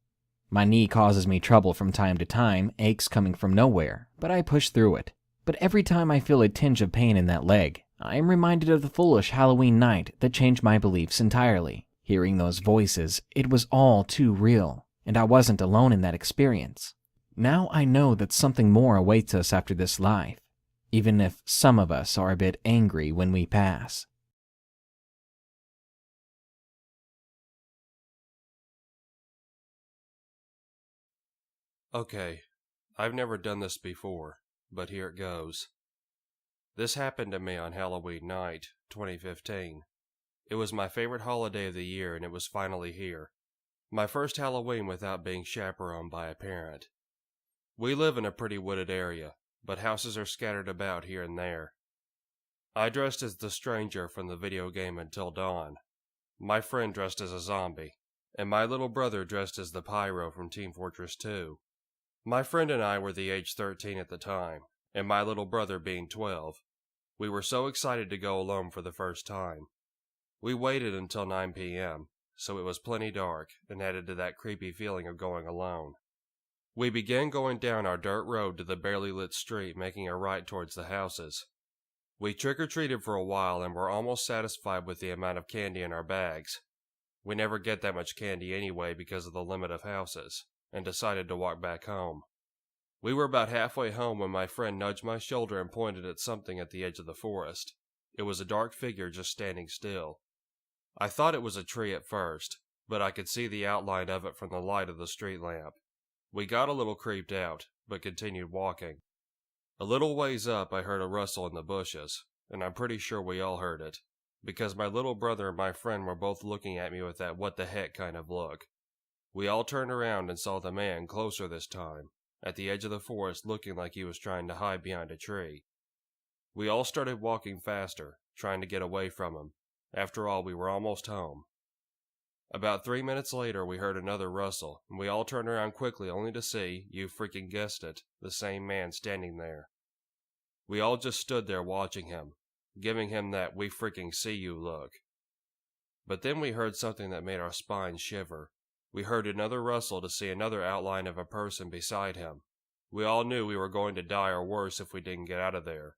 My knee causes me trouble from time to time, aches coming from nowhere, but I push through it. But every time I feel a tinge of pain in that leg, I am reminded of the foolish Halloween night that changed my beliefs entirely. Hearing those voices, it was all too real, and I wasn't alone in that experience. Now I know that something more awaits us after this life, even if some of us are a bit angry when we pass. Okay, I've never done this before, but here it goes. This happened to me on Halloween night, 2015. It was my favorite holiday of the year and it was finally here. My first Halloween without being chaperoned by a parent. We live in a pretty wooded area, but houses are scattered about here and there. I dressed as the stranger from the video game Until Dawn. My friend dressed as a zombie, and my little brother dressed as the Pyro from Team Fortress 2. My friend and I were the age 13 at the time, and my little brother being 12. We were so excited to go alone for the first time. We waited until 9 p.m., so it was plenty dark and added to that creepy feeling of going alone. We began going down our dirt road to the barely lit street, making a right towards the houses. We trick-or-treated for a while and were almost satisfied with the amount of candy in our bags. We never get that much candy anyway because of the limit of houses, and decided to walk back home. We were about halfway home when my friend nudged my shoulder and pointed at something at the edge of the forest. It was a dark figure just standing still. I thought it was a tree at first, but I could see the outline of it from the light of the street lamp. We got a little creeped out, but continued walking. A little ways up, I heard a rustle in the bushes, and I'm pretty sure we all heard it, because my little brother and my friend were both looking at me with that what the heck kind of look. We all turned around and saw the man, closer this time, at the edge of the forest looking like he was trying to hide behind a tree. We all started walking faster, trying to get away from him. After all, we were almost home. About 3 minutes later, we heard another rustle, and we all turned around quickly only to see, you freaking guessed it, the same man standing there. We all just stood there watching him, giving him that we freaking see you look. But then we heard something that made our spines shiver. We heard another rustle to see another outline of a person beside him. We all knew we were going to die or worse if we didn't get out of there.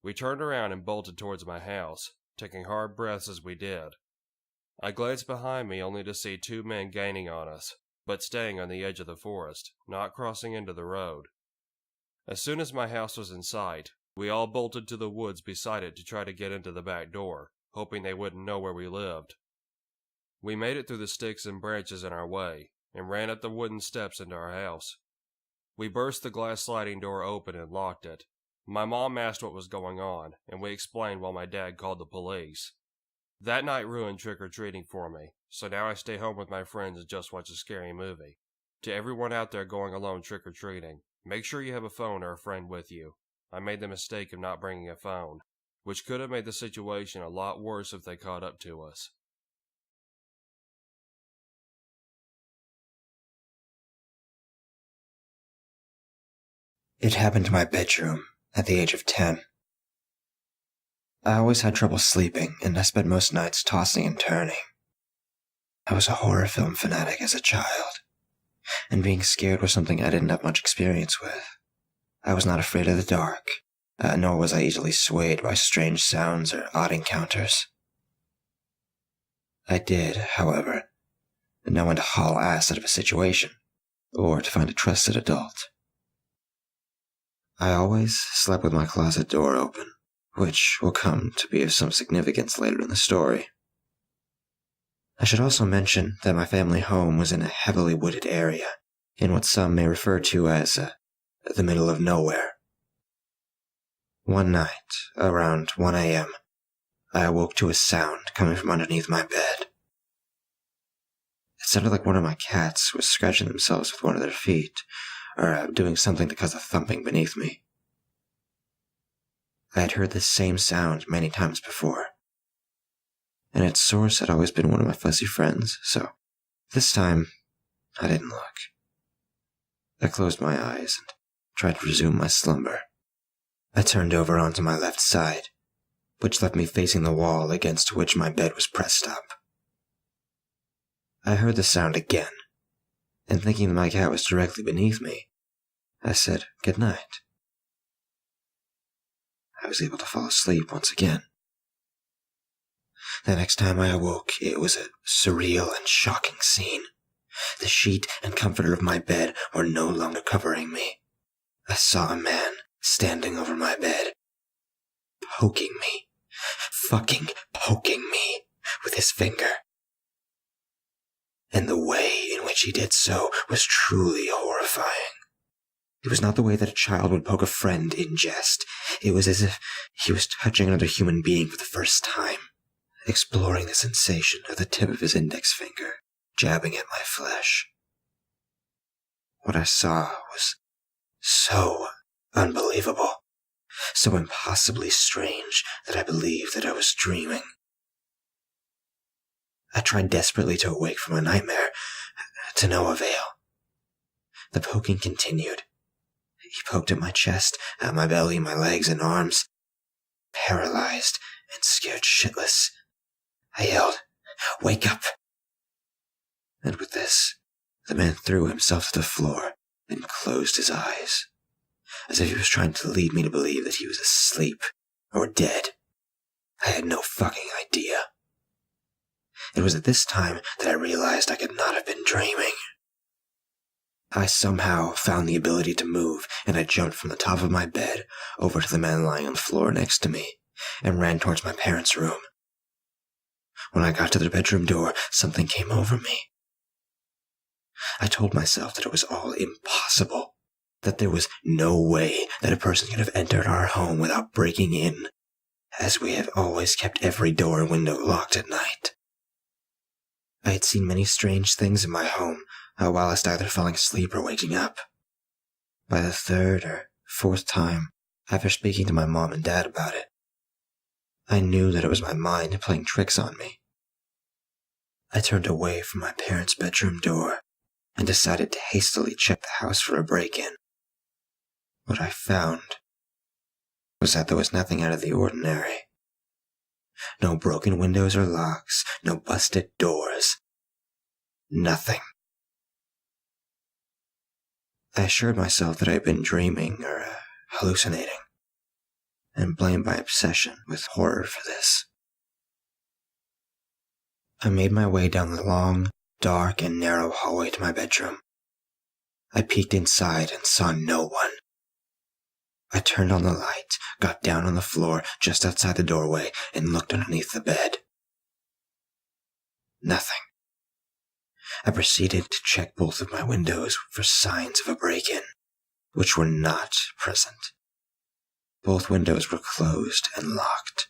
We turned around and bolted towards my house, taking hard breaths as we did. I glanced behind me only to see 2 men gaining on us, but staying on the edge of the forest, not crossing into the road. As soon as my house was in sight, we all bolted to the woods beside it to try to get into the back door, hoping they wouldn't know where we lived. We made it through the sticks and branches in our way, and ran up the wooden steps into our house. We burst the glass sliding door open and locked it. My mom asked what was going on, and we explained while my dad called the police. That night ruined trick-or-treating for me, so now I stay home with my friends and just watch a scary movie. To everyone out there going alone trick-or-treating, make sure you have a phone or a friend with you. I made the mistake of not bringing a phone, which could have made the situation a lot worse if they caught up to us. It happened in my bedroom at the age of 10. I always had trouble sleeping, and I spent most nights tossing and turning. I was a horror film fanatic as a child, and being scared was something I didn't have much experience with. I was not afraid of the dark, nor was I easily swayed by strange sounds or odd encounters. I did, however, know when to haul ass out of a situation, or to find a trusted adult. I always slept with my closet door open, which will come to be of some significance later in the story. I should also mention that my family home was in a heavily wooded area, in what some may refer to as the middle of nowhere. One night, around 1 a.m., I awoke to a sound coming from underneath my bed. It sounded like one of my cats was scratching themselves with one of their feet, or doing something to cause a thumping beneath me. I had heard this same sound many times before, and its source had always been one of my fuzzy friends, so this time I didn't look. I closed my eyes and tried to resume my slumber. I turned over onto my left side, which left me facing the wall against which my bed was pressed up. I heard the sound again, and thinking that my cat was directly beneath me, I said good night. I was able to fall asleep once again. The next time I awoke, it was a surreal and shocking scene. The sheet and comforter of my bed were no longer covering me. I saw a man standing over my bed, poking me, fucking poking me with his finger. And the way in which he did so was truly horrifying. It was not the way that a child would poke a friend in jest. It was as if he was touching another human being for the first time, exploring the sensation of the tip of his index finger, jabbing at my flesh. What I saw was so unbelievable, so impossibly strange that I believed that I was dreaming. I tried desperately to awake from a nightmare, to no avail. The poking continued. He poked at my chest, at my belly, my legs and arms. Paralyzed and scared shitless, I yelled, "Wake up!" And with this, the man threw himself to the floor and closed his eyes, as if he was trying to lead me to believe that he was asleep or dead. I had no fucking idea. It was at this time that I realized I could not have been dreaming. I somehow found the ability to move, and I jumped from the top of my bed over to the man lying on the floor next to me, and ran towards my parents' room. When I got to their bedroom door, something came over me. I told myself that it was all impossible, that there was no way that a person could have entered our home without breaking in, as we have always kept every door and window locked at night. I had seen many strange things in my home, whilst either falling asleep or waking up. By the third or fourth time, after speaking to my mom and dad about it, I knew that it was my mind playing tricks on me. I turned away from my parents' bedroom door and decided to hastily check the house for a break-in. What I found was that there was nothing out of the ordinary. No broken windows or locks, no busted doors. Nothing. I assured myself that I had been dreaming or hallucinating, and blamed my obsession with horror for this. I made my way down the long, dark, and narrow hallway to my bedroom. I peeked inside and saw no one. I turned on the light, got down on the floor just outside the doorway, and looked underneath the bed. Nothing. I proceeded to check both of my windows for signs of a break-in, which were not present. Both windows were closed and locked.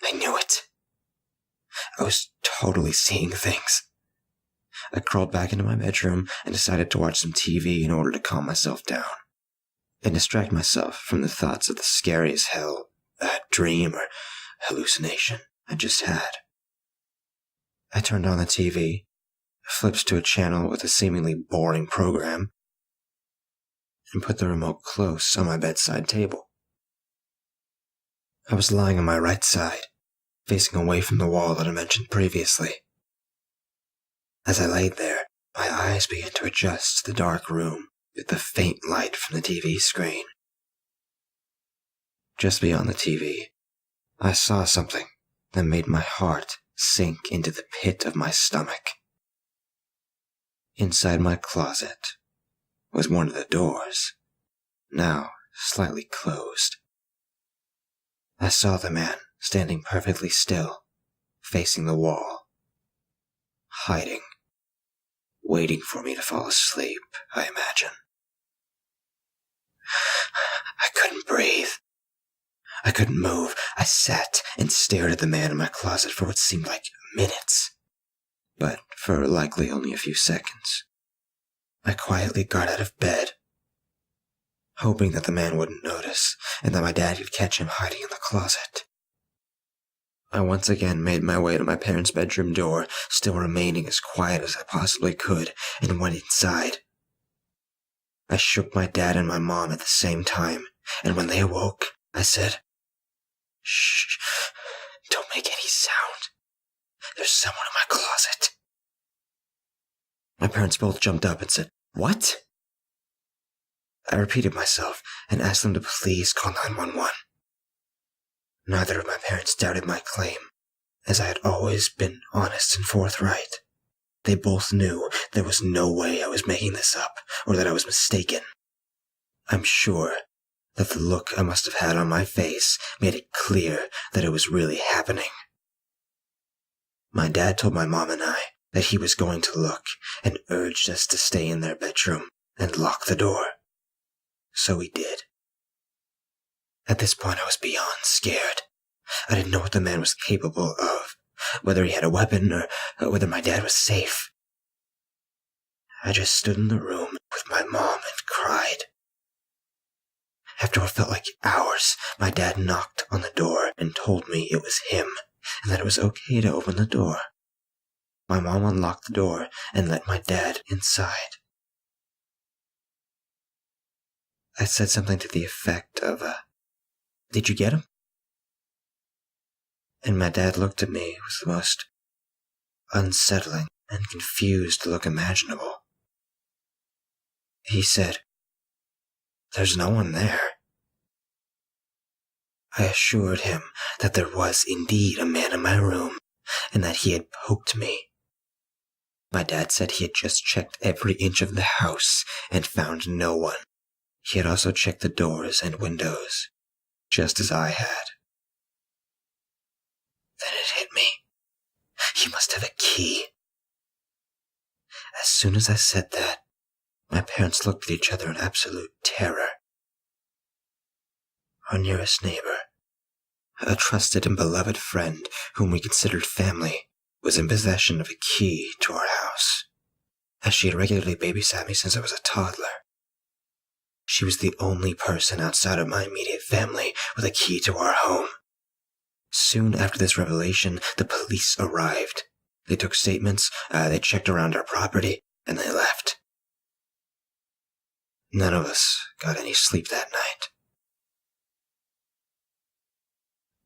I knew it. I was totally seeing things. I crawled back into my bedroom and decided to watch some TV in order to calm myself down and distract myself from the thoughts of the scary as hell dream or hallucination I just had. I turned on the TV, flipped to a channel with a seemingly boring program, and put the remote close on my bedside table. I was lying on my right side, facing away from the wall that I mentioned previously. As I laid there, my eyes began to adjust to the dark room with the faint light from the TV screen. Just beyond the TV, I saw something that made my heart sink into the pit of my stomach. Inside my closet was one of the doors, now slightly closed. I saw the man standing perfectly still, facing the wall, hiding, waiting for me to fall asleep, I imagine. I couldn't breathe. I couldn't move. I sat and stared at the man in my closet for what seemed like minutes, but for likely only a few seconds. I quietly got out of bed, hoping that the man wouldn't notice and that my dad could catch him hiding in the closet. I once again made my way to my parents' bedroom door, still remaining as quiet as I possibly could, and went inside. I shook my dad and my mom at the same time, and when they awoke, I said, "Shh, don't make any sound. There's someone in my closet." My parents both jumped up and said, "What?" I repeated myself and asked them to please call 911. Neither of my parents doubted my claim, as I had always been honest and forthright. They both knew there was no way I was making this up, or that I was mistaken. I'm sure that the look I must have had on my face made it clear that it was really happening. My dad told my mom and I that he was going to look and urged us to stay in their bedroom and lock the door. So we did. At this point, I was beyond scared. I didn't know what the man was capable of, whether he had a weapon or whether my dad was safe. I just stood in the room with my mom and cried. After what felt like hours, my dad knocked on the door and told me it was him and that it was okay to open the door. My mom unlocked the door and let my dad inside. I said something to the effect of, "Did you get him?" And my dad looked at me with the most unsettling and confused look imaginable. He said, "There's no one there." I assured him that there was indeed a man in my room, and that he had poked me. My dad said he had just checked every inch of the house and found no one. He had also checked the doors and windows, just as I had. Then it hit me. He must have a key. As soon as I said that, my parents looked at each other in absolute terror. Our nearest neighbor, a trusted and beloved friend whom we considered family, was in possession of a key to our house, as she had regularly babysat me since I was a toddler. She was the only person outside of my immediate family with a key to our home. Soon after this revelation, the police arrived. They took statements, they checked around our property, and they left. None of us got any sleep that night.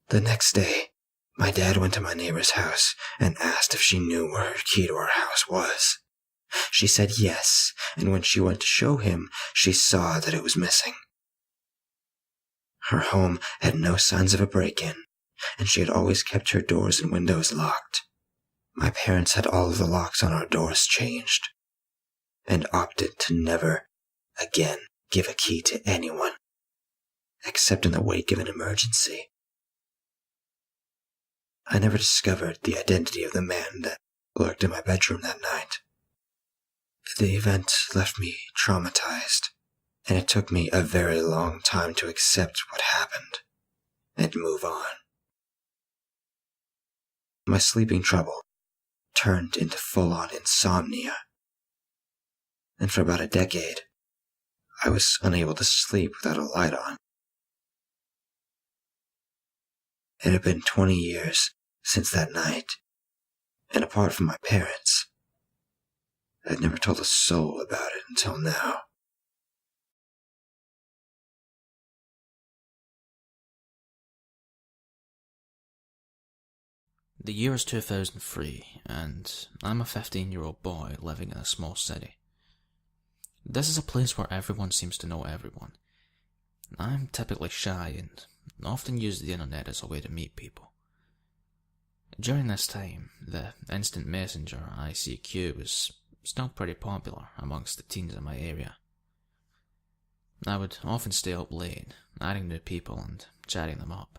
The next day, my dad went to my neighbor's house and asked if she knew where her key to our house was. She said yes, and when she went to show him, she saw that it was missing. Her home had no signs of a break-in, and she had always kept her doors and windows locked. My parents had all of the locks on our doors changed, and opted to never again give a key to anyone, except in the wake of an emergency. I never discovered the identity of the man that lurked in my bedroom that night. The event left me traumatized, and it took me a very long time to accept what happened and move on. My sleeping trouble turned into full-on insomnia, and for about a decade, I was unable to sleep without a light on. It had been 20 years since that night, and apart from my parents, I'd never told a soul about it until now. The year is 2003, and I'm a 15-year-old boy living in a small city. This is a place where everyone seems to know everyone. I'm typically shy and often use the internet as a way to meet people. During this time, the instant messenger ICQ was still pretty popular amongst the teens in my area. I would often stay up late, adding new people and chatting them up.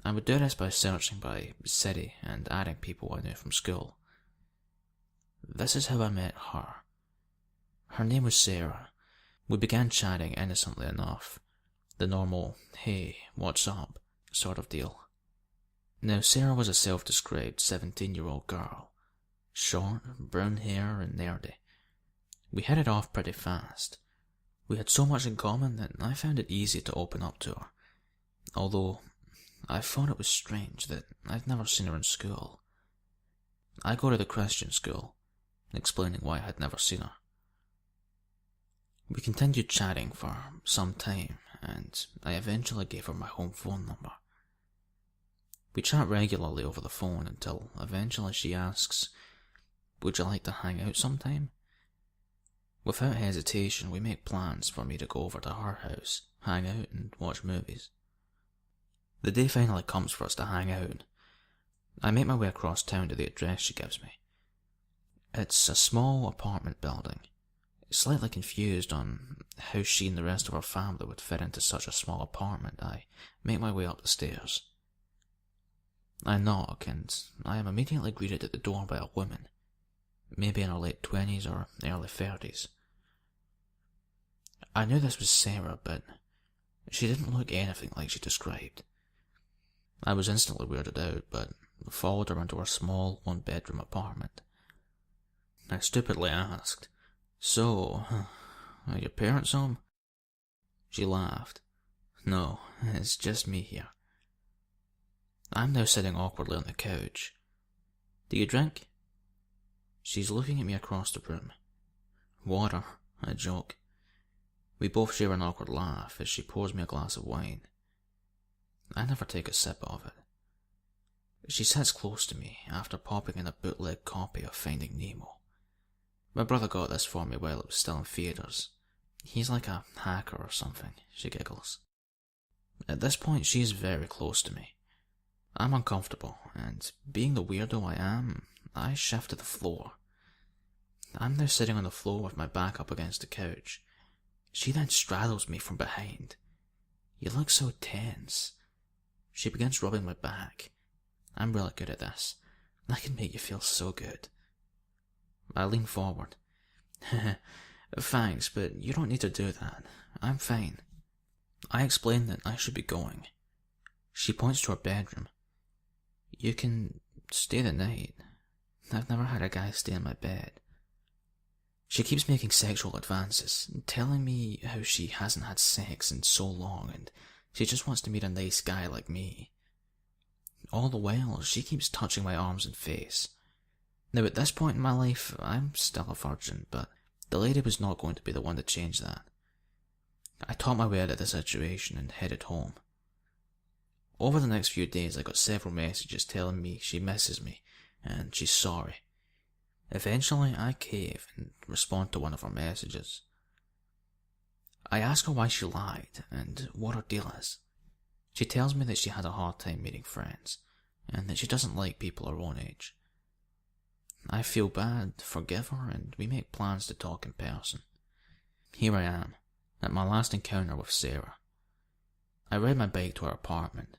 I would do this by searching by city and adding people I knew from school. This is how I met her. Her name was Sarah. We began chatting innocently enough. The normal, "Hey, what's up?" sort of deal. Now, Sarah was a self-described 17-year-old girl. Short, brown hair and nerdy. We hit it off pretty fast. We had so much in common that I found it easy to open up to her. Although, I thought it was strange that I'd never seen her in school. I go to the Christian school, explaining why I had never seen her. We continued chatting for some time, and I eventually gave her my home phone number. We chat regularly over the phone until eventually she asks, Would you like to hang out sometime? Without hesitation, we make plans for me to go over to her house, hang out and watch movies. The day finally comes for us to hang out. I make my way across town to the address she gives me. It's a small apartment building. Slightly confused on how she and the rest of her family would fit into such a small apartment, I make my way up the stairs. I knock, and I am immediately greeted at the door by a woman, maybe in her late 20s or early 30s. I knew this was Sarah, but she didn't look anything like she described. I was instantly weirded out, but followed her into her small one-bedroom apartment. I stupidly asked, "So, are your parents home?" She laughed. "No, it's just me here." I'm now sitting awkwardly on the couch. "Do you drink?" She's looking at me across the room. "Water," I joke. We both share an awkward laugh as she pours me a glass of wine. I never take a sip of it. She sits close to me after popping in a bootleg copy of Finding Nemo. My brother got this for me while it was still in theaters. He's like a hacker or something, she giggles. At this point, she is very close to me. I'm uncomfortable, and being the weirdo I am, I shift to the floor. I'm now sitting on the floor with my back up against the couch. She then straddles me from behind. "You look so tense." She begins rubbing my back. I'm really good at this. I can make you feel so good. I lean forward. "Thanks, but you don't need to do that. I'm fine." I explain that I should be going. She points to her bedroom. "You can stay the night. I've never had a guy stay in my bed." She keeps making sexual advances, telling me how she hasn't had sex in so long and she just wants to meet a nice guy like me. All the while, she keeps touching my arms and face. Now at this point in my life, I'm still a virgin, but the lady was not going to be the one to change that. I talked my way out of the situation and headed home. Over the next few days, I got several messages telling me she misses me and she's sorry. Eventually, I cave and respond to one of her messages. I ask her why she lied and what her deal is. She tells me that she had a hard time meeting friends and that she doesn't like people her own age. I feel bad, forgive her, and we make plans to talk in person. Here I am, at my last encounter with Sarah. I ride my bike to her apartment.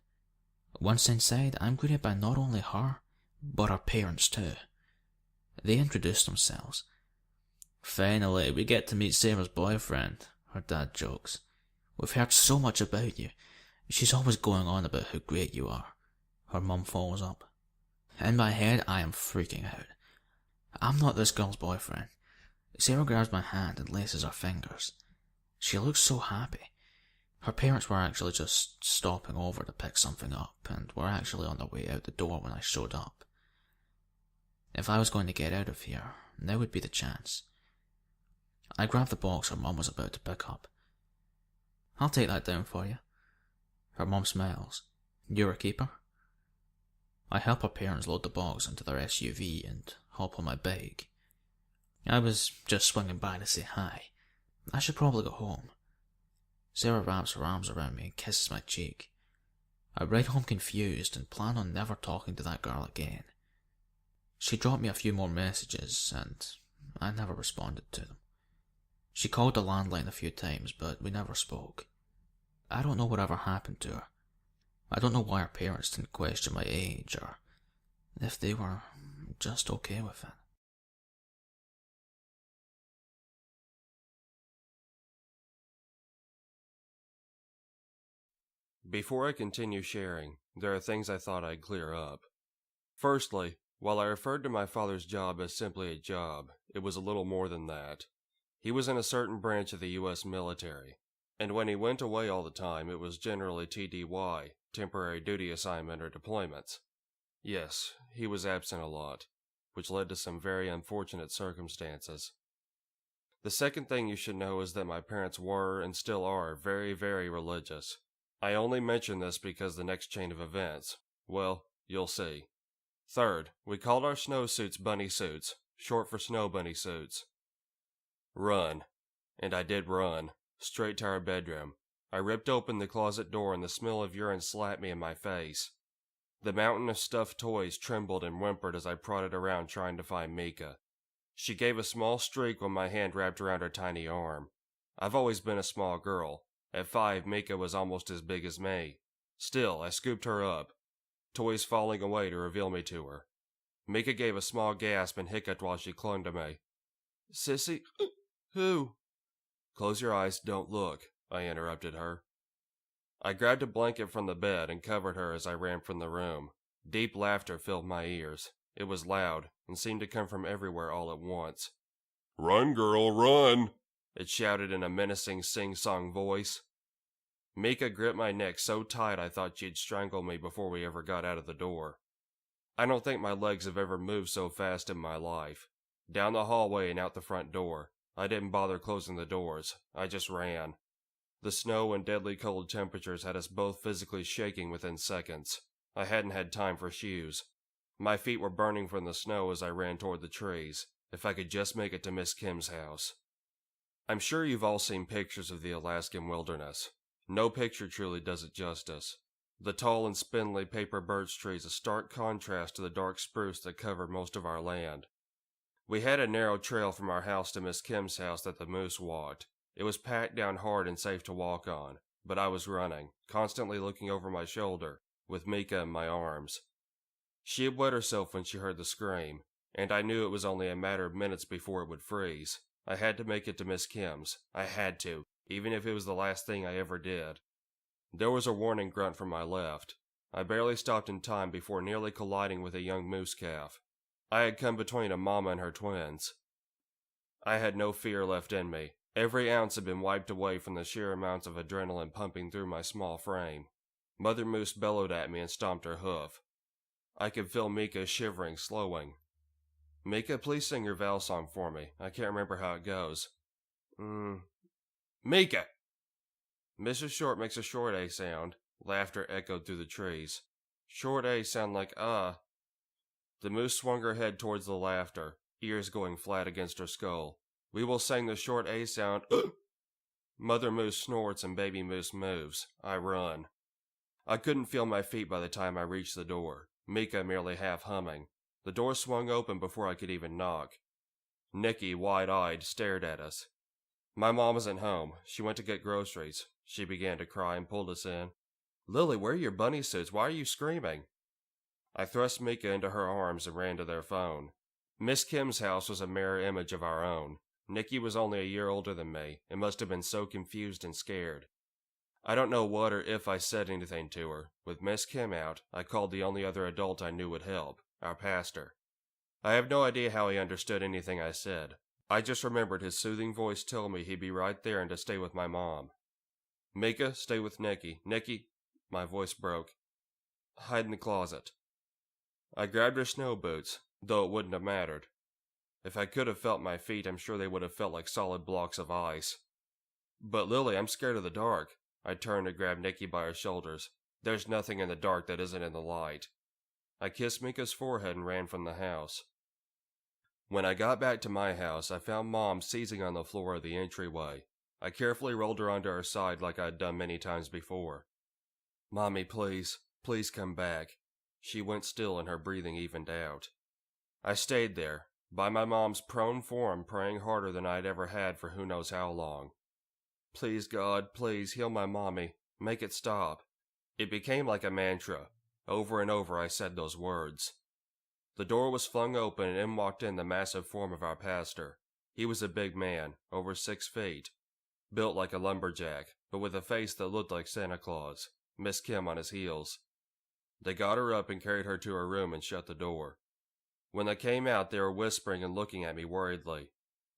Once inside, I'm greeted by not only her, but her parents too. They introduce themselves. "Finally, we get to meet Sarah's boyfriend," her dad jokes. "We've heard so much about you. She's always going on about how great you are." Her mum follows up. In my head, I am freaking out. I'm not this girl's boyfriend. Sarah grabs my hand and laces her fingers. She looks so happy. Her parents were actually just stopping over to pick something up, and were actually on their way out the door when I showed up. If I was going to get out of here, now would be the chance. I grabbed the box her mum was about to pick up. "I'll take that down for you." Her mum smiles. "You're a keeper?" I help her parents load the box into their SUV and hop on my bike. I was just swinging by to say hi. I should probably go home. Sarah wraps her arms around me and kisses my cheek. I ride home confused and plan on never talking to that girl again. She dropped me a few more messages and I never responded to them. She called the landline a few times, but we never spoke. I don't know whatever happened to her. I don't know why her parents didn't question my age, or if they were just okay with it. Before I continue sharing, there are things I thought I'd clear up. Firstly, while I referred to my father's job as simply a job, it was a little more than that. He was in a certain branch of the U.S. military, and when he went away all the time, it was generally TDY, temporary duty assignment or deployments. Yes, he was absent a lot, which led to some very unfortunate circumstances. The second thing you should know is that my parents were and still are very, very religious. I only mention this because the next chain of events, well, you'll see. Third, we called our snowsuits bunny suits. short for snow bunny suits. Run. And I did run, straight to our bedroom. I ripped open the closet door and the smell of urine slapped me in my face. The mountain of stuffed toys trembled and whimpered as I prodded around trying to find Mika. She gave a small shriek when my hand wrapped around her tiny arm. I've always been a small girl. At 5, Mika was almost as big as me. Still, I scooped her up, toys falling away to reveal me to her. Mika gave a small gasp and hiccuped while she clung to me. Sissy? Who? Close your eyes, don't look, I interrupted her. I grabbed a blanket from the bed and covered her as I ran from the room. Deep laughter filled my ears. It was loud and seemed to come from everywhere all at once. Run, girl, run! It shouted in a menacing sing-song voice. Mika gripped my neck so tight I thought she'd strangle me before we ever got out of the door. I don't think my legs have ever moved so fast in my life. Down the hallway and out the front door. I didn't bother closing the doors. I just ran. The snow and deadly cold temperatures had us both physically shaking within seconds. I hadn't had time for shoes. My feet were burning from the snow as I ran toward the trees. If I could just make it to Miss Kim's house. I'm sure you've all seen pictures of the Alaskan wilderness. No picture truly does it justice. The tall and spindly paper birch trees a stark contrast to the dark spruce that covered most of our land. We had a narrow trail from our house to Miss Kim's house that the moose walked. It was packed down hard and safe to walk on, but I was running, constantly looking over my shoulder, with Mika in my arms. She had wet herself when she heard the scream, and I knew it was only a matter of minutes before it would freeze. I had to make it to Miss Kim's. I had to, even if it was the last thing I ever did. There was a warning grunt from my left. I barely stopped in time before nearly colliding with a young moose calf. I had come between a mama and her twins. I had no fear left in me. Every ounce had been wiped away from the sheer amounts of adrenaline pumping through my small frame. Mother Moose bellowed at me and stomped her hoof. I could feel Mika shivering, slowing. Mika, please sing your Val song for me. I can't remember how it goes. Mika! Mrs. Short makes a short A sound. Laughter echoed through the trees. Short A sound like The moose swung her head towards the laughter, ears going flat against her skull. We will sing the short A sound. Mother Moose snorts and Baby Moose moves. I run. I couldn't feel my feet by the time I reached the door, Mika merely half humming. The door swung open before I could even knock. Nikki, wide-eyed, stared at us. My mom wasn't home. She went to get groceries. She began to cry and pulled us in. Lily, where are your bunny suits? Why are you screaming? I thrust Mika into her arms and ran to their phone. Miss Kim's house was a mirror image of our own. Nikki was only a year older than me and must have been so confused and scared. I don't know what or if I said anything to her. With Miss Kim out, I called the only other adult I knew would help, our pastor. I have no idea how he understood anything I said. I just remembered his soothing voice telling me he'd be right there and to stay with my mom. Mika, stay with Nikki. Nikki, my voice broke. Hide in the closet. I grabbed her snow boots, though it wouldn't have mattered. If I could have felt my feet, I'm sure they would have felt like solid blocks of ice. But Lily, I'm scared of the dark. I turned and grabbed Nikki by her shoulders. There's nothing in the dark that isn't in the light. I kissed Mika's forehead and ran from the house. When I got back to my house, I found Mom seizing on the floor of the entryway. I carefully rolled her onto her side like I'd done many times before. Mommy, please come back. She went still and her breathing evened out. I stayed there, by my mom's prone form, praying harder than I'd ever had for who knows how long. Please, God, please, heal my mommy. Make it stop. It became like a mantra. Over and over I said those words. The door was flung open and in walked in the massive form of our pastor. He was a big man, over 6 feet, built like a lumberjack, but with a face that looked like Santa Claus, Miss Kim on his heels. They got her up and carried her to her room and shut the door. When they came out, they were whispering and looking at me worriedly.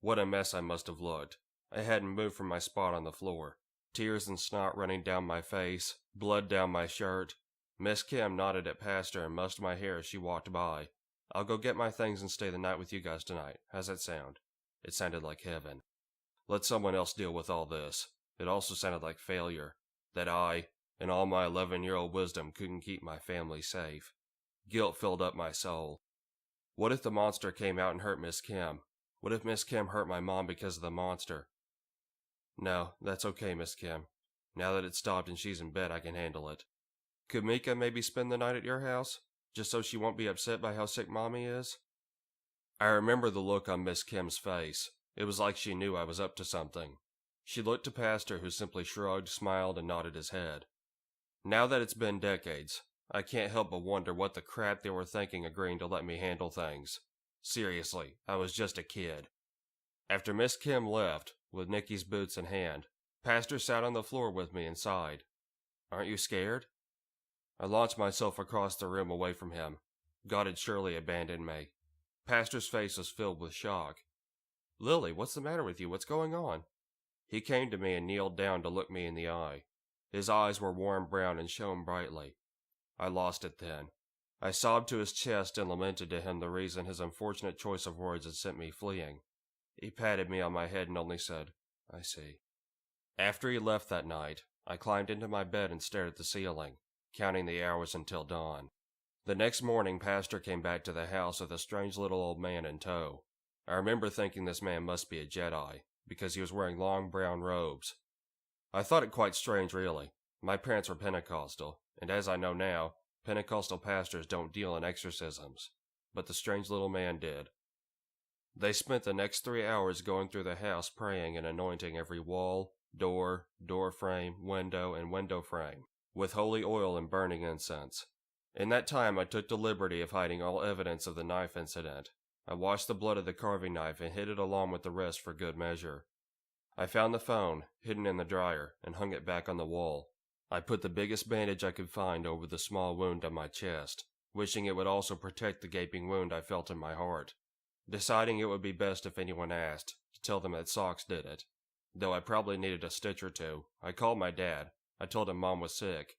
What a mess I must have looked. I hadn't moved from my spot on the floor. Tears and snot running down my face, blood down my shirt. Miss Kim nodded at Pastor and mussed my hair as she walked by. I'll go get my things and stay the night with you guys tonight. How's that sound? It sounded like heaven. Let someone else deal with all this. It also sounded like failure. That I, in all my 11-year-old wisdom, couldn't keep my family safe. Guilt filled up my soul. What if the monster came out and hurt Miss Kim? What if Miss Kim hurt my mom because of the monster? No, that's okay, Miss Kim. Now that it's stopped and she's in bed, I can handle it. Could Mika maybe spend the night at your house? Just so she won't be upset by how sick Mommy is? I remember the look on Miss Kim's face. It was like she knew I was up to something. She looked to Pastor, who simply shrugged, smiled, and nodded his head. Now that it's been decades, I can't help but wonder what the crap they were thinking agreeing to let me handle things. Seriously, I was just a kid. After Miss Kim left, with Nikki's boots in hand, Pastor sat on the floor with me and sighed. Aren't you scared? I launched myself across the room away from him. God had surely abandoned me. Pastor's face was filled with shock. Lily, what's the matter with you? What's going on? He came to me and kneeled down to look me in the eye. His eyes were warm brown and shone brightly. I lost it then. I sobbed to his chest and lamented to him the reason his unfortunate choice of words had sent me fleeing. He patted me on my head and only said, I see. After he left that night, I climbed into my bed and stared at the ceiling, counting the hours until dawn. The next morning, Pastor came back to the house with a strange little old man in tow. I remember thinking this man must be a Jedi, because he was wearing long brown robes. I thought it quite strange, really. My parents were Pentecostal, and as I know now, Pentecostal pastors don't deal in exorcisms, but the strange little man did. They spent the next 3 hours going through the house praying and anointing every wall, door, door frame, window, and window frame with holy oil and burning incense. In that time, I took the liberty of hiding all evidence of the knife incident. I washed the blood of the carving knife and hid it along with the rest for good measure. I found the phone, hidden in the dryer, and hung it back on the wall. I put the biggest bandage I could find over the small wound on my chest, wishing it would also protect the gaping wound I felt in my heart. Deciding it would be best if anyone asked, to tell them that Socks did it. Though I probably needed a stitch or two, I called my dad. I told him Mom was sick.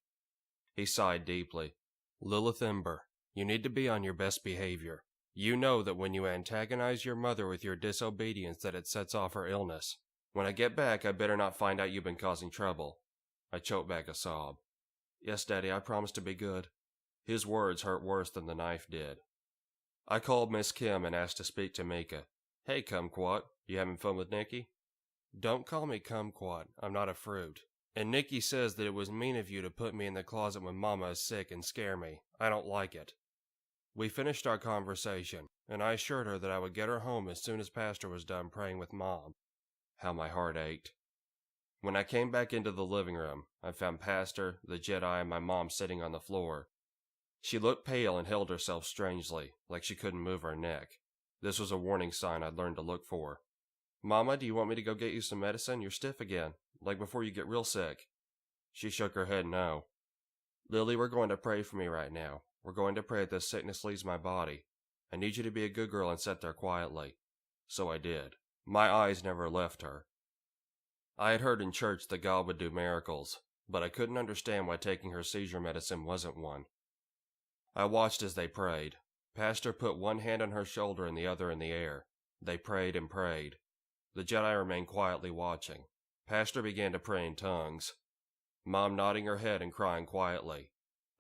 He sighed deeply. Lilith Ember, you need to be on your best behavior. You know that when you antagonize your mother with your disobedience that it sets off her illness. When I get back, I better not find out you've been causing trouble. I choked back a sob. Yes, Daddy, I promise to be good. His words hurt worse than the knife did. I called Miss Kim and asked to speak to Mika. Hey, Kumquat, you having fun with Nikki? Don't call me Kumquat, I'm not a fruit. And Nikki says that it was mean of you to put me in the closet when Mama is sick and scare me. I don't like it. We finished our conversation, and I assured her that I would get her home as soon as Pastor was done praying with Mom. How my heart ached. When I came back into the living room, I found Pastor, the Jedi, and my mom sitting on the floor. She looked pale and held herself strangely, like she couldn't move her neck. This was a warning sign I'd learned to look for. Mama, do you want me to go get you some medicine? You're stiff again, like before you get real sick. She shook her head no. Lily, we're going to pray for me right now. We're going to pray that this sickness leaves my body. I need you to be a good girl and sit there quietly. So I did. My eyes never left her. I had heard in church that God would do miracles, but I couldn't understand why taking her seizure medicine wasn't one. I watched as they prayed. Pastor put one hand on her shoulder and the other in the air. They prayed and prayed. The Jedi remained quietly watching. Pastor began to pray in tongues. Mom nodding her head and crying quietly.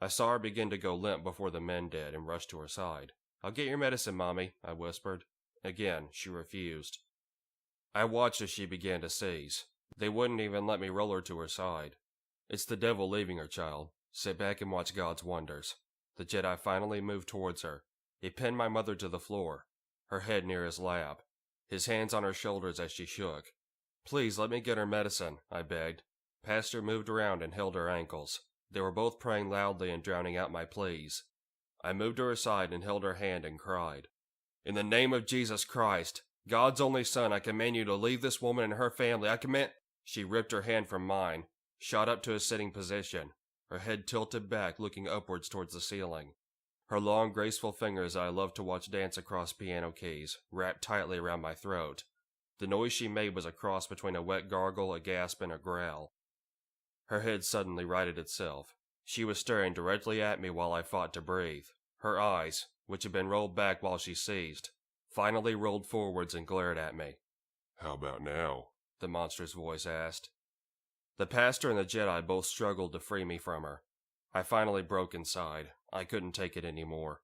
I saw her begin to go limp before the men did and rushed to her side. I'll get your medicine, Mommy, I whispered. Again, she refused. I watched as she began to seize. They wouldn't even let me roll her to her side. It's the devil leaving her, child. Sit back and watch God's wonders. The Jedi finally moved towards her. He pinned my mother to the floor, her head near his lap, his hands on her shoulders as she shook. Please let me get her medicine, I begged. Pastor moved around and held her ankles. They were both praying loudly and drowning out my pleas. I moved to her side and held her hand and cried. In the name of Jesus Christ, God's only Son, I command you to leave this woman and her family. I command... She ripped her hand from mine, shot up to a sitting position, her head tilted back, looking upwards towards the ceiling. Her long, graceful fingers I loved to watch dance across piano keys, wrapped tightly around my throat. The noise she made was a cross between a wet gargle, a gasp, and a growl. Her head suddenly righted itself. She was staring directly at me while I fought to breathe. Her eyes, which had been rolled back while she seized, finally rolled forwards and glared at me. How about now? The monster's voice asked. The pastor and the Jedi both struggled to free me from her. I finally broke inside. I couldn't take it anymore.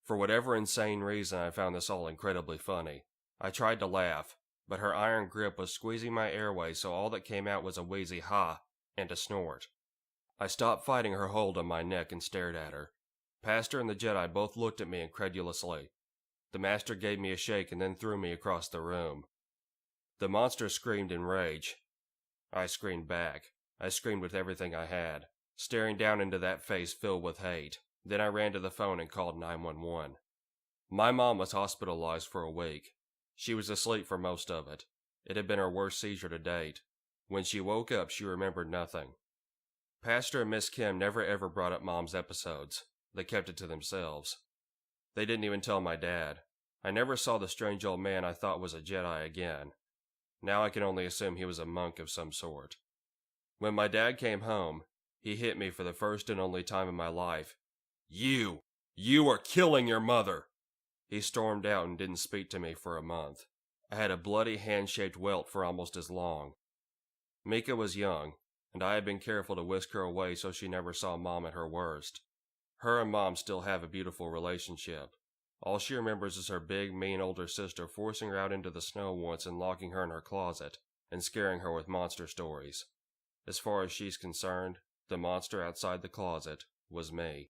For whatever insane reason, I found this all incredibly funny. I tried to laugh, but her iron grip was squeezing my airways, so all that came out was a wheezy ha and a snort. I stopped fighting her hold on my neck and stared at her. Pastor and the Jedi both looked at me incredulously. The Master gave me a shake and then threw me across the room. The monster screamed in rage. I screamed back. I screamed with everything I had, staring down into that face filled with hate. Then I ran to the phone and called 911. My mom was hospitalized for a week. She was asleep for most of it. It had been her worst seizure to date. When she woke up, she remembered nothing. Pastor and Miss Kim never ever brought up Mom's episodes. They kept it to themselves. They didn't even tell my dad. I never saw the strange old man I thought was a Jedi again. Now I can only assume he was a monk of some sort. When my dad came home, he hit me for the first and only time in my life. You are killing your mother! He stormed out and didn't speak to me for a month. I had a bloody hand-shaped welt for almost as long. Mika was young, and I had been careful to whisk her away so she never saw Mom at her worst. Her and Mom still have a beautiful relationship. All she remembers is her big, mean older sister forcing her out into the snow once and locking her in her closet, and scaring her with monster stories. As far as she's concerned, the monster outside the closet was me.